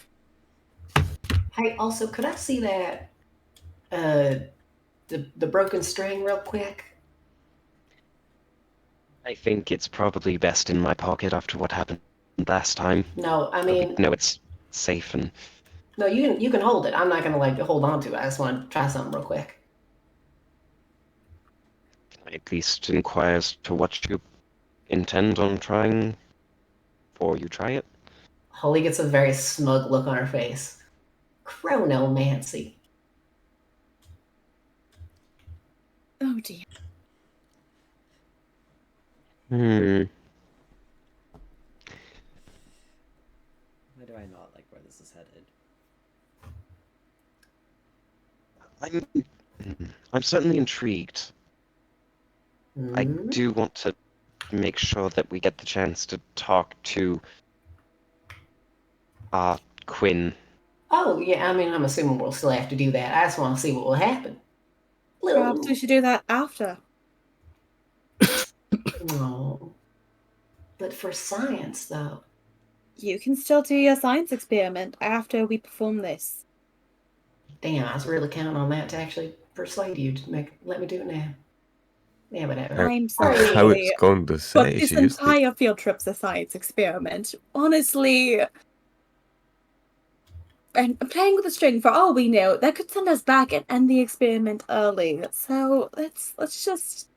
Hey, also, could I see that, the broken string real quick? I think it's probably best in my pocket after what happened last time. No, I mean... No, it's safe and... No, you can hold it. I'm not gonna, hold on to it. I just want to try something real quick. Can I at least inquire as to what you intend on trying before you try it? Holly gets a very smug look on her face. Chronomancy. Oh, dear. Why do I not like where this is headed? I'm certainly intrigued. Mm-hmm. I do want to make sure that we get the chance to talk to Quinn. Oh, yeah, I mean, I'm assuming we'll still have to do that. I just want to see what will happen. Perhaps we should do that after. Oh. But for science, though. You can still do your science experiment after we perform this. Damn, I was really counting on that to actually persuade you to let me do it now. Yeah, whatever. I'm I sorry. was going to But say this she used to. entire field trip's a science experiment. Honestly, and playing with a string, for all we know, that could send us back and end the experiment early. So let's just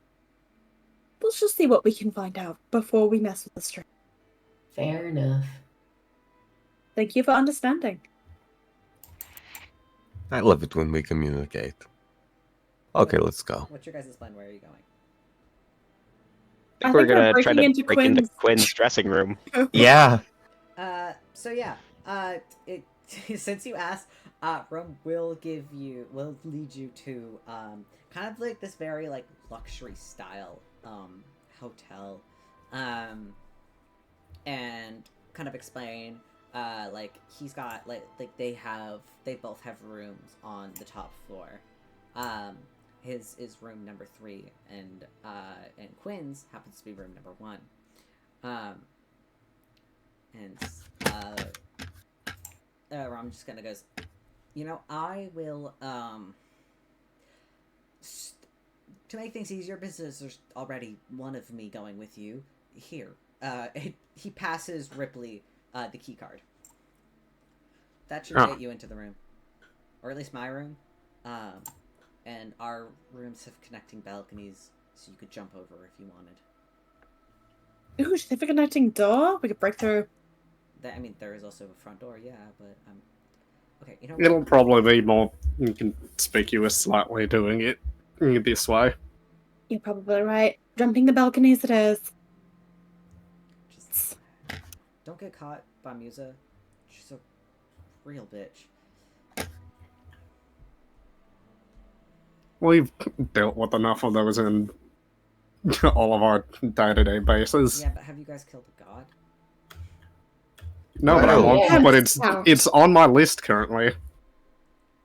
see what we can find out before we mess with the string. Fair enough. Thank you for understanding. I love it when we communicate. Okay, let's go. What's your guys' plan? Where are you going? I We're think we're gonna try breaking to into break into Quinn's. Quinn's dressing room. Yeah. So yeah, it since you asked, Rome will lead you to kind of like this very like luxury style hotel, and kind of explain like he's got like they both have rooms on the top floor. His is room number 3, and Quinn's happens to be room number 1. I'm just gonna goes, I will, to make things easier, business, there's already one of me going with you. Here. He passes Rypley, the key card. That should get you into the room. Or at least my room. And our rooms have connecting balconies, so you could jump over if you wanted. Ooh, should they have a connecting door? We could break through. There is also a front door, yeah, but okay, you know. It'll probably be more inconspicuous slightly doing it this way. You're probably right. Jumping the balconies it is. Just don't get caught by Musa. She's a real bitch. We've dealt with enough of those in all of our day-to-day bases. Yeah, but have you guys killed a god? No, but I Well, want, but it's on my list currently.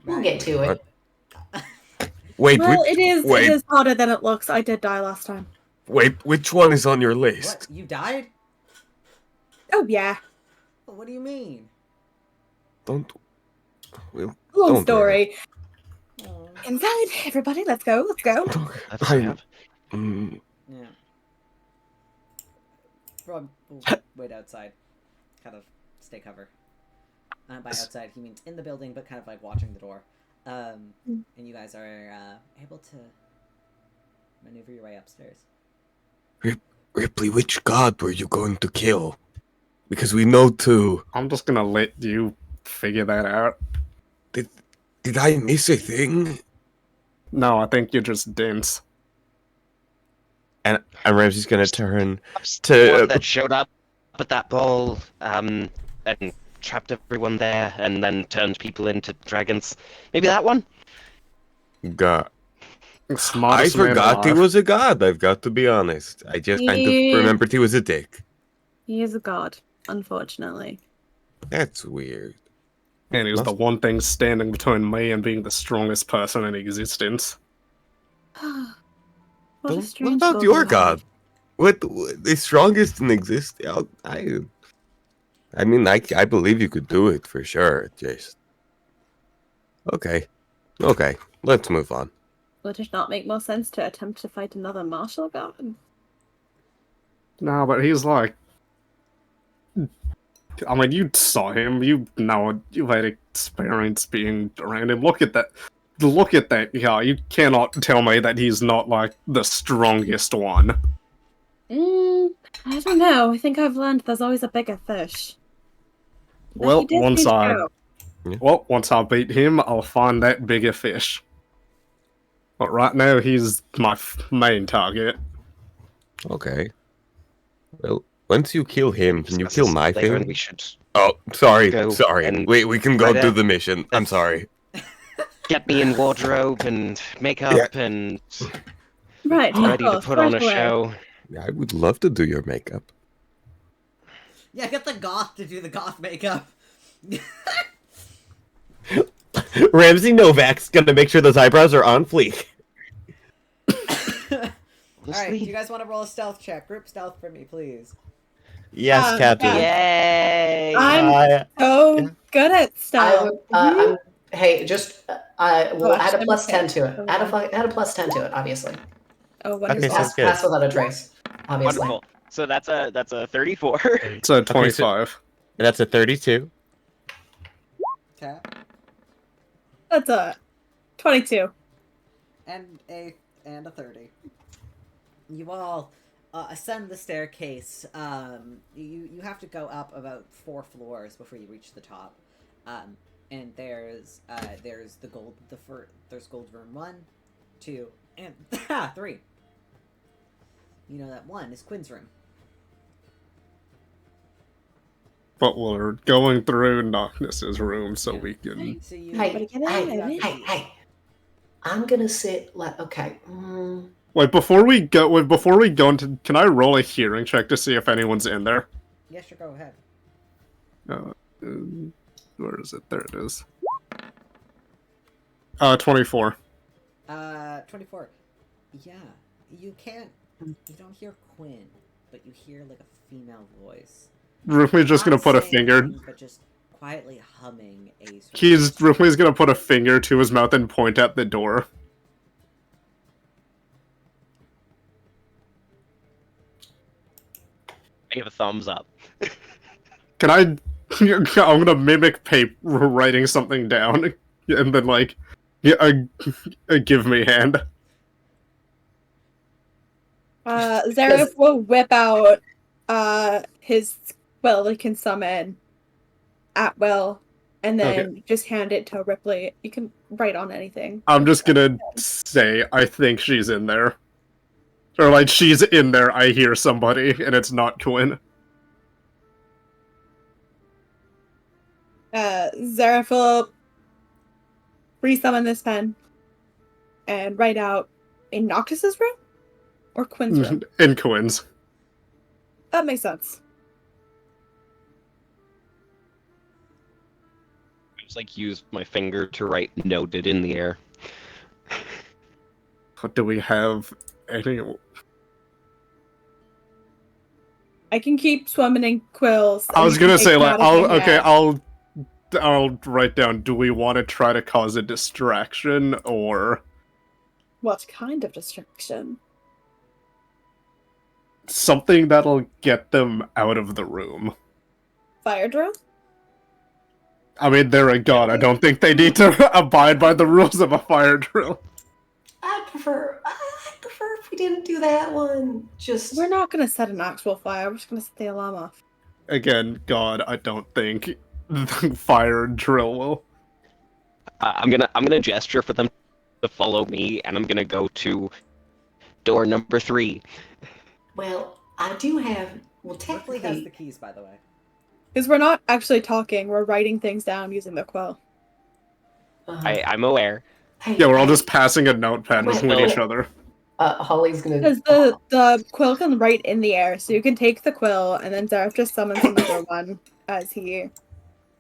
We'll get to it. Wait, Well, it wait, is harder than it looks. I did die last time. wait, which one is on your list? What? You died? Oh yeah. What do you mean? Don't. Well, Long don't story. Oh. Inside, everybody, let's go. Let's go. That's what I have. Yeah. Rob will wait outside. Kind of stay cover. By outside, he means in the building, but kind of like watching the door. And you guys are able to maneuver your way upstairs. Ripley, which god were you going to kill? Because we know two. I'm just gonna let you figure that out. Did I miss a thing? No, I think you're just dense. And Ramsey's gonna turn The to one that showed up at that ball, and trapped everyone there, and then turned people into dragons. Maybe that one? God. I Smartest man forgot he alive. was a god, I've got to be honest. I just kind Yeah. of remembered he was a dick. He is a god, unfortunately. That's weird. And he was the one thing standing between me and being the strongest person in existence. What a What strange about goal your to god? have. What the strongest in existence? I mean, I believe you could do it for sure. Just okay, let's move on. Would it not make more sense to attempt to fight another martial god? No, but he's like... I mean, you saw him. You know, you've had experience being around him. Look at that. Look at that guy. You cannot tell me that he's not, like, the strongest one. I don't know. I think I've learned there's always a bigger fish. But Well, he did once seem to I... go. Well, once I beat him, I'll find that bigger fish. But right now, he's my main target. Okay. Well, once you kill him, can you kill my later, and thing? we should Oh, sorry. go and We can go try do to- the mission. I'm sorry. get me in wardrobe and makeup and Right, of ready to course, put on a right away. show. I would love to do your makeup. Yeah, get the goth to do the goth makeup. Ramsey Novak's gonna make sure those eyebrows are on fleek. Alright, do you guys want to roll a stealth check? Group stealth for me, please. Yes, Captain. Yay! I'm so yeah. good at I stuff. would, hey, just we'll add a actually, plus okay. 10 to it. Hold Add on. a plus 10 to it, obviously. Oh, wonderful. Okay, sounds Pass, good. pass without a trace, obviously. Wonderful. So that's a 34. It's a 25. That's a 32. Okay. That's a 22. And a 30. You all ascend the staircase. You have to go up about 4 floors before you reach the top. And there's the gold there's gold room 1, 2, and 3. You know that 1 is Quinn's room. But we're going through Knockness's room so we can. So you Hey. I'm gonna sit like, okay. Wait, before we go into, can I roll a hearing check to see if anyone's in there? Yeah, sure, go ahead. Where is it? There it is. 24. 24. Yeah, you don't hear Quinn, but you hear like a female voice. Rypley's just gonna Not put a saying finger. anything, but just quietly humming a. Rypley's gonna put a finger to his mouth and point at the door. I give a thumbs up. Can I? I'm gonna mimic writing something down, and then like, give me hand. Zareth will whip out his quill he can summon at will, and then just hand it to Rypley. You can write on anything. I'm just gonna say I think she's in there. Or like, she's in there, I hear somebody, and it's not Quinn. Zareth will resummon this pen and write out in Noctis's room? Or Quinn's room? In Quinn's. That makes sense. I just like used my finger to write noted in the air. Do we have any? I can keep summoning quills. I was gonna say, like, I'll I'll write down, do we want to try to cause a distraction, or What kind of distraction? something that'll get them out of the room? Fire drill? I mean, they're a god. I don't think they need to abide by the rules of a fire drill. I'd prefer if we didn't do that one. Just We're not gonna set an actual fire, we're just gonna set the alarm off. Again, god, I don't think the fire drill will. I'm gonna gesture for them to follow me, and I'm gonna go to door number 3. well, I do have. Well, Ripley has the technically, keys, by the way. Because we're not actually talking, we're writing things down using the quill. I'm aware. Hey, Yeah, we're all just passing a notepad Wait, between wait. each other. Holly's gonna. Because the quill can write in the air, so you can take the quill, and then Zareth just summons another one as he,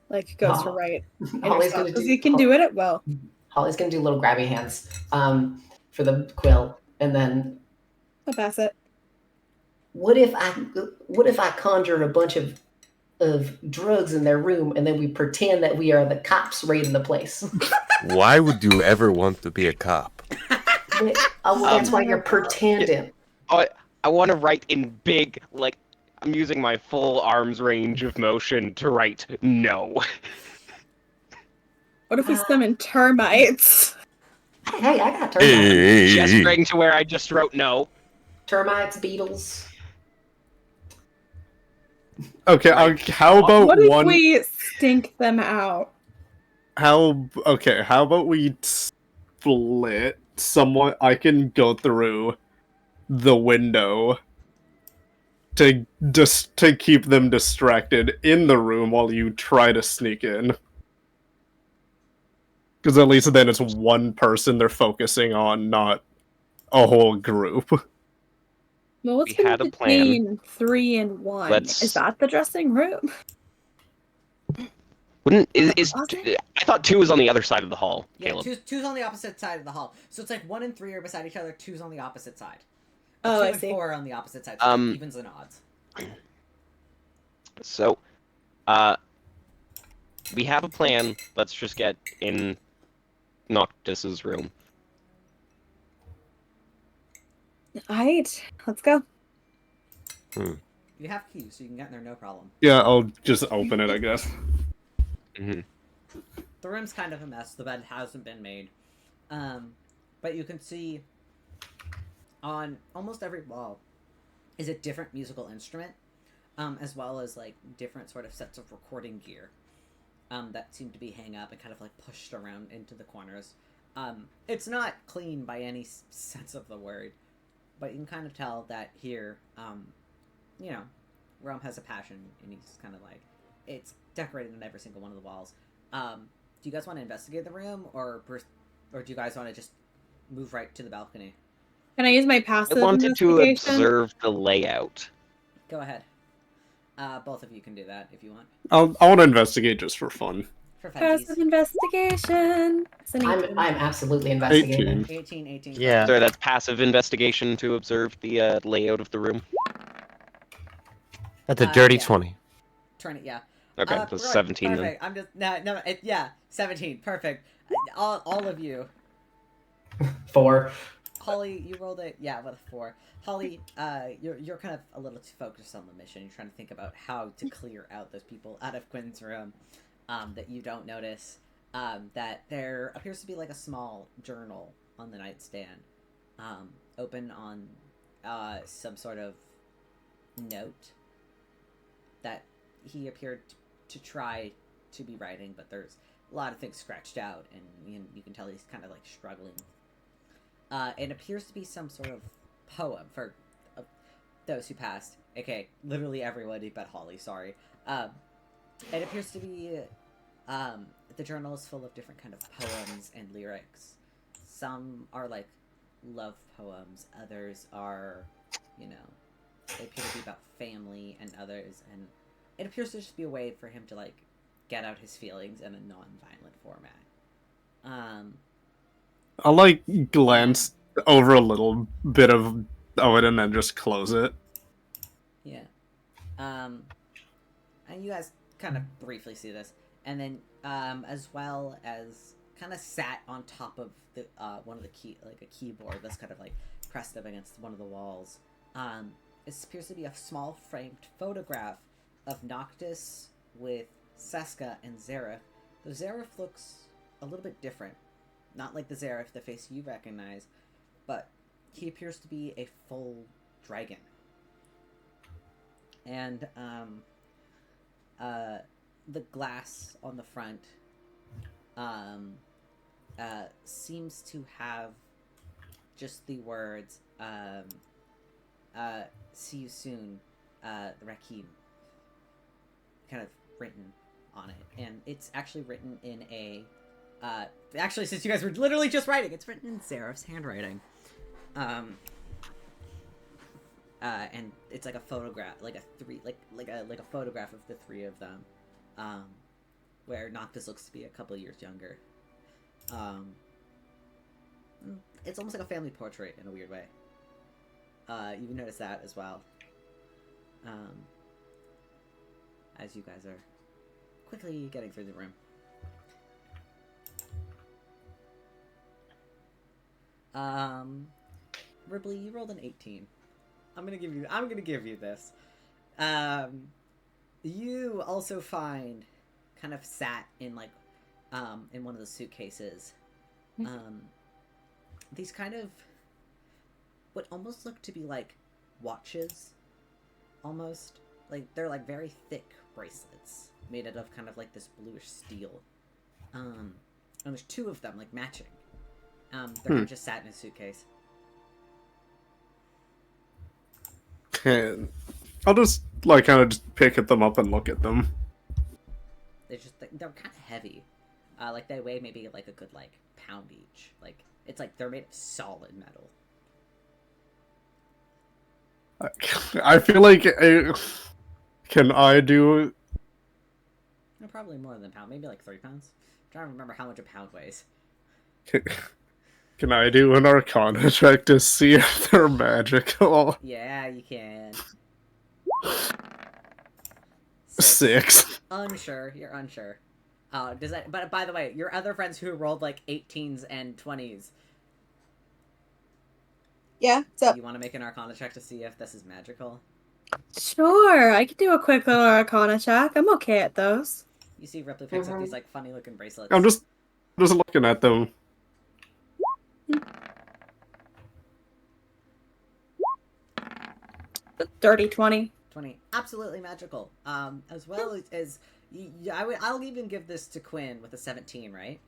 like, goes to write. Holly's gonna Because do. he can do it at will. Holly's gonna do little grabby hands, for the quill, and then I'll pass it. what if I conjure a bunch of drugs in their room, and then we pretend that we are the cops raiding the place? Why would you ever want to be a cop? That's why you're pretending. I want to write in big, like, I'm using my full arm's range of motion to write no. What if we summon termites? Hey, I got termites. Gesturing to where I just wrote no. Termites, beetles. Okay, how about What if one? we stink them out? How about we split somewhat? I can go through the window to keep them distracted in the room while you try to sneak in. Because at least then it's one person they're focusing on, not a whole group. Well, what's We had a plan. between 3 and 1? Is that the dressing room? Wouldn't Was it? I thought 2 was on the other side of the hall, Yeah, Caleb. two's on the opposite side of the hall. So it's like 1 and 3 are beside each other, 2's on the opposite side. Oh, Two I and see. 4 are on the opposite side, so it's evens and odds. So, we have a plan. Let's just get in Noctis's room. Alright, let's go. You have keys, so you can get in there no problem. Yeah, I'll just open it, I guess. Mm-hmm. The room's kind of a mess. The bed hasn't been made. But you can see on almost every wall is a different musical instrument, as well as like different sort of sets of recording gear that seem to be hang up and kind of like pushed around into the corners. It's not clean by any sense of the word, but you can kind of tell that here, you know, Rome has a passion, and he's kind of like, it's decorated on every single one of the walls. Do you guys want to investigate the room, or do you guys want to just move right to the balcony? Can I use my passive I wanted to investigation? observe the layout. Go ahead. Both of you can do that if you want. I want to investigate just for fun. For Passive funsies. investigation. It's an 18. I'm absolutely investigating. 18. Yeah. Sorry, that's passive investigation to observe the layout of the room. That's a dirty yeah. 20. Turn it, yeah. Okay, so Right, 17 then. perfect. I'm just yeah, 17. Perfect. All of you. 4. Holly, you rolled it. Yeah, with a 4. Holly, you're kind of a little too focused on the mission. You're trying to think about how to clear out those people out of Quinn's room. That you don't notice. That there appears to be like a small journal on the nightstand, open on some sort of note that he appeared to try to be writing, but there's a lot of things scratched out, and you can tell he's kind of like struggling. It appears to be some sort of poem for those who passed. Okay, literally everybody but Holly, sorry. It appears to be, the journal is full of different kind of poems and lyrics. Some are like love poems, others are, you know, they appear to be about family, and others, and it appears to just be a way for him to like get out his feelings in a non-violent format. I like glance over a little bit of it and then just close it. Yeah. And you guys kind of briefly see this, and then as well as kind of sat on top of the one of the a keyboard that's kind of like pressed up against one of the walls. It appears to be a small framed photograph of Noctis with Seska and Zareth. The Zareth looks a little bit different. Not like the Zareth, the face you recognize, but he appears to be a full dragon. And, the glass on the front, seems to have just the words, see you soon, Rakim, kind of written on it. And it's actually written in a, actually, since you guys were literally just writing, it's written in Zareth's handwriting. And it's like a photograph, like a photograph of the three of them, where Noctis looks to be a couple years younger. It's almost like a family portrait in a weird way. You can notice that as well. As you guys are quickly getting through the room. Rypley, you rolled an 18. I'm gonna give you this. You also find, kind of sat in like, in one of the suitcases, these kind of, what almost look to be like watches, almost. Like, they're like very thick bracelets, made out of kind of like this bluish steel. And there's two of them, like, matching. They're just sat in a suitcase. And I'll just like kind of just pick at them up and look at them. They're kind of heavy. Like, they weigh maybe like a good like pound each. Like, it's like they're made of solid metal. I feel like can I do? No, probably more than a pound. Maybe like 3 pounds. I'm trying to remember how much a pound weighs. Can I do an Arcana check to see if they're magical? Yeah, you can. 6. Unsure. You're unsure. Does that? But by the way, your other friends who rolled like 18s and 20s. Yeah, so You want to make an Arcana check to see if this is magical? sure, I could do a quick little Arcana check. I'm okay at those. You see Ripley picks up these like funny looking bracelets. I'm just looking at them. Dirty 20. 20. Absolutely magical. As well as I'll even give this to Quinn with a 17, right?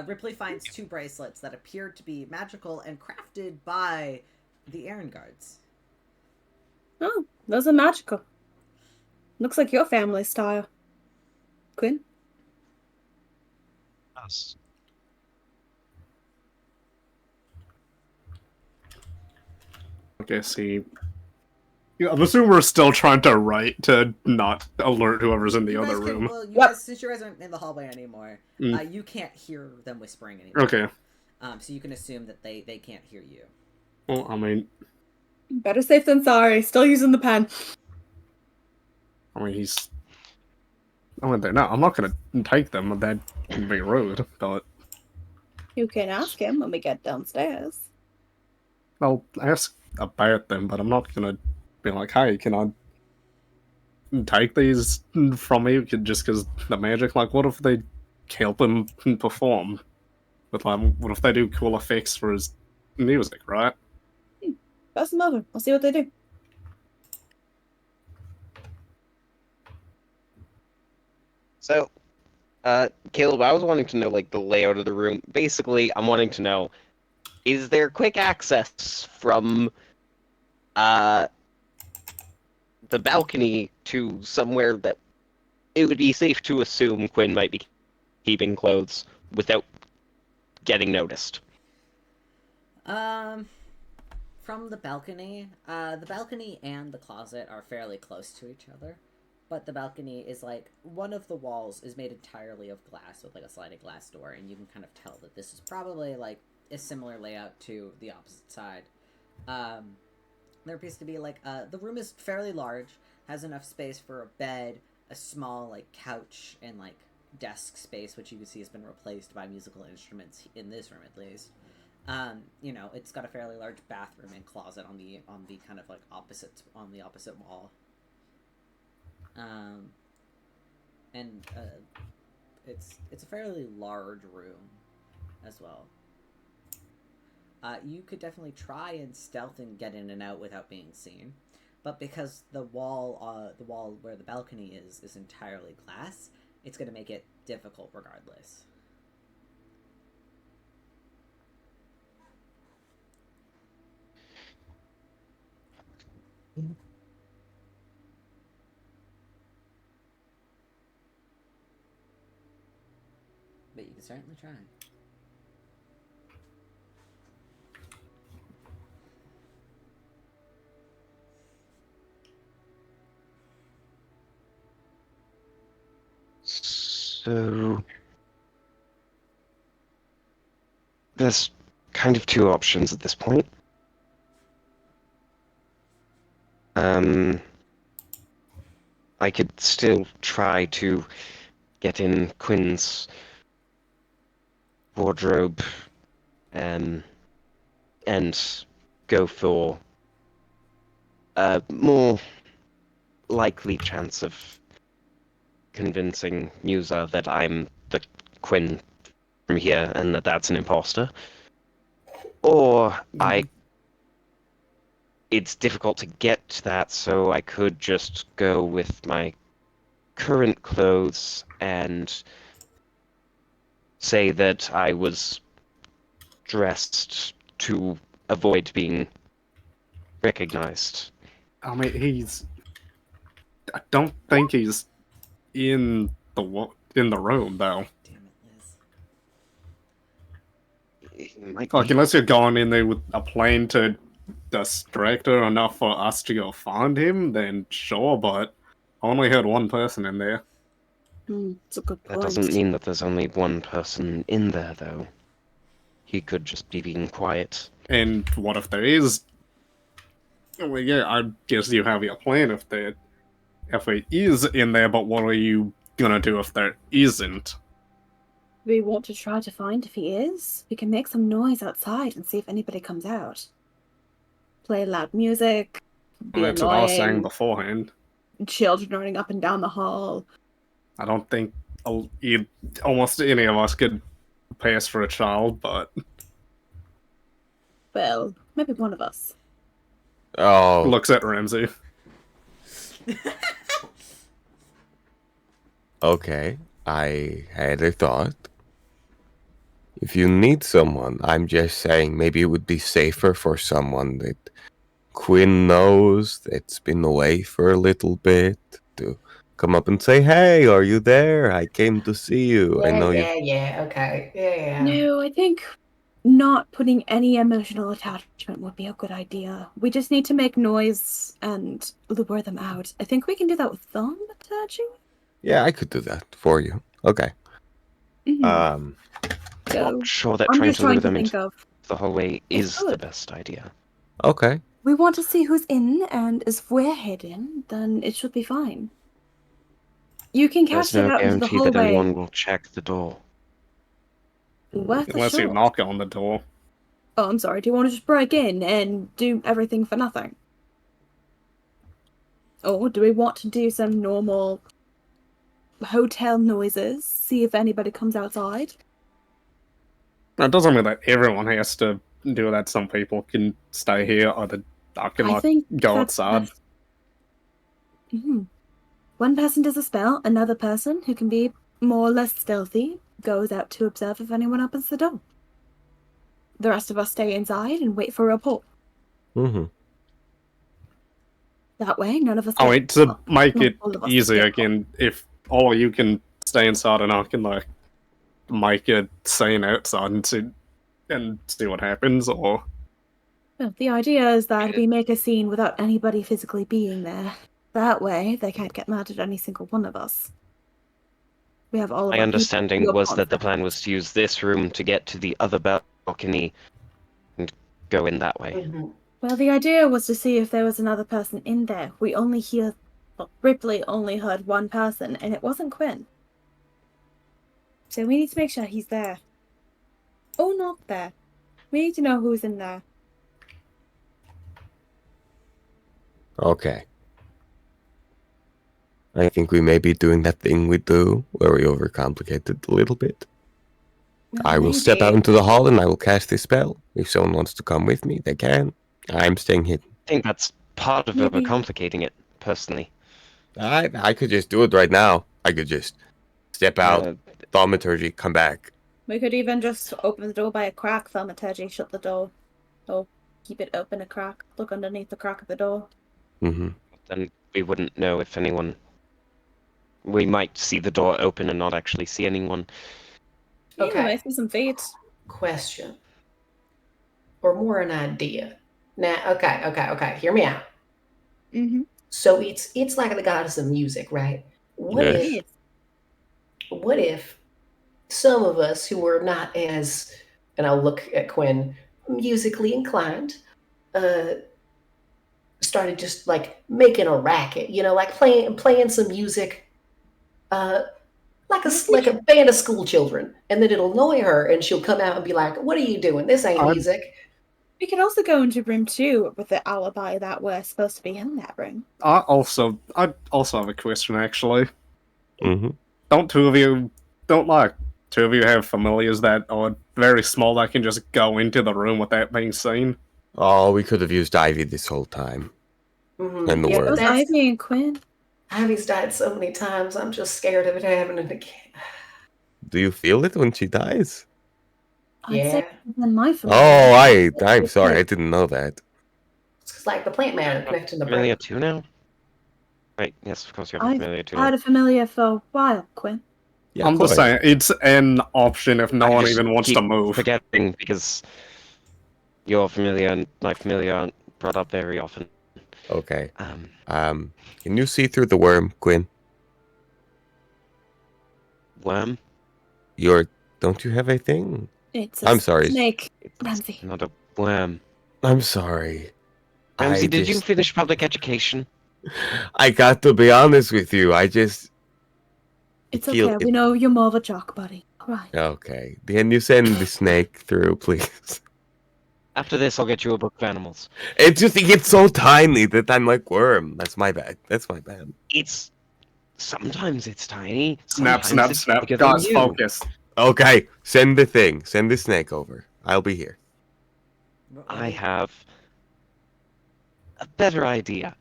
Ripley finds 2 bracelets that appear to be magical and crafted by the Errand Guards. Oh, those are magical. Looks like your family style. Quinn? Us. Okay, see. Yeah, I'm assuming we're still trying to write to not alert whoever's in the other room. Well, guys, since you guys aren't in the hallway anymore, you can't hear them whispering anymore. Okay. So you can assume that they can't hear you. Well, I mean, Better safe than sorry. Still using the pen. he's. I went there. No, I'm not gonna take them. That'd be rude. But You can ask him when we get downstairs. I'll ask about them. But I'm not gonna be like, "Hey, can I take these from you?" Just because the magic. Like, what if they help him perform? But like, what if they do cool effects for his music, right? Pass them over. I'll see what they do. So, Caleb, I was wanting to know, like, the layout of the room. Basically, I'm wanting to know, is there quick access from, the balcony to somewhere that it would be safe to assume Quinn might be keeping clothes without getting noticed? From the balcony and the closet are fairly close to each other. But the balcony is like, one of the walls is made entirely of glass with like a sliding glass door, and you can kind of tell that this is probably like a similar layout to the opposite side. There appears to be like, the room is fairly large, has enough space for a bed, a small like couch, and like desk space, which you can see has been replaced by musical instruments in this room at least. It's got a fairly large bathroom and closet on the kind of like opposite wall. It's a fairly large room as well. You could definitely try and stealth and get in and out without being seen, but because the wall where the balcony is entirely glass, it's going to make it difficult regardless. But you can certainly try. So there's kind of 2 options at this point. I could still try to get in Quinn's wardrobe and go for a more likely chance of convincing Musa that I'm the Quinn from here and that that's an imposter. Or it's difficult to get to that, so I could just go with my current clothes and say that I was dressed to avoid being recognized. I mean, I don't think he's in the room though. Damn it, Liz. It might Like, be. unless you're going in there with a plan to distract her enough for us to go find him, then sure. But I only heard one person in there. It's a good That point. doesn't mean that there's only one person in there, though. He could just be being quiet. And what if there is? Well, yeah, I guess you have your plan if there if it is in there, but what are you gonna do if there isn't? We want to try to find if he is. We can make some noise outside and see if anybody comes out. Play loud music, be That's what I was saying annoying, beforehand. children running up and down the hall. I don't think almost any of us could pass for a child, but Well, maybe one of us. Oh, looks at Ramsey. okay. I had a thought. If you need someone, I'm just saying maybe it would be safer for someone that Quinn knows that's been away for a little bit to come up and say, "Hey, are you there? I came to see you. I know you." Okay. Yeah. No, I think not putting any emotional attachment would be a good idea. We just need to make noise and lure them out. I think we can do that with thaumaturgy. Yeah, I could do that for you. Okay. Mhm. So, Not sure that I'm trying just to lure trying to them think into of. the hallway It's is the good. best idea. Okay. We want to see who's in, and if we're hidden, then it should be fine. You can There's cast it no out into the guarantee that hallway. anyone will check the door. Worth a Unless you shot. knock on the door. Oh, I'm sorry. Do you want to just break in and do everything for nothing? Or do we want to do some normal hotel noises, see if anybody comes outside? It doesn't mean that everyone has to do that. Some people can stay here, or I can I think go that's outside. best. One person does a spell, another person, who can be more or less stealthy, goes out to observe if anyone opens the door. The rest of us stay inside and wait for a report. Mm-hmm. That way, none of us Oh, get wait, to caught. make Not it all of us easy get again, if all of you can stay inside and I can make a scene outside and see what happens, or Well, the idea is that we make a scene without anybody physically being there. That way, they can't get mad at any single one of us. We have all of My our understanding people was that the confident. plan was to use this room to get to the other balcony and go in that way. Mm-hmm. Well, the idea was to see if there was another person in there. We only hear... Well, Rypley only heard one person, and it wasn't Quinn. So we need to make sure he's there. Oh, not there. We need to know who's in there. Okay. I think we may be doing that thing we do where we overcomplicate it a little bit. Well, I will step out maybe. into the hall and I will cast this spell. If someone wants to come with me, they can. I'm staying hidden. I think that's part of Maybe. overcomplicating it, personally. I could just do it right now. I could just step out, thaumaturgy, come back. We could even just open the door by a crack, thaumaturgy, shut the door. Or keep it open a crack, look underneath the crack of the door. Mm-hmm. Then we wouldn't know if anyone... We might see the door open and not actually see anyone. Yeah, Okay. we might see some feet. Question. Or more an idea. Now, okay. Hear me out. Mm-hmm. So it's like the goddess of music, right? Yes. What if some of us who were not as, and I'll look at Quinn, musically inclined, started just like making a racket, like playing some music, like a band of school children, and then it'll annoy her, and she'll come out and be like, "What are you doing? This ain't music." We could also go into room 2 with the alibi that we're supposed to be in that room. I also have a question actually. Mm-hmm. Don't two of you have familiars that are very small that can just go into the room without being seen? Oh, we could have used Ivy this whole time. Mm-hmm. And the Yeah, word. It was that's- Ivy and Quinn. Ivy's died so many times. I'm just scared of it happening again. Do you feel it when she dies? I'd Yeah. say than my Oh, familiar. I'm sorry, I didn't know that. It's like the plant matter connecting the Familiar brain. too now? Right, yes, of course you have a I've familiar too had now. a familiar for a while, Quinn. Yeah, I'm just quite. saying, it's an option if no I one just even wants keep to move. forgetting because your familiar and my familiar aren't brought up very often. Okay. Can you see through the worm, Quinn? Worm? Don't you have a thing? It's a I'm sorry. snake, It's Ramsey. not a worm. I'm sorry. Ramsey, I did you just- finish public education? I got to be honest with you. I just It's feel okay. We know you're more of a jock, buddy. All right. okay. Can you send the snake through, please? After this, I'll get you a book of animals. It gets so tiny that I'm like worm. That's my bad. That's my bad. It's sometimes it's tiny. Snap, Sometimes snap, it's snap. bigger than Guys, you. focus. Okay, send the thing. Send the snake over. I'll be here. I have a better idea.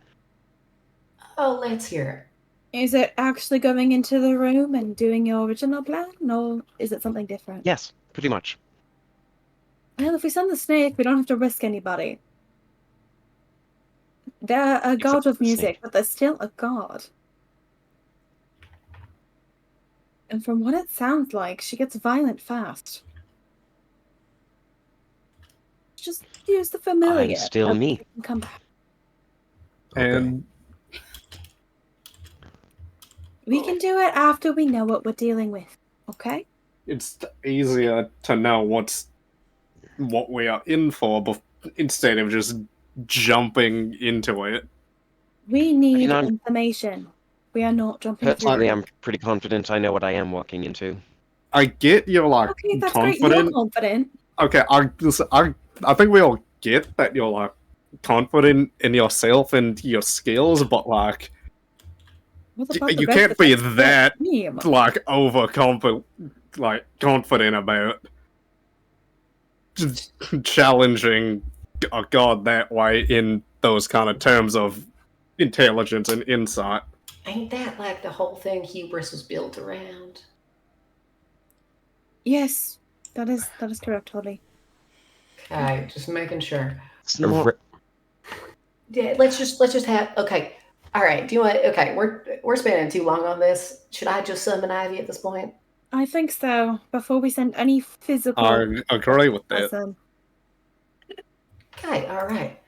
Oh, let's hear Is it actually going into the room and doing your original plan, or is it something different? Yes, pretty much. Well, if we send the snake, we don't have to risk anybody. They're a god Except of the music, snake. but they're still a god. And from what it sounds like, she gets violent fast. Just use the familiar. I'm still and me. we can come back. And We can do it after we know what we're dealing with, okay? it's easier to know what we are in for instead of just jumping into it. We need I'm- information. We are not jumping Personally, through. I'm pretty confident I know what I am walking into. I get you're like Okay, that's great. You're confident. confident. Okay, I think we all get that you're like confident in yourself and your skills, but like What about the you rest can't of be us? that Me. like overconfident, like confident about just challenging a god that way in those kind of terms of intelligence and insight. Ain't that like the whole thing hubris was built around? Yes, that is correct, Holly. Okay, just making sure. It's not- Yeah, let's just have. Okay, all right. Do you want? Okay, we're spending too long on this. Should I just summon Ivy at this point? I think so. Before we send any physical I agree with that. person. Okay, all right.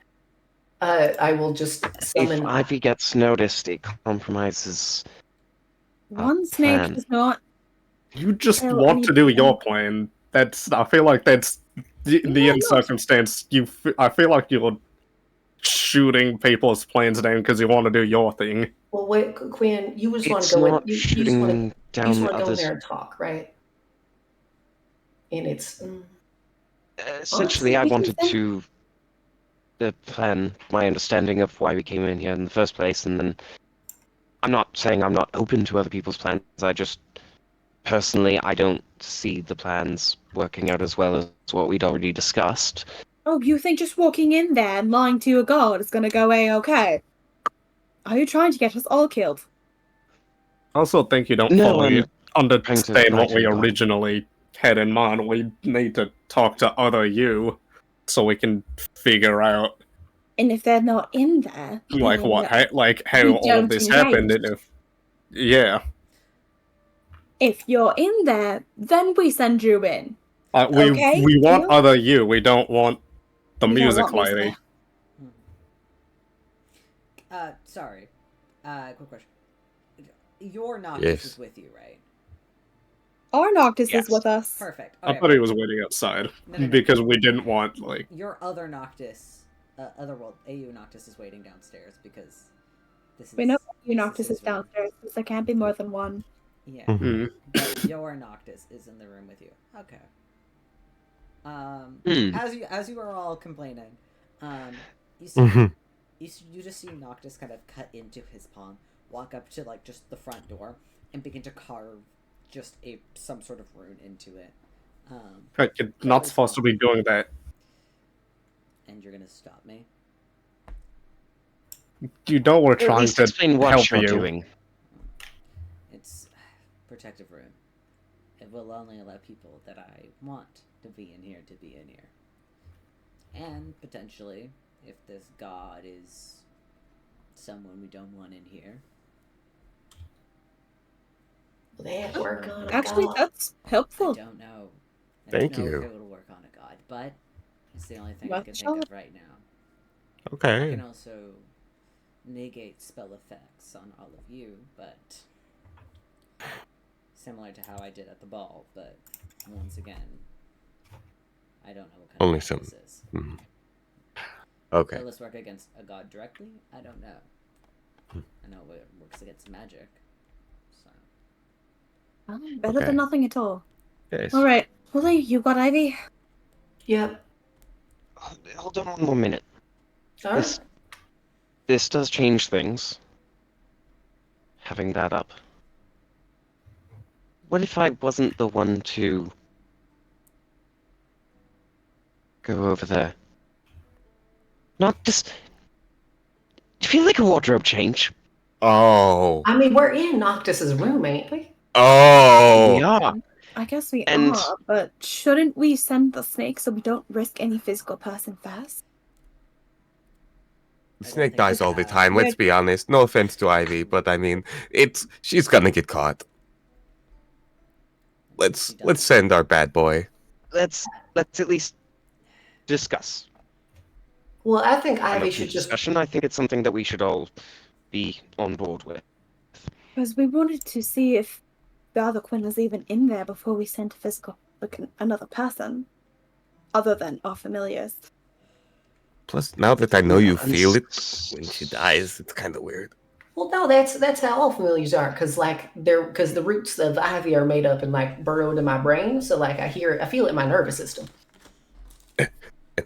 I will just summon. If Ivy gets noticed, it compromises. One snake plan. does not. You just Tell want to do anything. your plan. I feel like that's in the No, end no. circumstance. I feel like you're shooting people's plans down because you want to do your thing. Well, wait, Quinn, you just want It's to go not in. You just want shooting to. You just down want to go in others. there and talk, right? And it's. Essentially, I we can wanted send- to plan my understanding of why we came in here in the first place, and then I'm not saying I'm not open to other people's plans. I just personally I don't see the plans working out as well as what we'd already discussed. Oh, you think just walking in there and lying to a god is gonna go a-okay? Are you trying to get us all killed? I also think you don't No, fully understand lie what to we the god. originally had in mind. We need to talk to other you so we can figure out And if they're not in there, like then what how we all of don't this engage. happened and yeah. If you're in there, then we send you in. We Okay, want deal? other you. We don't want the We don't music want me lady. there. Sorry. Quick question. Your Noctis Yes. is with you, right? Our Noctis Yes. is with us. Perfect. I thought he was waiting outside No. because we didn't want like Your other Noctis, Otherworld AU Noctis is waiting downstairs because this is. We know you this Noctis his is room. downstairs, because there can't be more than one. Yeah. mm, But your Noctis is in the room with you. Okay. As you are all complaining, you see, you just see Noctis kind of cut into his palm, walk up to like just the front door, and begin to carve just some sort of rune into it. you're not supposed to be doing that. And you're gonna stop me. You know we're Or at trying least to explain what help you're you. doing. It's protective rune. It will only allow people that I want to be in here to be in here. And potentially, if this god is someone we don't want in here. That work on a Actually, god. that's I helpful. don't know. I Thank don't know you. if it will work on a god, but it's the only thing I Well, can sure. think of right now. I Okay. can also negate spell effects on all of you, but similar to how I did at the ball, but once again, I don't know what kind Only of some- this is. Mhm. Okay. Will this work against a god directly? I don't know. I know it works against magic. So. Better Okay. than nothing at all. Yes. All right, Willie, you got Ivy. Yep. Hold on one more minute. All right. This does change things. Having that up. What if I wasn't the one to go over there? Not just. Do you feel like a wardrobe change? Oh. I mean, we're in Noctis's room, ain't we? Oh. We are. I guess we And- are, but shouldn't we send the snake so we don't risk any physical person first? The I don't snake think dies so. all the time. Let's Weird. be honest. No offense to Ivy, but I mean, she's gonna get caught. Let's send our bad boy. Let's at least discuss. Well, I think I'm Ivy up for should just. discussion. I think it's something that we should all be on board with. Because we wanted to see if the other Quinn was even in there before we sent a physical, like another person, other than our familiars. Plus, now that I know you And feel it when she dies, it's kind of weird. Well, no, that's how all familiars are, because the roots of Ivy are made up and like burrowed in my brain. So like I feel it in my nervous system.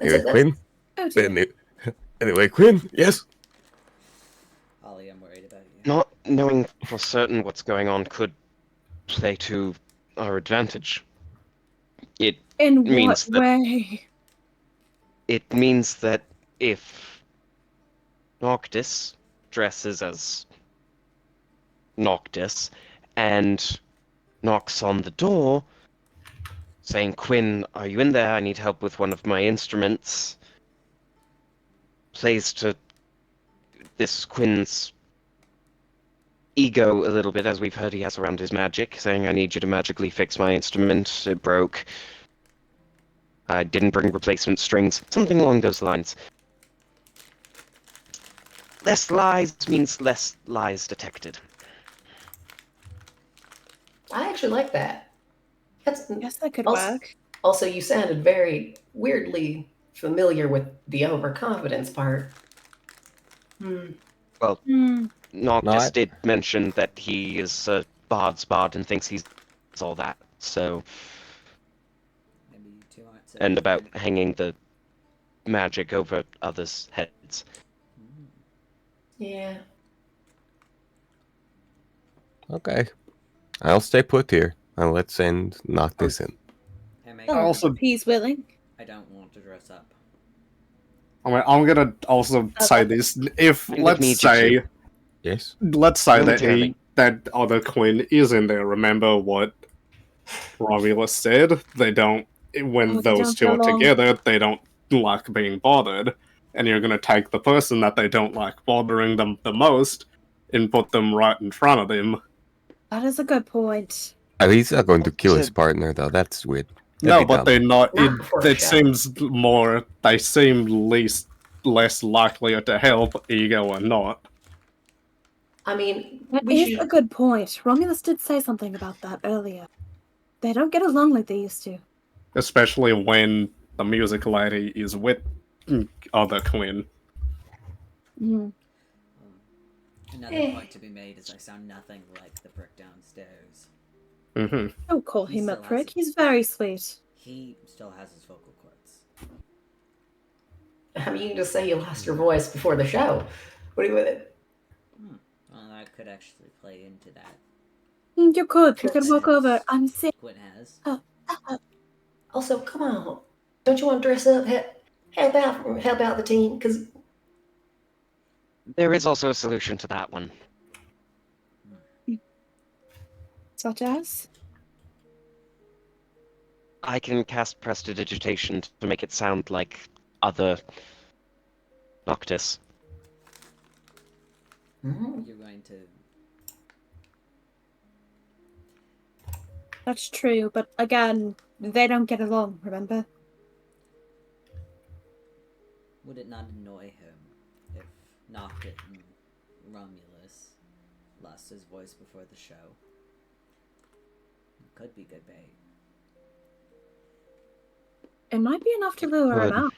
Anyway, Quinn. Oh dear. Anyway, Quinn. Yes. Ollie, I'm worried about you. Not knowing for certain what's going on could play to our advantage. It In means what that- way? It means that if Noctis dresses as Noctis and knocks on the door, saying, "Quinn, are you in there? I need help with one of my instruments," plays to this Quinn's ego a little bit, as we've heard he has around his magic, saying, "I need you to magically fix my instrument. It broke. I didn't bring replacement strings." Something along those lines. Less lies means less lies detected. I actually like that. Yes, that could Also- work. Also, you sounded very weirdly familiar with the overconfidence part. Hmm. Noctis I- did mention that he is a bard's bard and thinks he's all that. So, Maybe you two aren't so and about different. hanging the magic over others' heads. Yeah. Okay. I'll stay put here and let's knock this in. Hey, Megan, Oh, Also- he's willing. I don't want to dress up. I mean, I'm gonna also say this. If I'm gonna let's need you say to. Yes. let's say that Momentarily. that other Quinn is in there. Remember what Romulus said? They don't when Oh, they those don't two get are along. together, they don't like being bothered. And you're gonna take the person that they don't like bothering them the most and put them right in front of them. That is a good point. He's not going to kill his Said- partner though. That's weird. No, That'd be but dumb. they're not. Not before It the show. seems more. They seem less likely to help, ego or not. I mean, That we is should. a good point. Romulus did say something about that earlier. They don't get along like they used to. Especially when the music lady is with other Quinn. Mm. Another Eh. point to be made is I sound nothing like the prick downstairs. Hmm. Don't call He him a still has prick. it. He's very sweet. He still has his vocal cords. I mean, you can just say you lost your voice before the show. What do you with it? Well, that could actually play into that. You could. You could walk over. I'm sick. Quinn has. Also, come on. Don't you want to dress up? Help out the team? Because There is also a solution to that one. Such as? I can cast prestidigitation to make it sound like other Noctis. You're going to. That's true, but again, they don't get along, remember? Would it not annoy him if Noctis and Romulus lost his voice before the show? Could be good bait. It might be enough to lure him Good. out.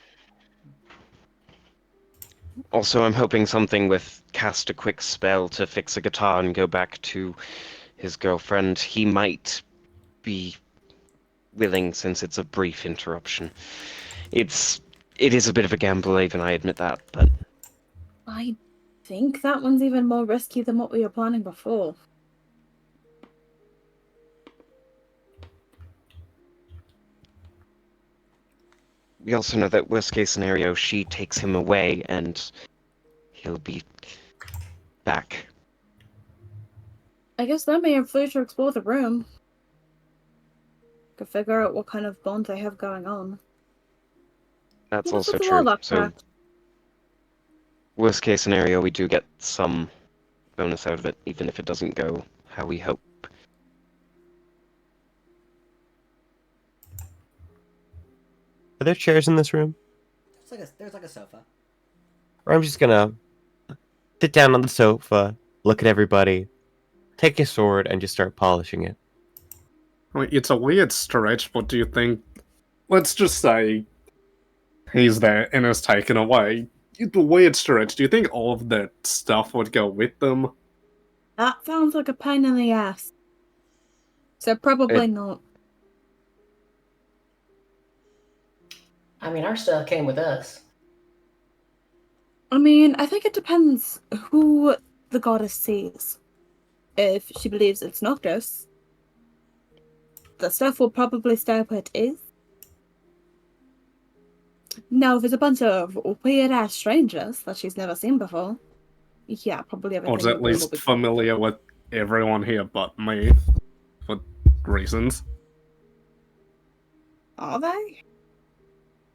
Also, I'm hoping something with cast a quick spell to fix a guitar and go back to his girlfriend. He might be willing since it's a brief interruption. It is a bit of a gamble, even I admit that, but I think that one's even more risky than what we were planning before. we also know that worst case scenario, she takes him away and he'll be back. I guess that may have free to explore the room. Could figure out what kind of bond they have going on. That's What also if the true. warlock So, cracked? worst case scenario, we do get some bonus out of it, even if it doesn't go how we hope. Are there chairs in this room? There's like a sofa. Or I'm just gonna sit down on the sofa, look at everybody, take a sword, and just start polishing it. I mean, it's a weird stretch, but do you think... Let's just say he's there and is taken away. It's a weird stretch. Do you think all of that stuff would go with them? That sounds like a pain in the ass. So probably not. I mean, our stuff came with us. I mean, I think it depends who the goddess sees. If she believes it's Noctis, the stuff will probably stay where it is. Now, if it's a bunch of weird-ass strangers that she's never seen before, yeah, probably Or everything is at will least be familiar with everyone here but me? For reasons. Are they?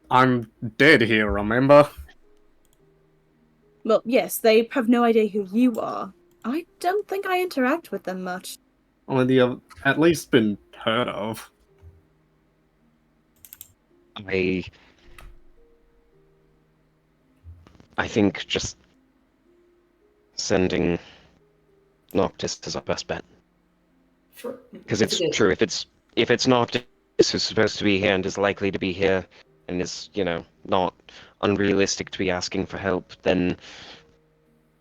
I'm dead here, remember? Well, yes, they have no idea who you are. I don't think I interact with them much. Well, they've at least been heard of. I think just sending Noctis is our best bet. Because it's true, if it's Noctis who's supposed to be here and is likely to be here and is, not unrealistic to be asking for help, then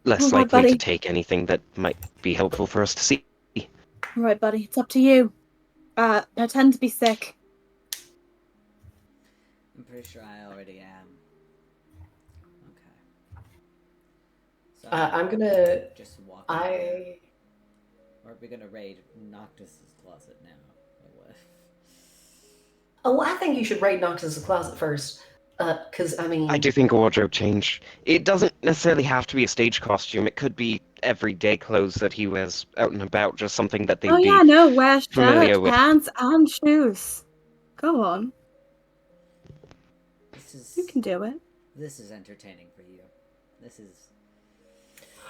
less All right, likely to buddy. take anything that might be helpful for us to see. All right, buddy, it's up to you. Pretend to be sick. I'm pretty sure I already am. Okay. So I'm gonna. just walk. Or are we gonna raid Noctis's closet now? Or what? Oh, I think you should raid Noctis' closet first. Because, I mean... I do think a wardrobe change. It doesn't necessarily have to be a stage costume. It could be everyday clothes that he wears out and about, just something that they'd Oh be yeah, no, wear familiar shirt, with. pants, and shoes. Go on. You can do it. This is entertaining for you. This is...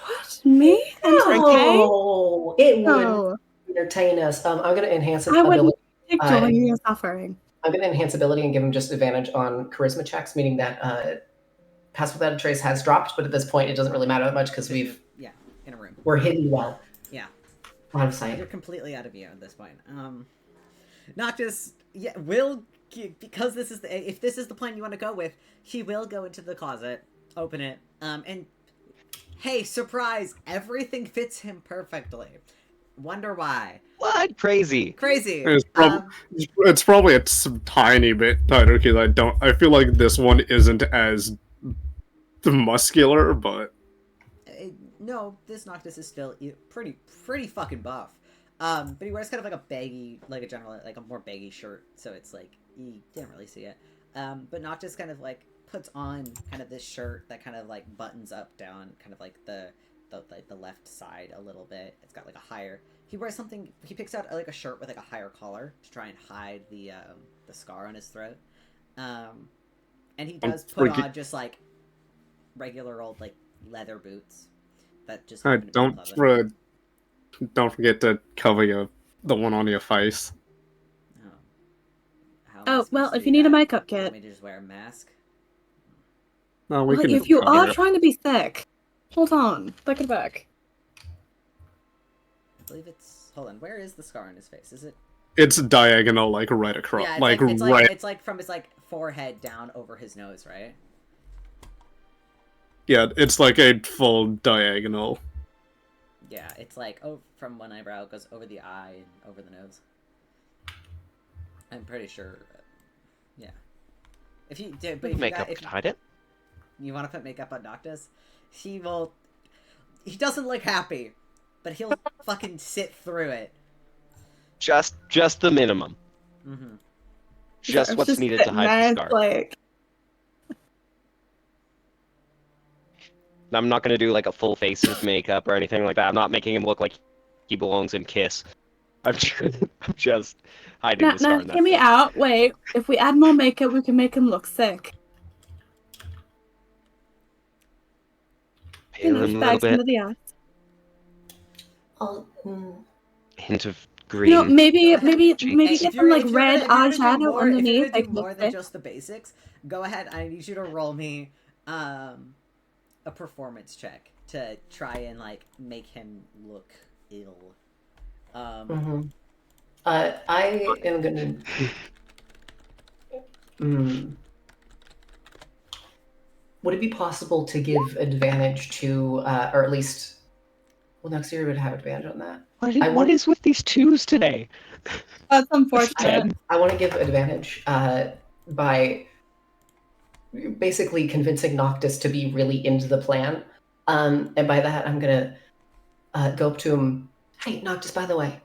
What? Me? Entertain? No, it No. would entertain us. I'm going to enhance I wouldn't ability. take joy in your suffering. I'm going to enhance ability and give him just advantage on charisma checks, meaning that Pass Without a Trace has dropped, but at this point it doesn't really matter that much because in a room. We're hidden well. Yeah. Out of sight. You're completely out of view at this point. Noctis, will, because if this is the plan you want to go with, he will go into the closet, open it, and hey, surprise! Everything fits him perfectly. Wonder why? What? Crazy. Crazy. It's probably a tiny bit tighter because I feel like this one isn't as muscular, but no, this Noctis is still pretty fucking buff. But he wears kind of like a baggy, like a more baggy shirt, so it's like you didn't really see it. But Noctis kind of like puts on kind of this shirt that kind of like buttons up down, kind of like the left side a little bit. It's got like a higher. He wears something. He picks out like a shirt with like a higher collar to try and hide the scar on his throat. And he does put on just like regular old like leather boots that just don't forget to cover the one on your face. Oh well, if you need a makeup kit, let me just wear a mask. No, we can. If you are trying to be sick, hold on, back it back. I believe it's. Hold on, where is the scar on his face? Is it? It's diagonal, like right across, Yeah, it's like from his like forehead down over his nose, right? Yeah, it's like a full diagonal. Yeah, it's like from one eyebrow it goes over the eye and over the nose. I'm pretty sure. Yeah. If you do, but if you Makeup got, if could hide it. you want to put makeup on Noctis, he will. He doesn't look happy, but he'll fucking sit through it. Just the minimum. Mm-hmm. Just It's what's just needed to hide the mad, scar. like, I'm not gonna do like a full face of makeup or anything like that. I'm not making him look like he belongs in Kiss. I'm just hiding no, the scar. no, And hear me that's it. out. Wait, if we add more makeup, we can make him look sick. You Pale know, him a little bags under bit. the eyes. Oh, Hint of You green. know, maybe cheeks. get some like red eyeshadow If underneath. you're Like, gonna do look more than sick. just the basics, go ahead. I need you to roll me, a performance check to try and like make him look ill. I am gonna. Would it be possible to give advantage to, or at least, well, next year would have advantage on that. What is with these twos today? That's unfortunate. I want to give advantage by basically convincing Noctis to be really into the plan. And by that, I'm going to go up to him. Hey, Noctis, by the way,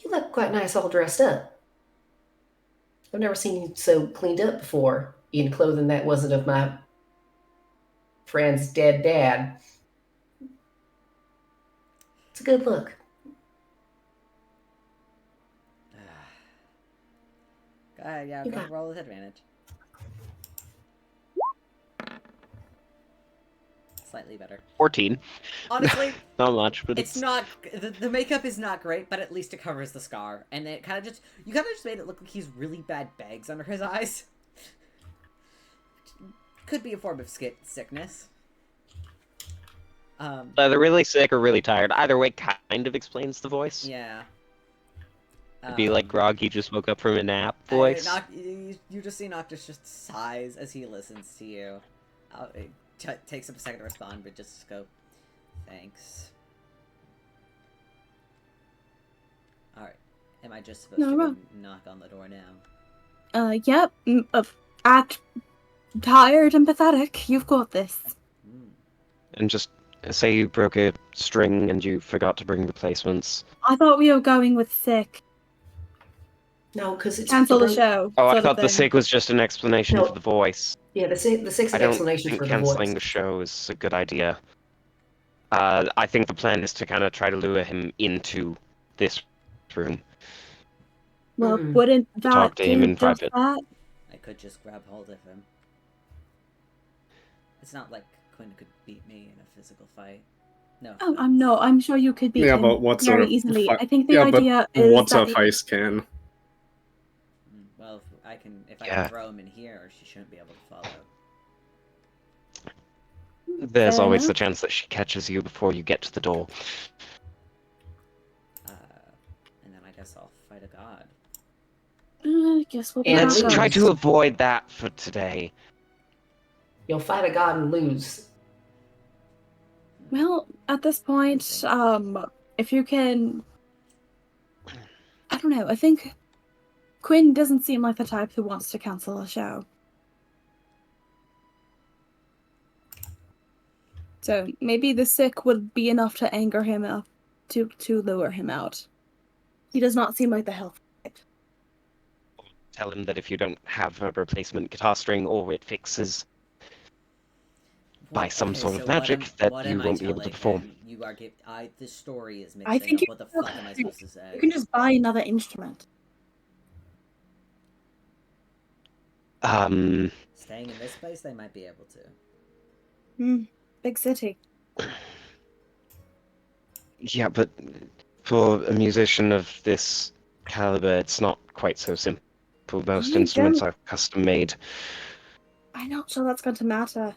you look quite nice all dressed up. I've never seen you so cleaned up before, in clothing that wasn't of my friend's dead dad. It's a good look. Yeah, You go got- roll with advantage. Slightly better. 14. Honestly, Not much, but it's not. The makeup is not great, but at least it covers the scar, and it kind of just made it look like he's really bad bags under his eyes. Could be a form of sickness. Either really sick or really tired. Either way, kind of explains the voice. Yeah. It'd be like groggy, just woke up from a nap voice. You just see Noctis just sighs as he listens to you. It takes him a second to respond, but just go, thanks. Alright. Am I just supposed to go knock on the door now? Yep. Act tired and pathetic. You've got this. And just say you broke a string and you forgot to bring replacements. I thought we were going with sick. No, because it's Cancel the show. Oh, I sort of thought the thing. sick was just an explanation No. for the voice. Yeah, the sixth I don't explanation think for the canceling voice. the show is a good idea. I think the plan is to kind of try to lure him into this room. Well, wouldn't that talk to him do in just private. that? I could just grab hold of him. It's not like Quinn could beat me in a physical fight. No. Oh, I'm sure you could beat Yeah, him but what's very a easily. fi- I think the yeah, idea but is what's a that face can? Well, if I can Yeah. throw him in here, she shouldn't be able to follow. There's Fair always the enough. chance that she catches you before you get to the door. And then I guess I'll fight a god. I guess we'll be And Let's back try up. to avoid that for today. You'll fight a god and lose. Well, at this point, if you can, I don't know. I think Quinn doesn't seem like the type who wants to cancel a show. So maybe the sick would be enough to anger him up to lure him out. He does not seem like the health type. Tell him that if you don't have a replacement guitar string or it fixes by some sort of magic, that you won't be able to perform. Him? You are this story is mixing I think up. What the fuck am I supposed to say? You can just buy another instrument. Staying in this place, they might be able to. Big city. Yeah, but for a musician of this caliber, it's not quite so simple. Most You instruments don't- are custom made. I'm not sure that's going to matter.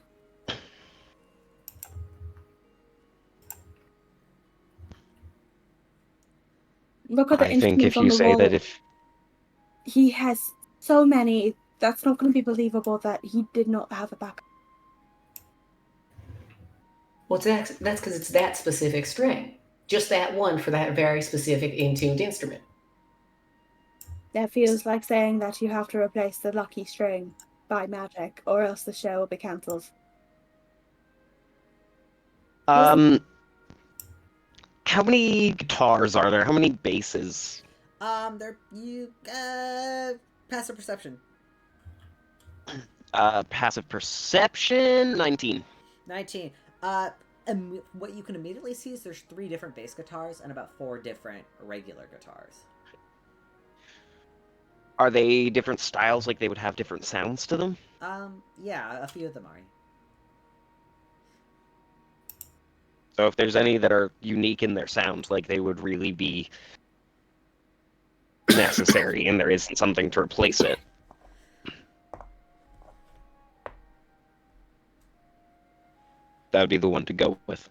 Look at the I think instruments if on you the say wall. that if He has so many. That's not going to be believable that he did not have a backup. Well, that's because it's that specific string. Just that one for that very specific in-tuned instrument. That feels like saying that you have to replace the lucky string by magic, or else the show will be cancelled. How many guitars are there? How many basses? Passive perception. Passive perception, 19. 19. What you can immediately see is there's 3 different bass guitars and about 4 different regular guitars. Are they different styles, like they would have different sounds to them? Yeah, a few of them are. So if there's any that are unique in their sound, like they would really be necessary, and there isn't something to replace it. That would be the one to go with.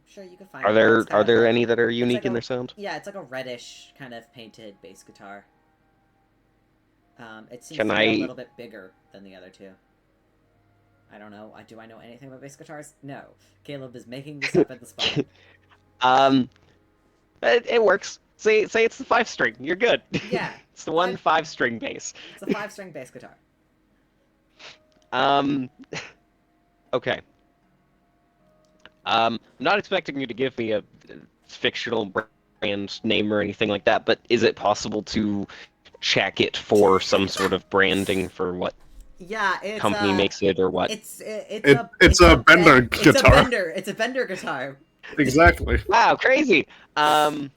Sure, you can find. Are there any that are unique like in their sound? Yeah, it's like a reddish kind of painted bass guitar. It seems Can to be I- a little bit bigger than the other 2. I don't know. Do I know anything about bass guitars? No. Caleb is making this up at the spot. It works. Say it's the 5-string. You're good. Yeah. It's the one 5-string bass. It's a 5-string bass guitar. Okay. I'm not expecting you to give me a fictional brand name or anything like that, but is it possible to check it for some sort of branding for what Yeah, it's company makes it or what? It's a Bender guitar. It's a Bender guitar. Exactly. Wow, crazy. All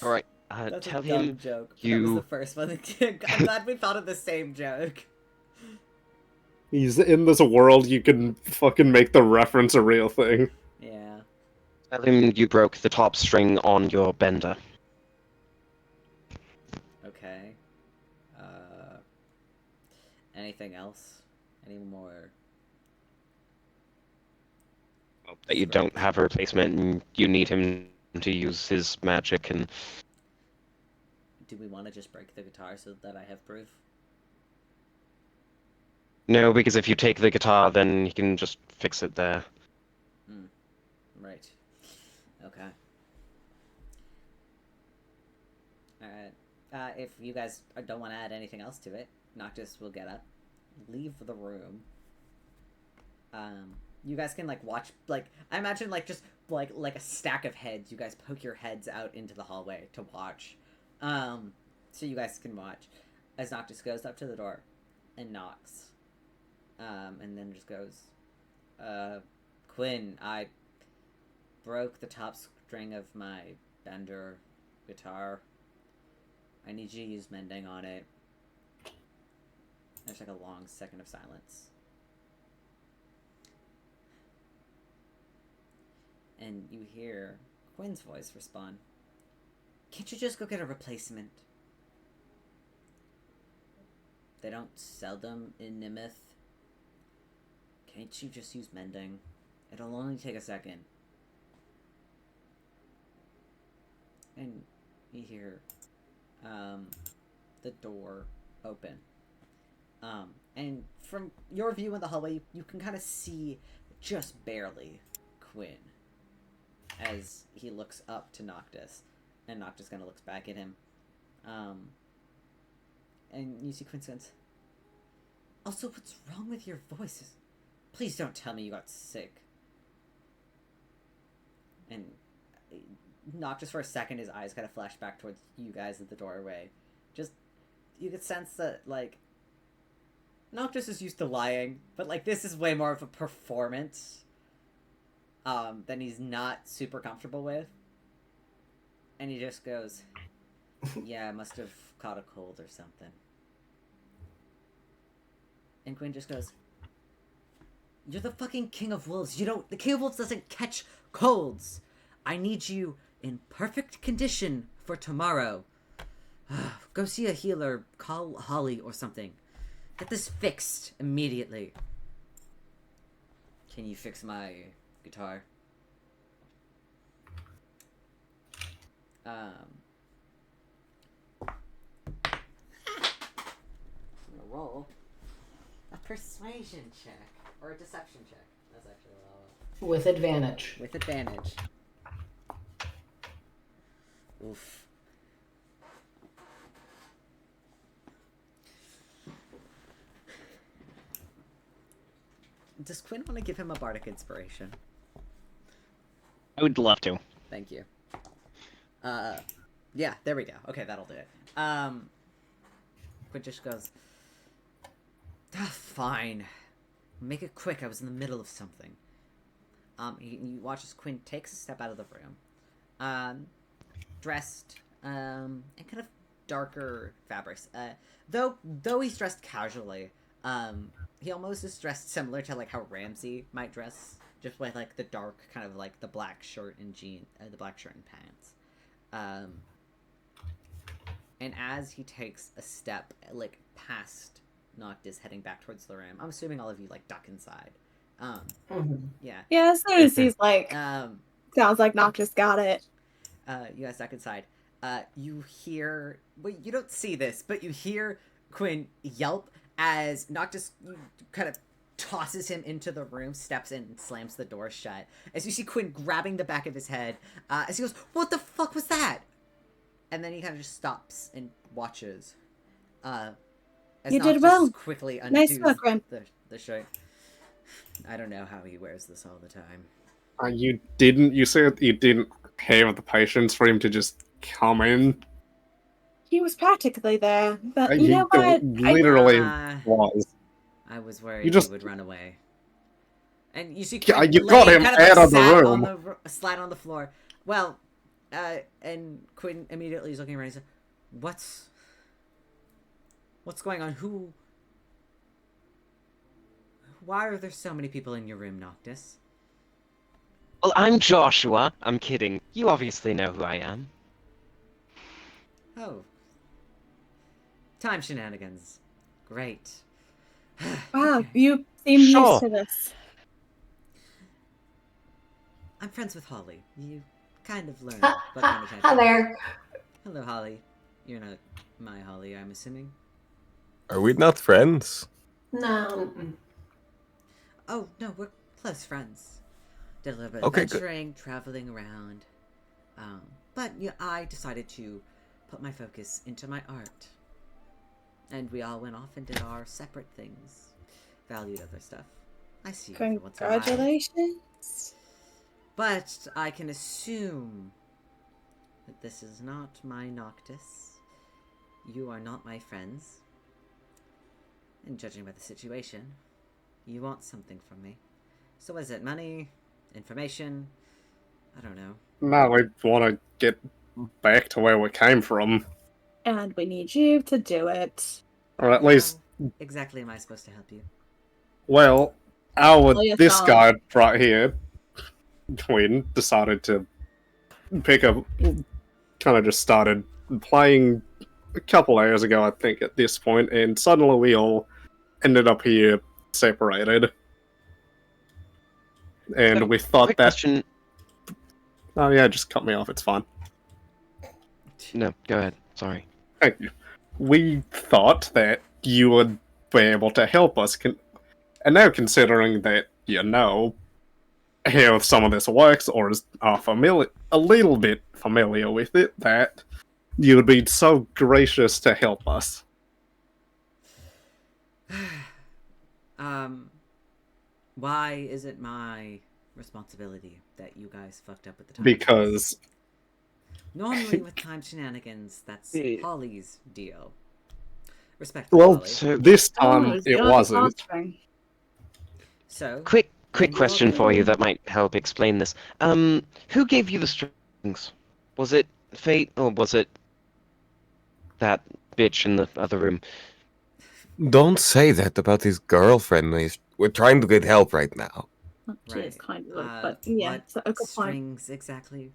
right. That's Tell a dumb him joke. you- That was the first one. I'm glad we thought of the same joke. He's in this world, you can fucking make the reference a real thing. Yeah. Tell him you broke the top string on your bender. Okay. Anything else? Any more? That you don't have a replacement and you need him to use his magic and... Do we want to just break the guitar so that I have proof? No, because if you take the guitar, then you can just fix it there. Right. Okay. Alright. If you guys don't want to add anything else to it, Noctis will get up, leave the room. You guys can, like, watch, like, I imagine, like, just, like a stack of heads. You guys poke your heads out into the hallway to watch. So you guys can watch as Noctis goes up to the door and knocks. And then just goes, Quinn, I broke the top string of my Bender guitar. I need you to use mending on it. There's like a long second of silence. And you hear Quinn's voice respond. Can't you just go get a replacement? They don't sell them in Nimith. Can't you just use mending? It'll only take a second. And you hear the door open. And from your view in the hallway, you can kind of see just barely Quinn as he looks up to Noctis, and Noctis kind of looks back at him. And you see Quinn says, "Also, what's wrong with your voices? Please don't tell me you got sick." And Noctis, for a second, his eyes kind of flash back towards you guys at the doorway. Just, you could sense that, like, Noctis is used to lying, but, like, this is way more of a performance than he's not super comfortable with. And he just goes, "Yeah, I must have caught a cold or something." And Quinn just goes, "You're the fucking King of Wolves. The King of Wolves doesn't catch colds. I need you in perfect condition for tomorrow. Go see a healer, call Holly or something. Get this fixed immediately." Can you fix my guitar? I'm gonna roll persuasion check or a deception check. That's actually a lot. With advantage. With advantage. Oof. Does Quinn want to give him a bardic inspiration? I would love to. Thank you. Yeah, there we go. Okay, that'll do it. Quinn just goes, fine. Make it quick, I was in the middle of something. You watch as Quinn takes a step out of the room. Dressed, in kind of darker fabrics. Though he's dressed casually, he almost is dressed similar to, like, how Ramsey might dress. Just with, like, the dark, kind of, like, the black shirt and the black shirt and pants. And as he takes a step, like, past Noctis heading back towards the room, I'm assuming all of you, like, duck inside. Yeah. Yeah, as soon as he's like, sounds like Noctis got it. You guys duck inside. You hear, well, you don't see this, but you hear Quinn yelp as Noctis kind of tosses him into the room, steps in, and slams the door shut. As you see Quinn grabbing the back of his head, as he goes, "What the fuck was that?" And then he kind of just stops and watches. As You did Noctis well. quickly Nice undoes work, Ren. the shirt. I don't know how he wears this all the time. You said you didn't have the patience for him to just come in. He was practically there, but He you know what? literally was. I was worried You just- he would run away. And you see Yeah, Quinn you got laying him kind of, like, out of the sat room. on the slat on the floor. Well, and Quinn immediately is looking around and says, What's going on? Why are there so many people in your room, Noctis? Well, I'm Joshua. I'm kidding. You obviously know who I am. Oh. Time shenanigans. Great. Wow, Okay. you seem Sure. used to this. I'm friends with Holly. You kind of learn Hi, what kind of type. hi there. Hello, Holly. You're not my Holly, I'm assuming. Are we not friends? No. Oh, no, we're close friends. Did a little bit of Okay, good. adventuring, traveling around. But yeah, I decided to put my focus into my art. And we all went off and did our separate things. Valued other stuff. I see you every once in a while. Congratulations. But I can assume that this is not my Noctis. You are not my friends. And judging by the situation, you want something from me. So is it money? Information? I don't know. No, we want to get back to where we came from. And we need you to do it. Or at least, How exactly am I supposed to help you? well, you this saw. guy right here, Quinn, decided to pick up, kind of just started playing a couple hours ago, I think, at this point, and suddenly we all ended up here separated. And So, we thought Quick that... question. Oh yeah, just cut me off, it's fine. No, go ahead. Sorry. Thank you. We thought that you would be able to help us, and now considering that you know how some of this works, or are a little bit familiar with it, that you would be so gracious to help us. Why is it my responsibility that you guys fucked up with the time? Because Normally with time shenanigans, that's Eh. Holly's deal. Respectfully, well, Holly. So, this Oh, time was it the other wasn't. offspring. So, quick You're question for you welcome. that might help explain this. Who gave you the strings? Was it Fate or was it that bitch in the other room? Don't say that about his girlfriend. We're trying to get help right now. She is kind of, uh, but yeah, what it's a good point. strings exactly?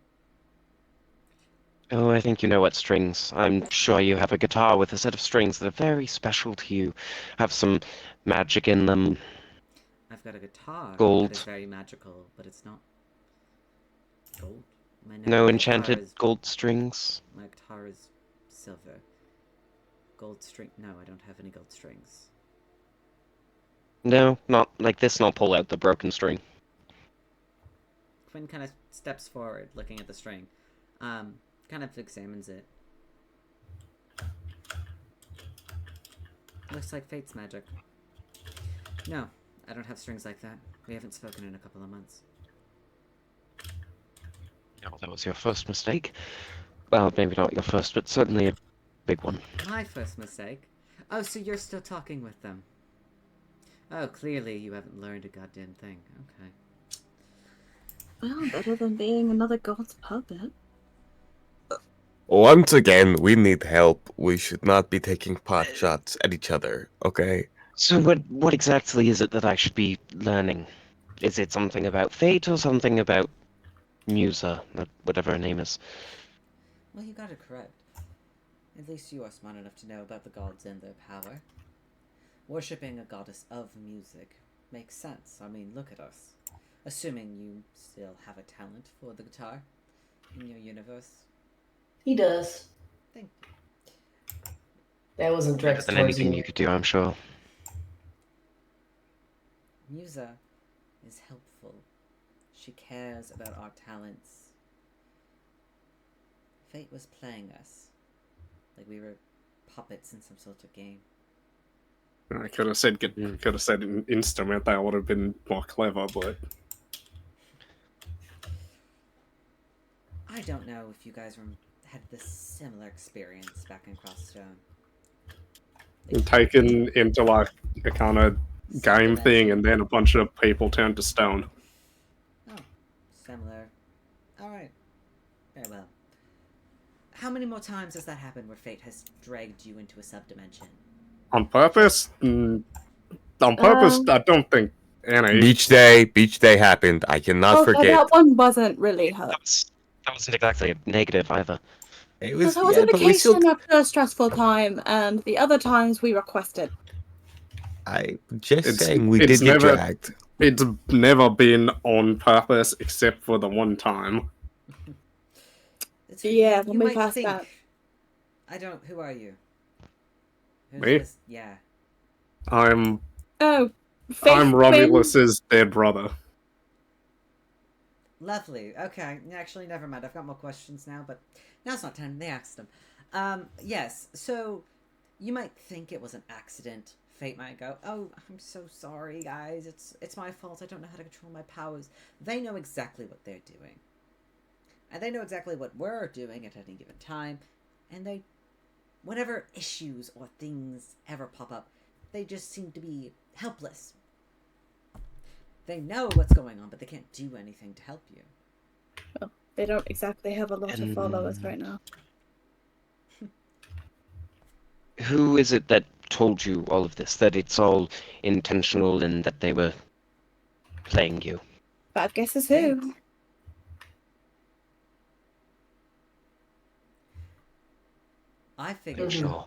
Oh, I think you know what strings. I'm sure you have a guitar with a set of strings that are very special to you. Have some magic in them. I've got a guitar Gold. that is very magical, but it's not gold. My No guitar enchanted is- gold strings. My guitar is silver. Gold string? No, I don't have any gold strings. No, not like this, and I'll pull out the broken string. Quinn kind of steps forward, looking at the string. Kind of examines it. Looks like Fate's magic. No, I don't have strings like that. We haven't spoken in a couple of months. Oh, that was your first mistake. Well, maybe not your first, but certainly a big one. My first mistake? Oh, so you're still talking with them. Oh, clearly you haven't learned a goddamn thing. Okay. Well, better than being another god's puppet. Once again, we need help. We should not be taking pot shots at each other, okay? So what exactly is it that I should be learning? Is it something about fate or something about Musa, whatever her name is? Well, you got it correct. At least you are smart enough to know about the gods and their power. Worshipping a goddess of music makes sense. I mean, look at us. Assuming you still have a talent for the guitar in your universe. He does. Thank you. That wasn't Better directed than towards anything you. you could do, I'm sure. Musa is helpful. She cares about our talents. Fate was playing us. Like we were puppets in some sort of game. I could have said an instrument. That would have been more clever, but I don't know if you guys had this similar experience back in Crossstone. taken into like a kind of game thing, and then a bunch of people turned to stone. Oh, similar. Alright. Very well. How many more times has that happened where fate has dragged you into a subdimension? On purpose? On purpose, I don't think any. Beach day happened. I cannot Okay, forget. that one wasn't really her. That wasn't exactly a negative either. It Because was, that was yeah, a but we still. vacation after a stressful time, and the other times we requested. I just It's- saying we it's did get never- dragged. It's never been on purpose except for the one time. Yeah, you when we might passed think. that. I don't. Who are you? Who's Me? this? Yeah. I'm Oh, Faith I'm Quinn. Romulus's dead brother. Lovely. Okay. Actually, never mind. I've got more questions now, but now's not time. They asked them. Yes. So, you might think it was an accident. Fate might go, "Oh, I'm so sorry, guys. It's my fault. I don't know how to control my powers." They know exactly what they're doing, and they know exactly what we're doing at any given time. And they, whatever issues or things ever pop up, they just seem to be helpless. They know what's going on, but they can't do anything to help you. Well, they don't exactly have a lot of followers right now. Who is it that told you all of this? That it's all intentional and that they were playing you? Bad guess is who? I figured. Sure.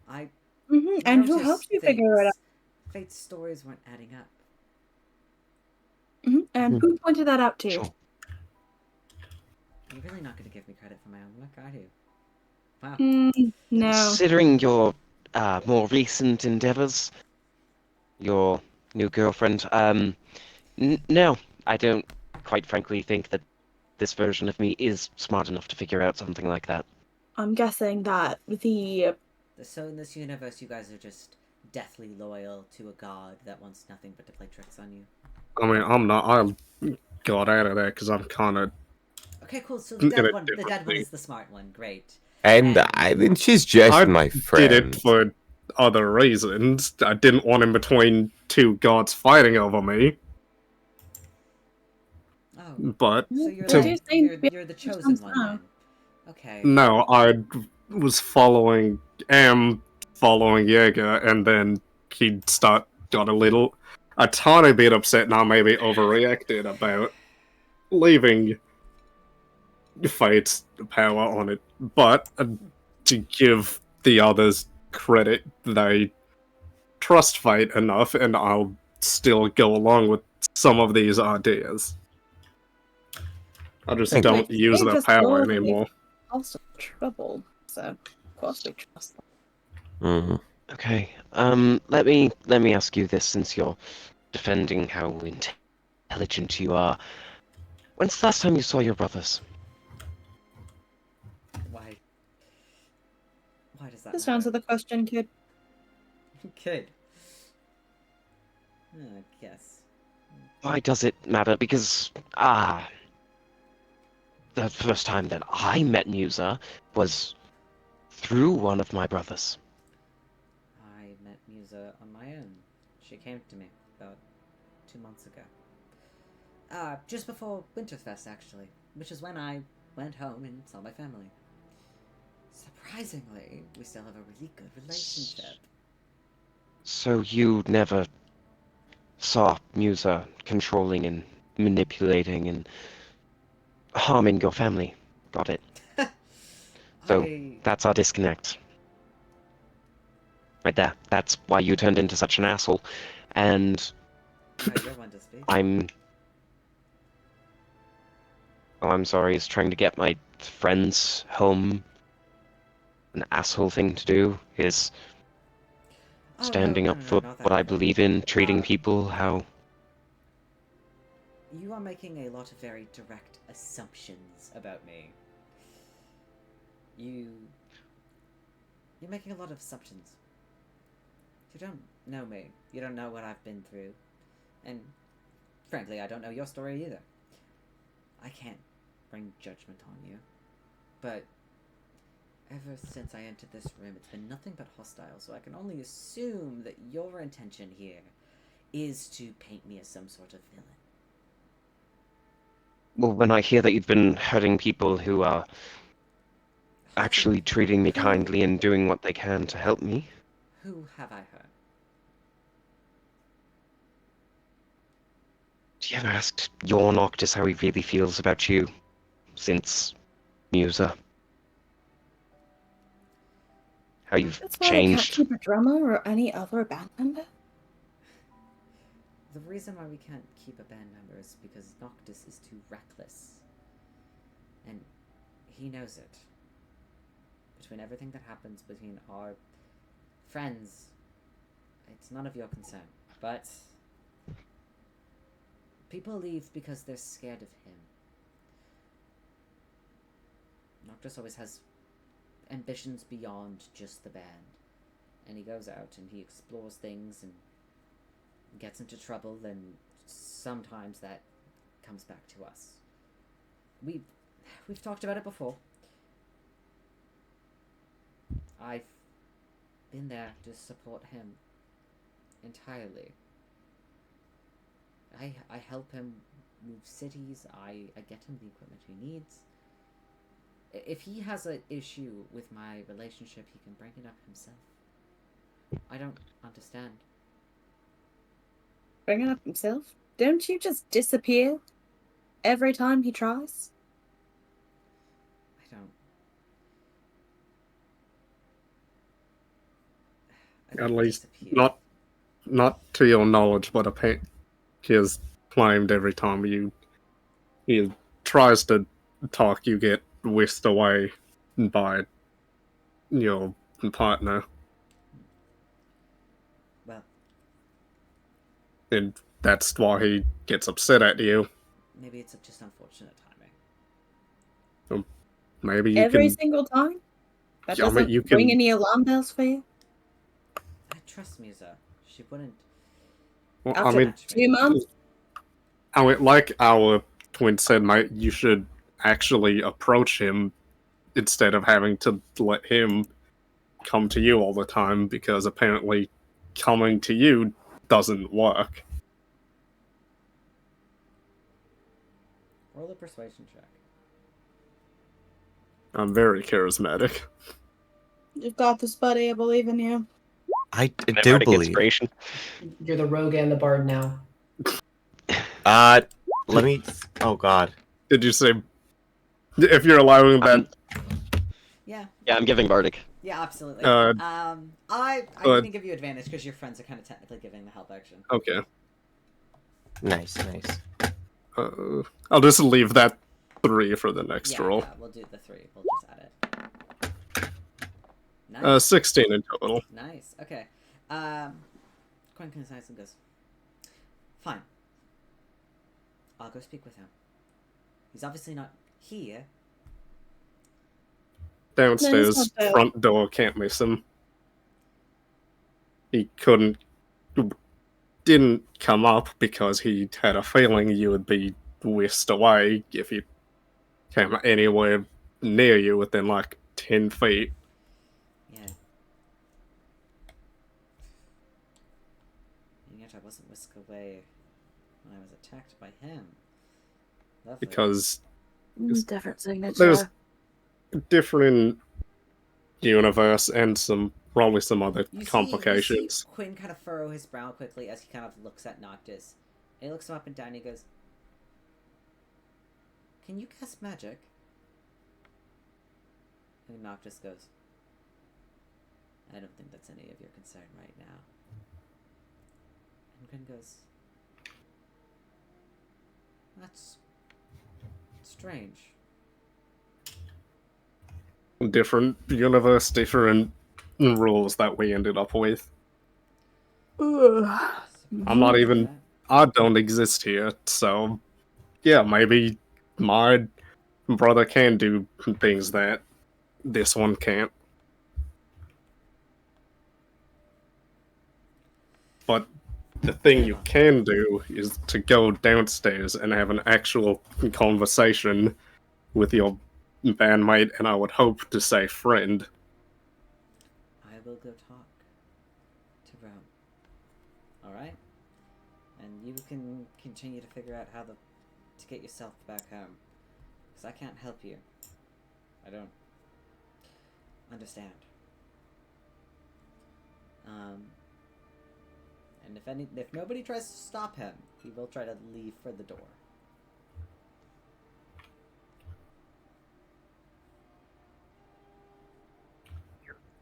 I And who noticed helped you figure it out? Fate's stories weren't adding up. And who pointed that out to you? Sure. You're really not going to give me credit for my own work, are you? Wow. No. Considering your more recent endeavors, your new girlfriend, no, I don't quite frankly think that this version of me is smart enough to figure out something like that. I'm guessing that So in this universe, you guys are just deathly loyal to a god that wants nothing but to play tricks on you. I mean, I'm not. I got out of that because I'm kind of. Okay, cool. So the dead a one different thing. is the smart one. Great. And I mean, she's just I my friend. did it for other reasons. I didn't want him between two gods fighting over me. Oh, But so you're to- you're the chosen one then. Okay. no, I was following Jaeger, and then got a tiny bit upset, and I maybe overreacted about leaving Fate's power on it. But to give the others credit, they trust Fate enough, and I'll still go along with some of these ideas. I just Thank you. don't use They the just power know anymore. also trouble, so of course we trust them. Mhm. Okay. Let me ask you this, since you're defending how intelligent you are. When's the last time you saw your brothers? Why? Why does that Just matter? answer the question, kid. Good. Yes. Why does it matter? Because the first time that I met Musa was through one of my brothers. I met Musa on my own. She came to me about 2 months ago. Just before Winterfest, actually, which is when I went home and saw my family. Surprisingly, we still have a really good relationship. So you never saw Musa controlling and manipulating and harming your family. Got it. So that's our disconnect. Right there. That's why you turned into such an asshole. And You're one to speak. I'm sorry, is trying to get my friends home an asshole thing to do? Is standing up for not that what I kind of- believe in, treating people how... You are making a lot of very direct assumptions about me. You're making a lot of assumptions. You don't know me. You don't know what I've been through. And frankly, I don't know your story either. I can't bring judgment on you. But ever since I entered this room, it's been nothing but hostile, so I can only assume that your intention here is to paint me as some sort of villain. Well, when I hear that you've been hurting people who are actually treating me kindly and doing what they can to help me... Who have I hurt? Do you ever asked your Noctis how he really feels about you since Musa? How you've That's why I can't changed? keep a drummer or any other band member. The reason why we can't keep a band member is because Noctis is too reckless. And he knows it. Between everything that happens between our friends, it's none of your concern. But people leave because they're scared of him. Noctis always has ambitions beyond just the band. And he goes out and he explores things and gets into trouble, and sometimes that comes back to us. We've talked about it before. I've been there to support him entirely. I help him move cities, I get him the equipment he needs. If he has an issue with my relationship, he can bring it up himself. I don't understand. Bring it up himself? Don't you just disappear every time he tries? I don't At least disappear. not to your knowledge, but he has claimed every time he tries to talk, you get whisked away by your partner, Well, and that's why he gets upset at you. maybe it's just unfortunate timing. Maybe you Every can. single time? That Yeah, I mean, doesn't you ring can. any alarm bells for you? I trust Musa. She wouldn't Well, I After mean, 2 months? like our twin said, mate, you should actually approach him instead of having to let him come to you all the time, because apparently coming to you doesn't work. roll a persuasion check. I'm very charismatic. You've got this, buddy. I believe in you. I do Bardic believe. inspiration. You're the rogue and the bard now. Let me. Oh God. Did you say if you're allowing that? Yeah, Yeah, I'm giving Bardic. yeah, absolutely. Uh, I but- didn't give you advantage because your friends are kind of technically giving the help action. Okay. Nice. I'll just leave that 3 for the next Yeah, roll. yeah, we'll do the 3. We'll just add it. Nice. 16 in total. Nice. Okay. Quinn consides and goes, "Fine. I'll go speak with him. He's obviously not here." Downstairs, not bad. front door, can't miss him. He didn't come up because he had a feeling you would be whisked away if he came anywhere near you within like 10 feet. Yeah. And yet I wasn't whisked away when I was attacked by him. Lovely. Because Different signature. there's different universe and probably some other complications. You see Quinn kind of furrow his brow quickly as he kind of looks at Noctis. And he looks him up and down and he goes, "Can you cast magic?" And Noctis goes, "I don't think that's any of your concern right now." And Quinn goes, "That's strange." Different universe, different rules that we ended up with. I'm not even. I don't exist here, so yeah, maybe my brother can do things that this one can't. But the thing you can do is to go downstairs and have an actual conversation with your bandmate, and I would hope to say friend. I will go talk to Rome. Alright? And you can continue to figure out how to get yourself back home. Because I can't help you. I don't understand. And if nobody tries to stop him, he will try to leave for the door.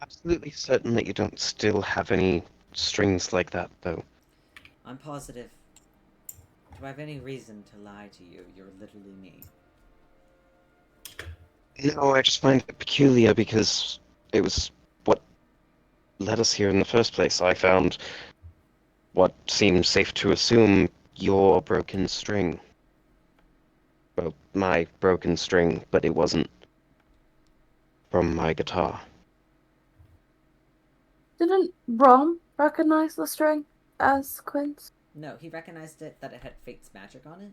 Absolutely certain that you don't still have any strings like that, though. I'm positive. Do I have any reason to lie to you? You're literally me. No, I just find it peculiar because it was what led us here in the first place. I found what seems safe to assume your broken string. Well, my broken string, but it wasn't from my guitar. Didn't Rom recognize the string as Quinn's? No, he recognized it that it had Fate's magic on it,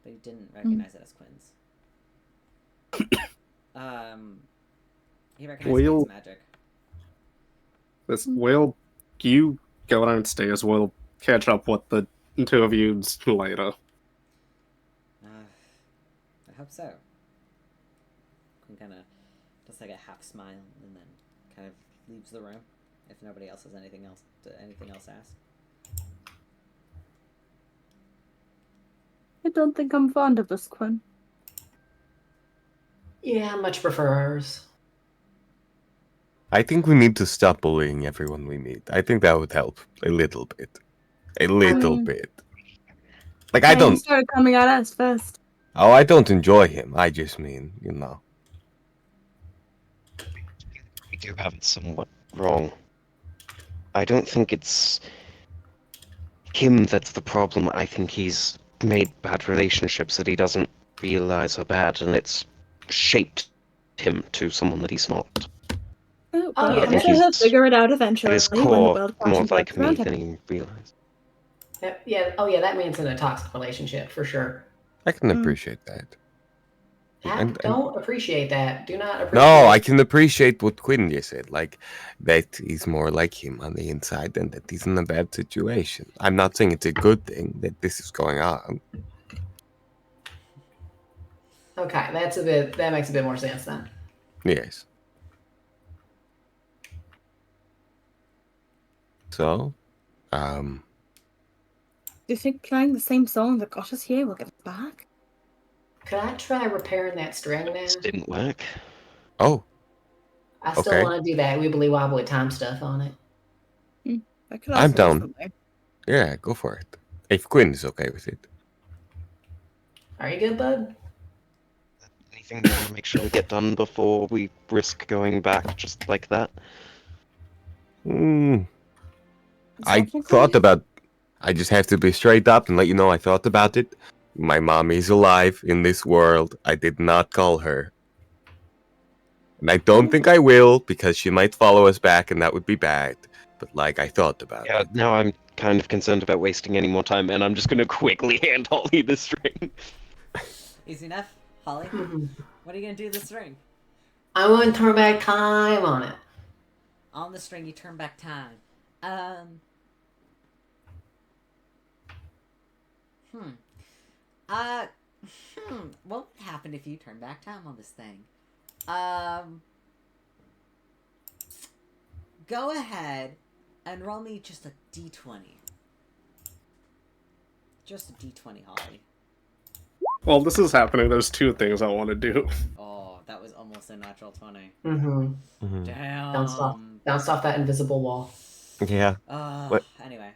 but he didn't recognize it as Quinn's. He recognized Fate's magic. Well, you go downstairs. We'll catch up with the two of you later. I hope so. Quinn kind of does like a half smile and then kind of leaves the room. If nobody else has anything else asked. I don't think I'm fond of this, Quinn. Yeah, I much prefer ours. I think we need to stop bullying everyone we meet. I think that would help a little bit. A little bit. Like, I don't... He started coming at us first. Oh, I don't enjoy him. I just mean, you know. We do have it somewhat wrong. I don't think it's him that's the problem. I think he's made bad relationships that he doesn't realize are bad, and it's shaped him to someone that he's not. Oh, Oh, yeah, I'm sure he'll figure it out eventually. At his when the core, world more crashes like me around than him. he realized. Yeah. Oh, yeah. That means in a toxic relationship for sure. I can appreciate that. I And- don't appreciate that. Do not appreciate. No, I can appreciate what Quinn just said. Like, that he's more like him on the inside and that he's in a bad situation. I'm not saying it's a good thing that this is going on. Okay, that makes a bit more sense then. Yes. So, Do you think playing the same song that got us here will get us back? Could I try repairing that string now? This didn't work. oh, I still okay. want to do that wibbly wobbly time stuff on it. I could I'm also down. somewhere. Yeah, go for it. If Quinn is okay with it. Are you good, bud? Anything you want to make sure we get done before we risk going back just like that? I thought about. I just have to be straight up and let you know I thought about it. My mom is alive in this world. I did not call her. And I don't think I will, because she might follow us back and that would be bad. But, like, I thought about Yeah, it. now I'm kind of concerned about wasting any more time, and I'm just gonna quickly hand Holly the string. Easy enough, Holly. What are you gonna do with the string? I want to turn back time on it. On the string, you turn back time. What would happen if you turn back time on this thing? Go ahead and roll me just a d20. Just a d20, Holly. While this is happening, there's two things I want to do. Oh, that was almost a natural 20. Mm-hmm. Damn. Bounced off that invisible wall. Yeah. What? Anyway,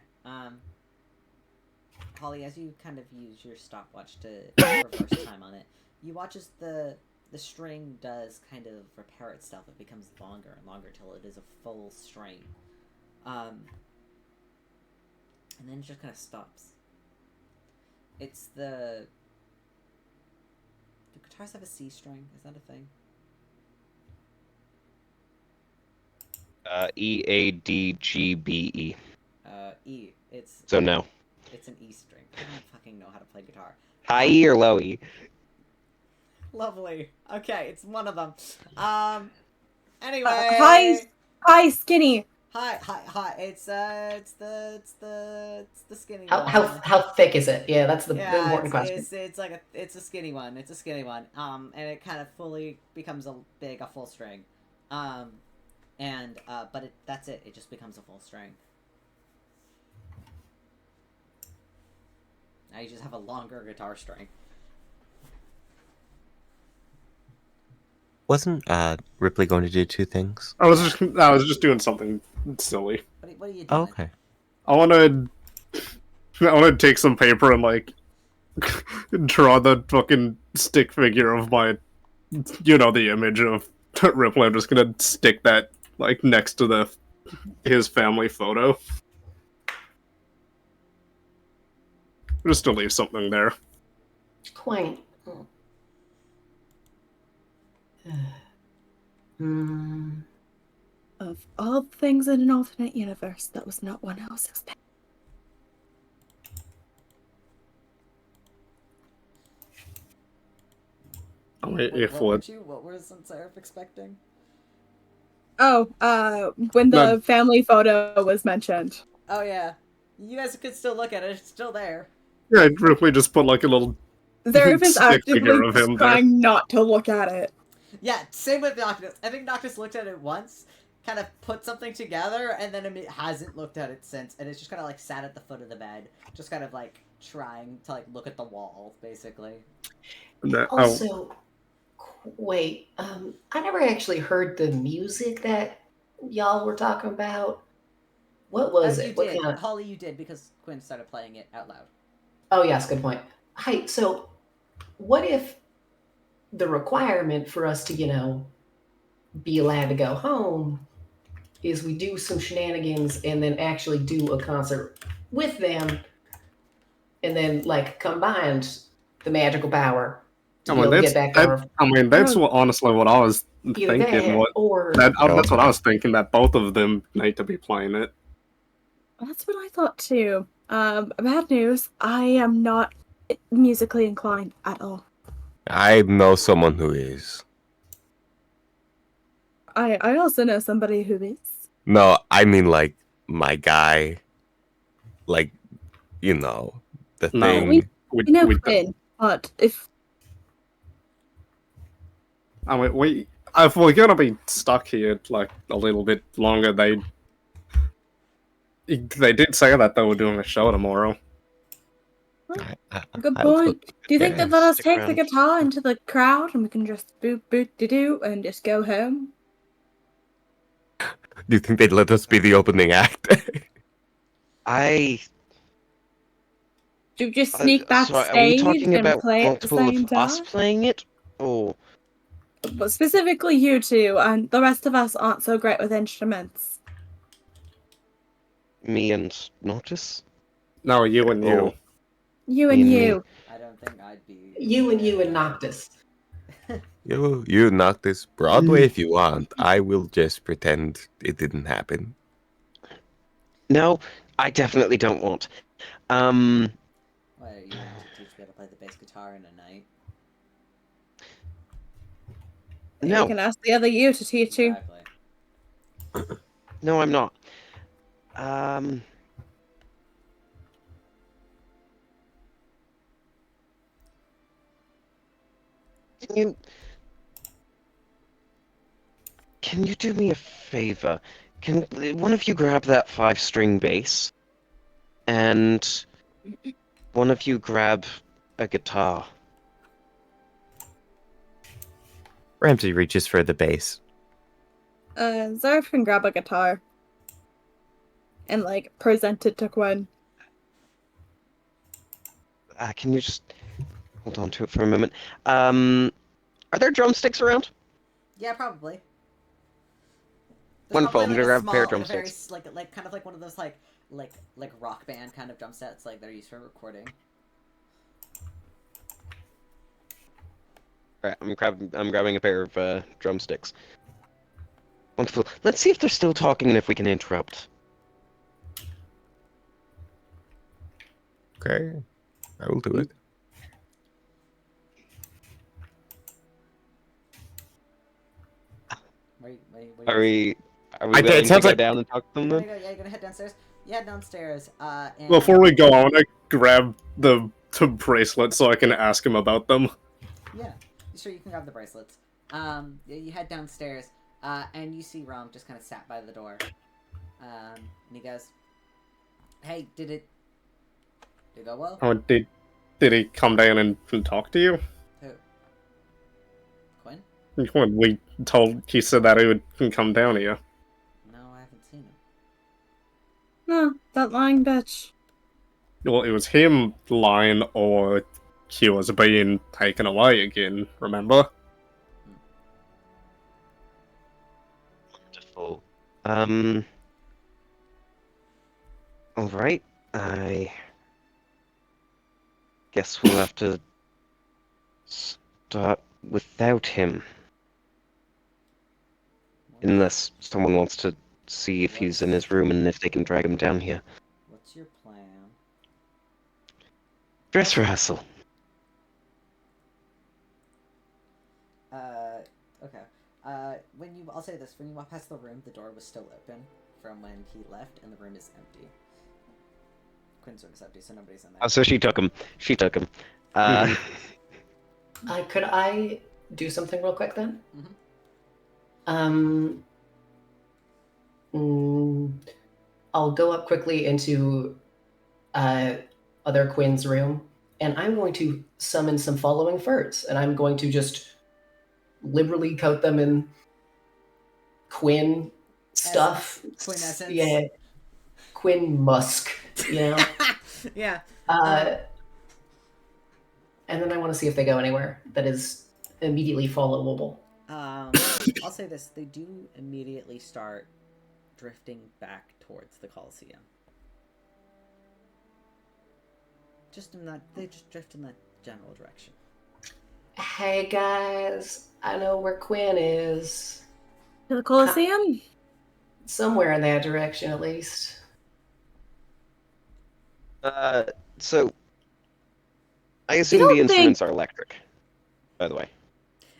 Holly, as you kind of use your stopwatch to reverse time on it, you watch as the string does kind of repair itself. It becomes longer and longer till it is a full string. And then it just kind of stops. It's the... Do guitars have a C string? Is that a thing? E-A-D-G-B-E. E. It's... So no. It's an E string. I don't fucking know how to play guitar. High E or low E? Lovely. Okay, it's one of them. Anyway. Hi, skinny. Hi. It's the skinny How one. how thick is it? Yeah, that's the important question. It's a skinny one. It's a skinny one. And it kind of fully becomes a full string. But that's it. It just becomes a full string. Now you just have a longer guitar string. Wasn't Ripley going to do two things? I was just doing something silly. What are you doing? Oh, okay. I want to take some paper and like draw the fucking stick figure of my, the image of Ripley. I'm just gonna stick that like next to his family photo, just to leave something there. Quaint. Of all things in an alternate universe, that was not one I was expecting. What was Seraph expecting? Oh, when the family photo was mentioned. Oh yeah, you guys could still look at it. It's still there. Yeah, Ripley just put like a little Seraph is stick figure of actively him trying not to look at it. Yeah, same with Noctis. I think Noctis looked at it once, kind of put something together, and then it hasn't looked at it since, and it's just kind of like sat at the foot of the bed, just kind of like trying to like look at the wall, basically. Also, wait, I never actually heard the music that y'all were talking about. What was it? You did. Holly, you did, because Quinn started playing it out loud. Oh, yes, good point. Hi, so what if the requirement for us to, be allowed to go home is we do some shenanigans and then actually do a concert with them and then, like, combined the magical power to be able to get back our... that's honestly what I was thinking. That's what I was thinking, that both of them need to be playing it. That's what I thought too. Bad news, I am not musically inclined at all. I know someone who is. I also know somebody who is. No, I mean like my guy. Like, the thing. We know Quinn, but if... if we're gonna be stuck here like a little bit longer, they did say that they were doing a show tomorrow. Good point. Do you think they'd let us take the guitar into the crowd and we can just boop-de-doo and just go home? Do you think they'd let us be the opening act? Do you just sneak backstage and play at the same time? Us playing it? Or... But specifically you two, and the rest of us aren't so great with instruments. Me and Noctis? No, you and you. Oh. You and Me. you. I don't think I'd be. You and Noctis. You knock this Broadway if you want. I will just pretend it didn't happen. No, I definitely don't want. What, are you going to teach me how to play the bass guitar in a night? You No. can ask the other you to teach you. Exactly. No, I'm not. Can you do me a favor? Can one of you grab that 5-string bass? And one of you grab a guitar. Ramsey reaches for the bass. Zarf can grab a guitar. And, like, present it to Quinn. Can you just hold on to it for a moment? Are there drumsticks around? Yeah, probably. There's Wonderful. probably, I'm gonna like, a grab a pair of small, like, a very, drumsticks. like kind of like one of those like rock band kind of drum sets like that are used for recording. Alright, I'm grabbing a pair of drumsticks. Wonderful. Let's see if they're still talking and if we can interrupt. Okay, I will do it. Are we I- it willing to sounds go like- down and talk to them then? Yeah, you're gonna head downstairs. You head downstairs. And Before we go, I want to grab the bracelet so I can ask him about them. Yeah, sure, you can grab the bracelets. You head downstairs, and you see Rom just kind of sat by the door. And he goes, "Hey, did it go well?" Oh, did he come down and talk to you? Who? Quinn? When he said that he would come down here. No, I haven't seen him. No, that lying bitch. Well, it was him lying, or he was being taken away again. Remember? Wonderful. Alright. I guess we'll have to start without him. Unless someone wants to see if he's in his room and if they can drag him down here. What's your plan? Dress rehearsal. Okay. I'll say this, when you walk past the room, the door was still open from when he left, and the room is empty. Quinn's room is empty, so nobody's in there. Oh, so she took him. She took him. Could I do something real quick then? Mhm. I'll go up quickly into other Quinn's room, and I'm going to summon some following ferts, and I'm going to just liberally coat them in Quinn stuff. Quinn essence. Yeah. Quinn musk, you know? Yeah. And then I want to see if they go anywhere that is immediately followable. I'll say this, they do immediately start drifting back towards the Coliseum. They just drift in that general direction. Hey guys, I know where Quinn is. To the Coliseum? Somewhere in that direction, at least. So I assume don't the instruments are electric, by the way.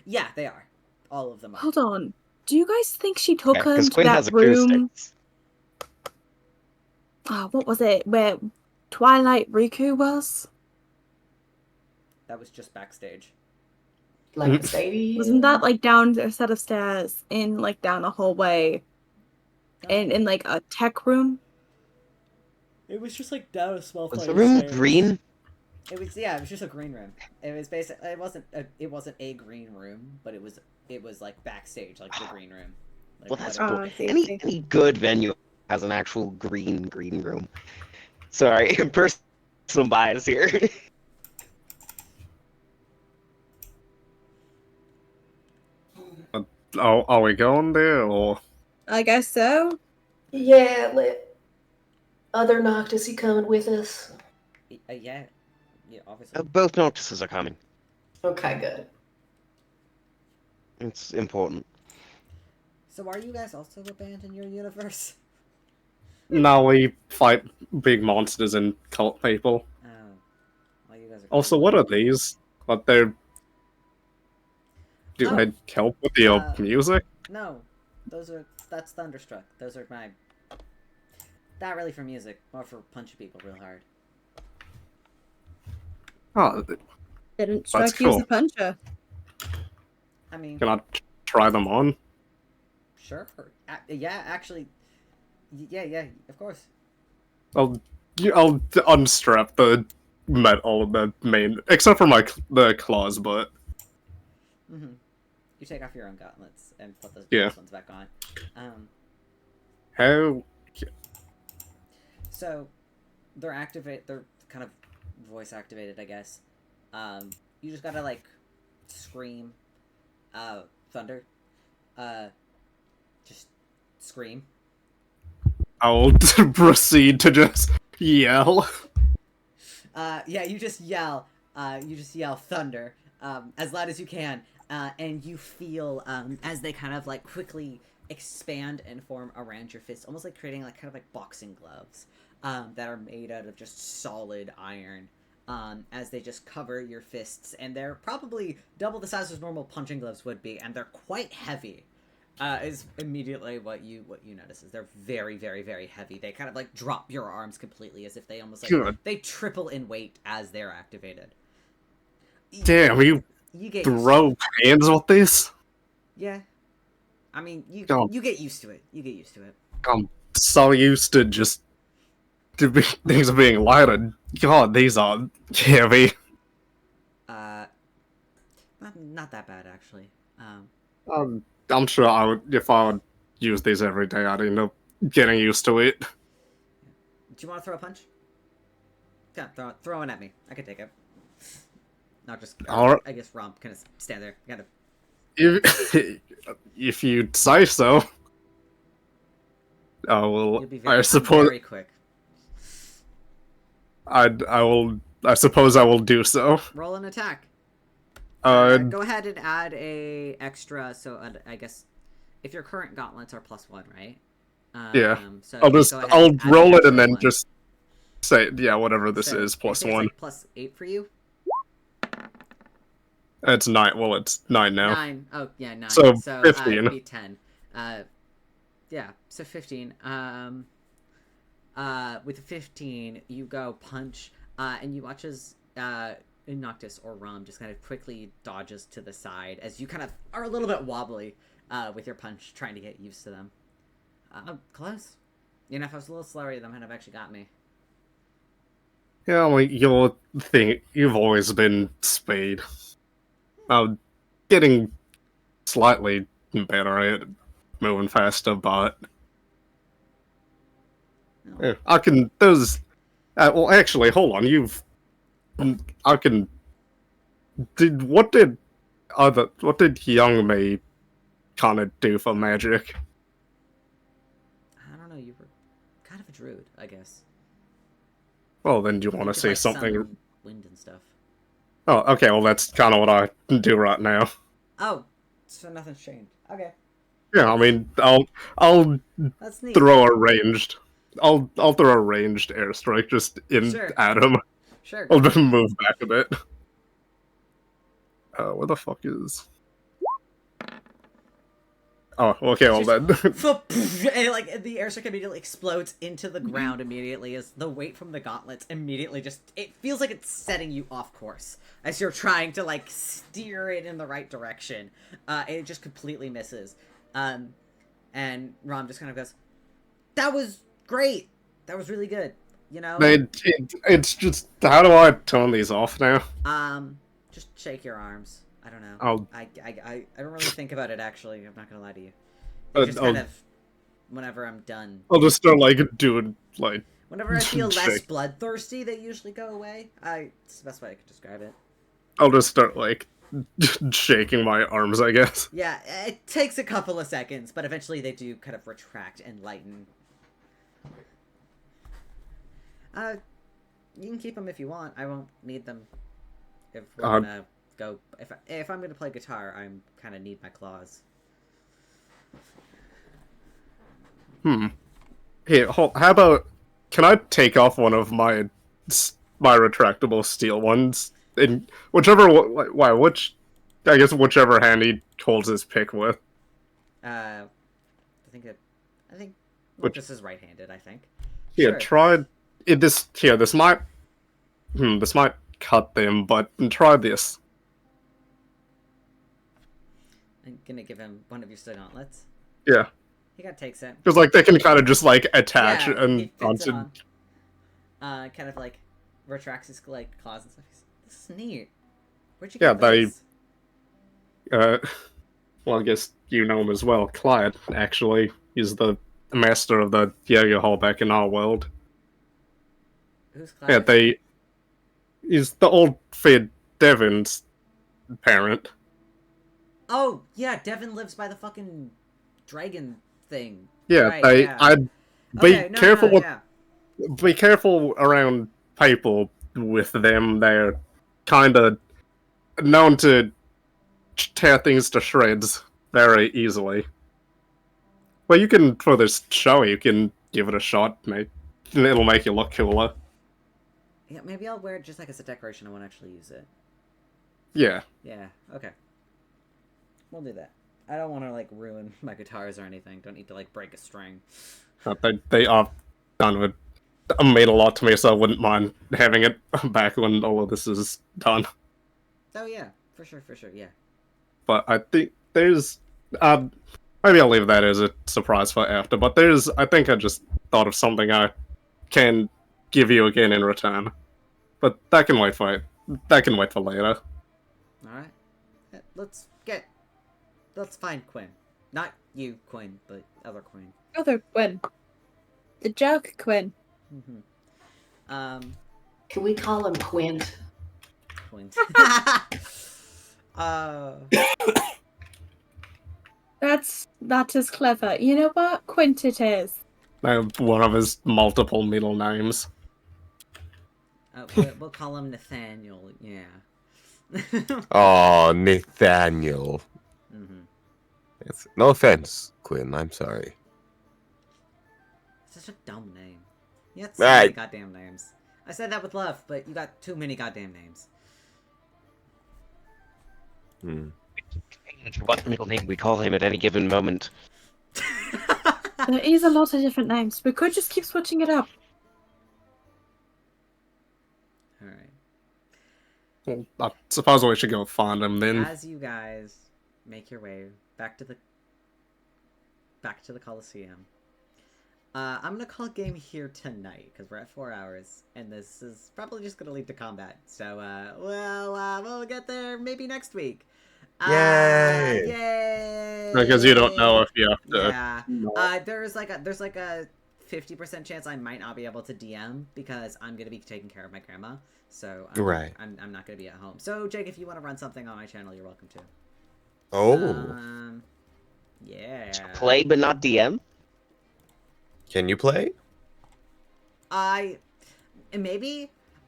Yeah, they are. All of them are. Hold on. Do you guys think she took him Because to Quinn that has room? acoustics. What was it? Where Twilight Riku was? That was just backstage. Like the stadium. Wasn't that like down a set of stairs in like down a hallway in like a tech room? It was just like down a small Was flight the of room stairs. green? It was just a green room. It was basically it wasn't a green room, but it was like backstage, like the green room. Like, Well, that's whatever. cool. I see, Any good venue has an actual green room. Sorry, personal bias here. Are we going there, or? I guess so. Yeah, other Noctis, he coming with us? Yeah, obviously. Both Noctises are coming. Okay, good. It's important. So are you guys also a band in your universe? Now we fight big monsters and cult people. Oh, well, you guys are. Also, what are these? What they're... Do Oh, they help with your music? No, that's Thunderstruck. Those are my. Not really for music, more for punching people real hard. Oh, Didn't That's strike you as cool. a puncher. I mean, can I try them on? sure. Yeah, actually. Yeah, of course. I'll unstrap the metal, the main, except for the claws, but Mm-hmm. You take off your own gauntlets and put those Yeah. ones back on. how? So, they're kind of voice activated, I guess. You just gotta, like, scream, thunder. Just scream. I'll proceed to just yell. Yeah, you just yell thunder, as loud as you can, and you feel, as they kind of, like, quickly expand and form around your fists, almost like creating, like, kind of like boxing gloves, that are made out of just solid iron, as they just cover your fists, and they're probably double the size as normal punching gloves would be, and they're quite heavy. Is immediately what you notice is they're very, very, very heavy. They kind of like drop your arms completely, as if they almost like Good. they triple in weight as they're activated. Damn, you You get used throw hands with this? yeah. I mean, you God. you get used to it. You get used to it. I'm so used to just things being lighted. God, these are heavy. Not that bad actually. I'm sure if I would use these every day, I'd end up getting used to it. Do you want to throw a punch? Yeah, throw one at me. I can take it. Not just. Alright. I guess Romp kind of stand there, kind of. If you say so. I will. You'll be very, I suppose. very quick. I will. I suppose I will do so. Roll an attack. Go ahead and add a extra. So I guess if your current gauntlets are +1, right? Yeah. So I'll go just ahead I'll and add roll an it extra and then one. just say whatever this So, is I think +1. it's like +8 for you. It's 9. Well, it's 9 now. 9. Oh yeah, 9. So, 15. 15. It'd be 10. Yeah. So 15. With 15, you go punch, and you watch as Noctis or Rom just kind of quickly dodges to the side as you kind of are a little bit wobbly with your punch, trying to get used to them. Close. You know, if I was a little slower, they might have actually got me. Yeah, like your thing, you've always been speed. Getting slightly better at moving faster, but No. yeah, I can. Those. Well, actually, hold on. I can. What did young me kind of do for magic? I don't know. You were kind of a druid, I guess. Well, then do you want to could, say like, something? summon wind and stuff. Oh, okay. Well, that's kind of what I do right now. Oh, so nothing's changed. Okay, Yeah, I mean, I'll that's neat. throw a ranged. I'll throw a ranged airstrike just Sure. at him. Sure. I'll just move back a bit. Where the fuck is? Oh, okay. Well then. And like the airstrike immediately explodes into the ground immediately as the weight from the gauntlets immediately it feels like it's setting you off course as you're trying to like steer it in the right direction. And it just completely misses. And Rom just kind of goes, "That was great. That was really good." You know. It's just, how do I turn these off now? Just shake your arms. I don't know. I'll- I don't really think about it actually. I'm not gonna lie to you. It's just kind of whenever I'm done. I'll just start like doing like. Whenever I feel less shake. bloodthirsty, they usually go away. It's the best way I could describe it. I'll just start like shaking my arms, I guess. Yeah, it takes a couple of seconds, but eventually they do kind of retract and lighten. You can keep them if you want. I won't need them. If we're Uh, gonna go, if I'm gonna play guitar, I'm kind of need my claws. Here, how about? Can I take off one of my retractable steel ones in whichever which I guess whichever hand he holds his pick with. I think Which- Lucas is right-handed. I think. Here, Sure. try this. Here, this might cut them, but try this. I'm gonna give him one of your steel gauntlets. Yeah, He got takes it. because like they can kind of just like attach Yeah, and he fits it onto. on. Kind of like retracts his like claws and stuff. This is neat. Where'd you Yeah, get they- this? Well, I guess you know him as well. Clyde actually is the master of the Jaeger hall back in our world. Who's Yeah, Clive? he's the old Fed Devon's parent. Oh yeah, Devin lives by the fucking dragon thing. Yeah, Right, yeah. I'd be Okay, no, careful no, with yeah. be careful around people with them. They're kind of known to tear things to shreds very easily. Well, you can, for this show, you can give it a shot. It'll make you look cooler. Yeah, maybe I'll wear it just like as a decoration. I won't actually use it. Yeah. Yeah, okay. We'll do that. I don't want to like ruin my guitars or anything. Don't need to like break a string. They are done with. Made a lot to me, so I wouldn't mind having it back when all of this is done. Oh yeah, for sure, yeah. But I think there's maybe I'll leave that as a surprise for after. But I think I just thought of something I can give you again in return. But that can wait for later. Alright. Let's find Quinn. Not you, Quinn, but other Quinn. Other Quinn. The joke Quinn. Mm-hmm. Can we call him Quint? Quinn. That is clever. You know what? Quint it is. One of his multiple middle names. We'll call him Nathaniel, yeah. Oh, Nathaniel. Mm-hmm. No offense, Quinn. I'm sorry. Such a dumb name. You got so many Right. goddamn names. I said that with love, but you got too many goddamn names. What middle name we call him at any given moment. There is a lot of different names. We could just keep switching it up. Alright. Well, I suppose we should go find him then. As you guys make your way back to the Coliseum, I'm gonna call game here tonight because we're at 4 hours, and this is probably just gonna lead to combat. So, we'll get there maybe next week. Yay! Yay! Because you don't know if you have to. Yeah. There's like a 50% chance I might not be able to DM because I'm gonna be taking care of my grandma. So Right. I'm not gonna be at home. So Jake, if you want to run something on my channel, you're welcome to. Oh. Yeah. Play but not DM? Can you play?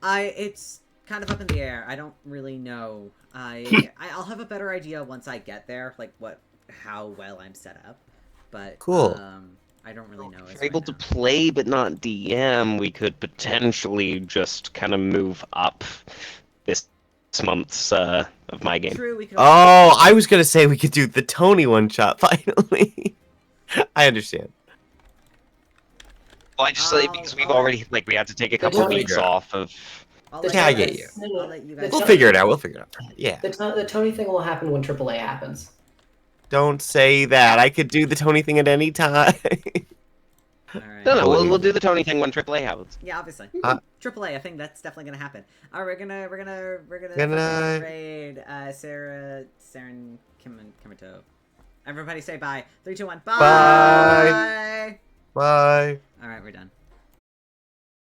It's kind of up in the air. I don't really know. I'll have a better idea once I get there, like how well I'm set up. But Cool. I don't really know. If you're able to play but not DM, we could potentially just kind of move up this month's of my game. True, we could. Oh, I was gonna say we could do the Tony one shot finally. I understand. Well, I just because we've already we had to take a couple Tony weeks guy. off of. Yeah, I get you. I'll let you guys. We'll We'll figure it out. We'll figure it out. Yeah. The Tony thing will happen when AAA happens. Don't say that. I could do the Tony thing at any time. All right. No, we'll do the Tony thing when AAA happens. Yeah, obviously. Uh, AAA, I think that's definitely gonna happen. All right, we're gonna Good night. raid Sarah, Saren, Kimito. Everybody say bye. 3, 2, 1. Bye. Bye. All right, we're done.